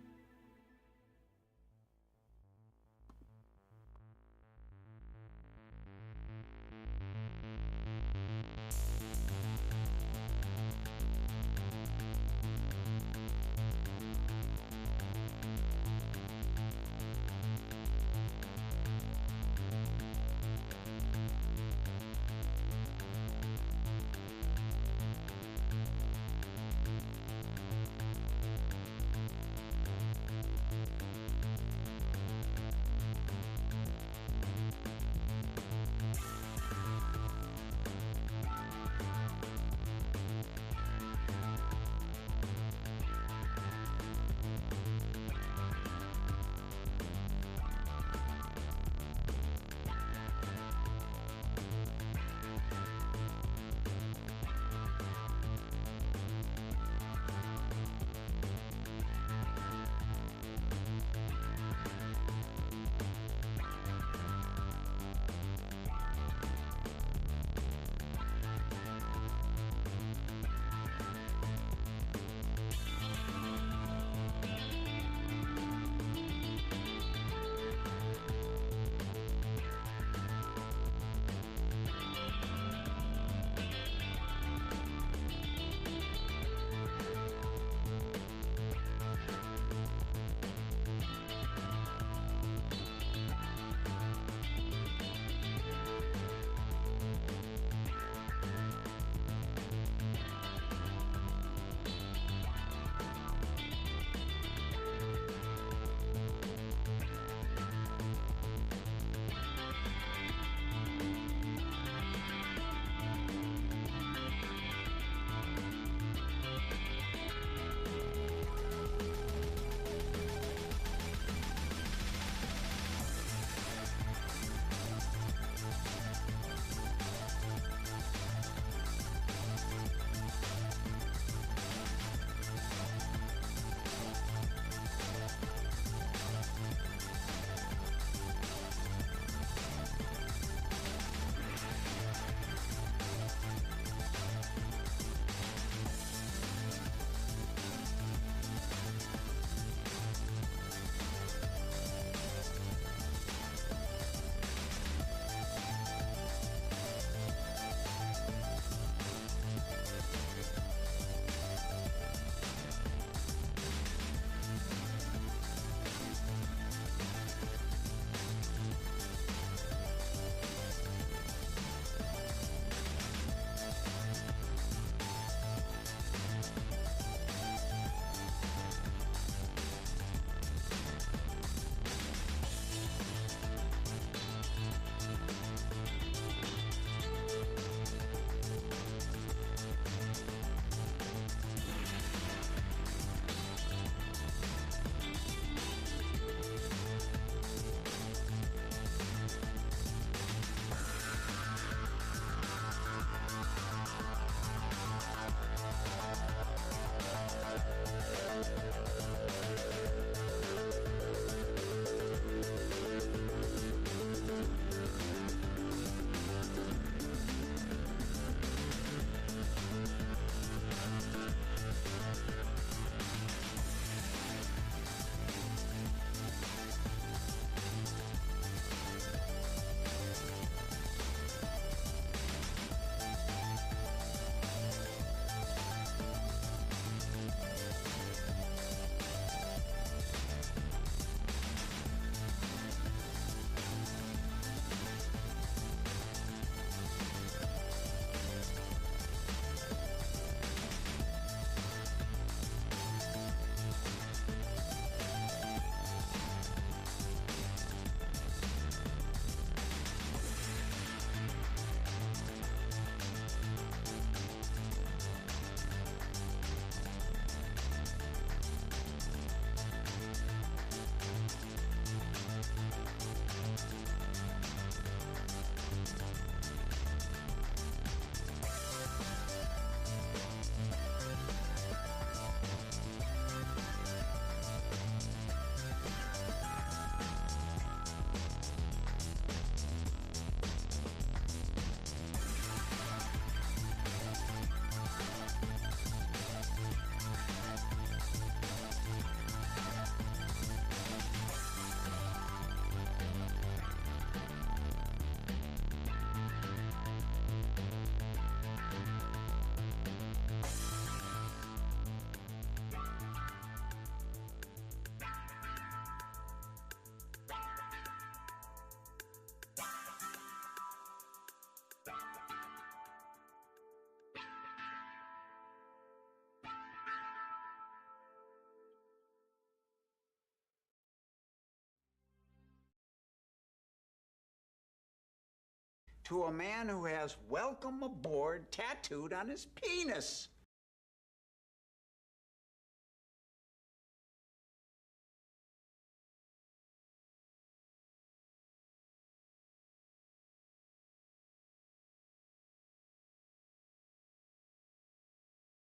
to a man who has welcome aboard tattooed on his penis.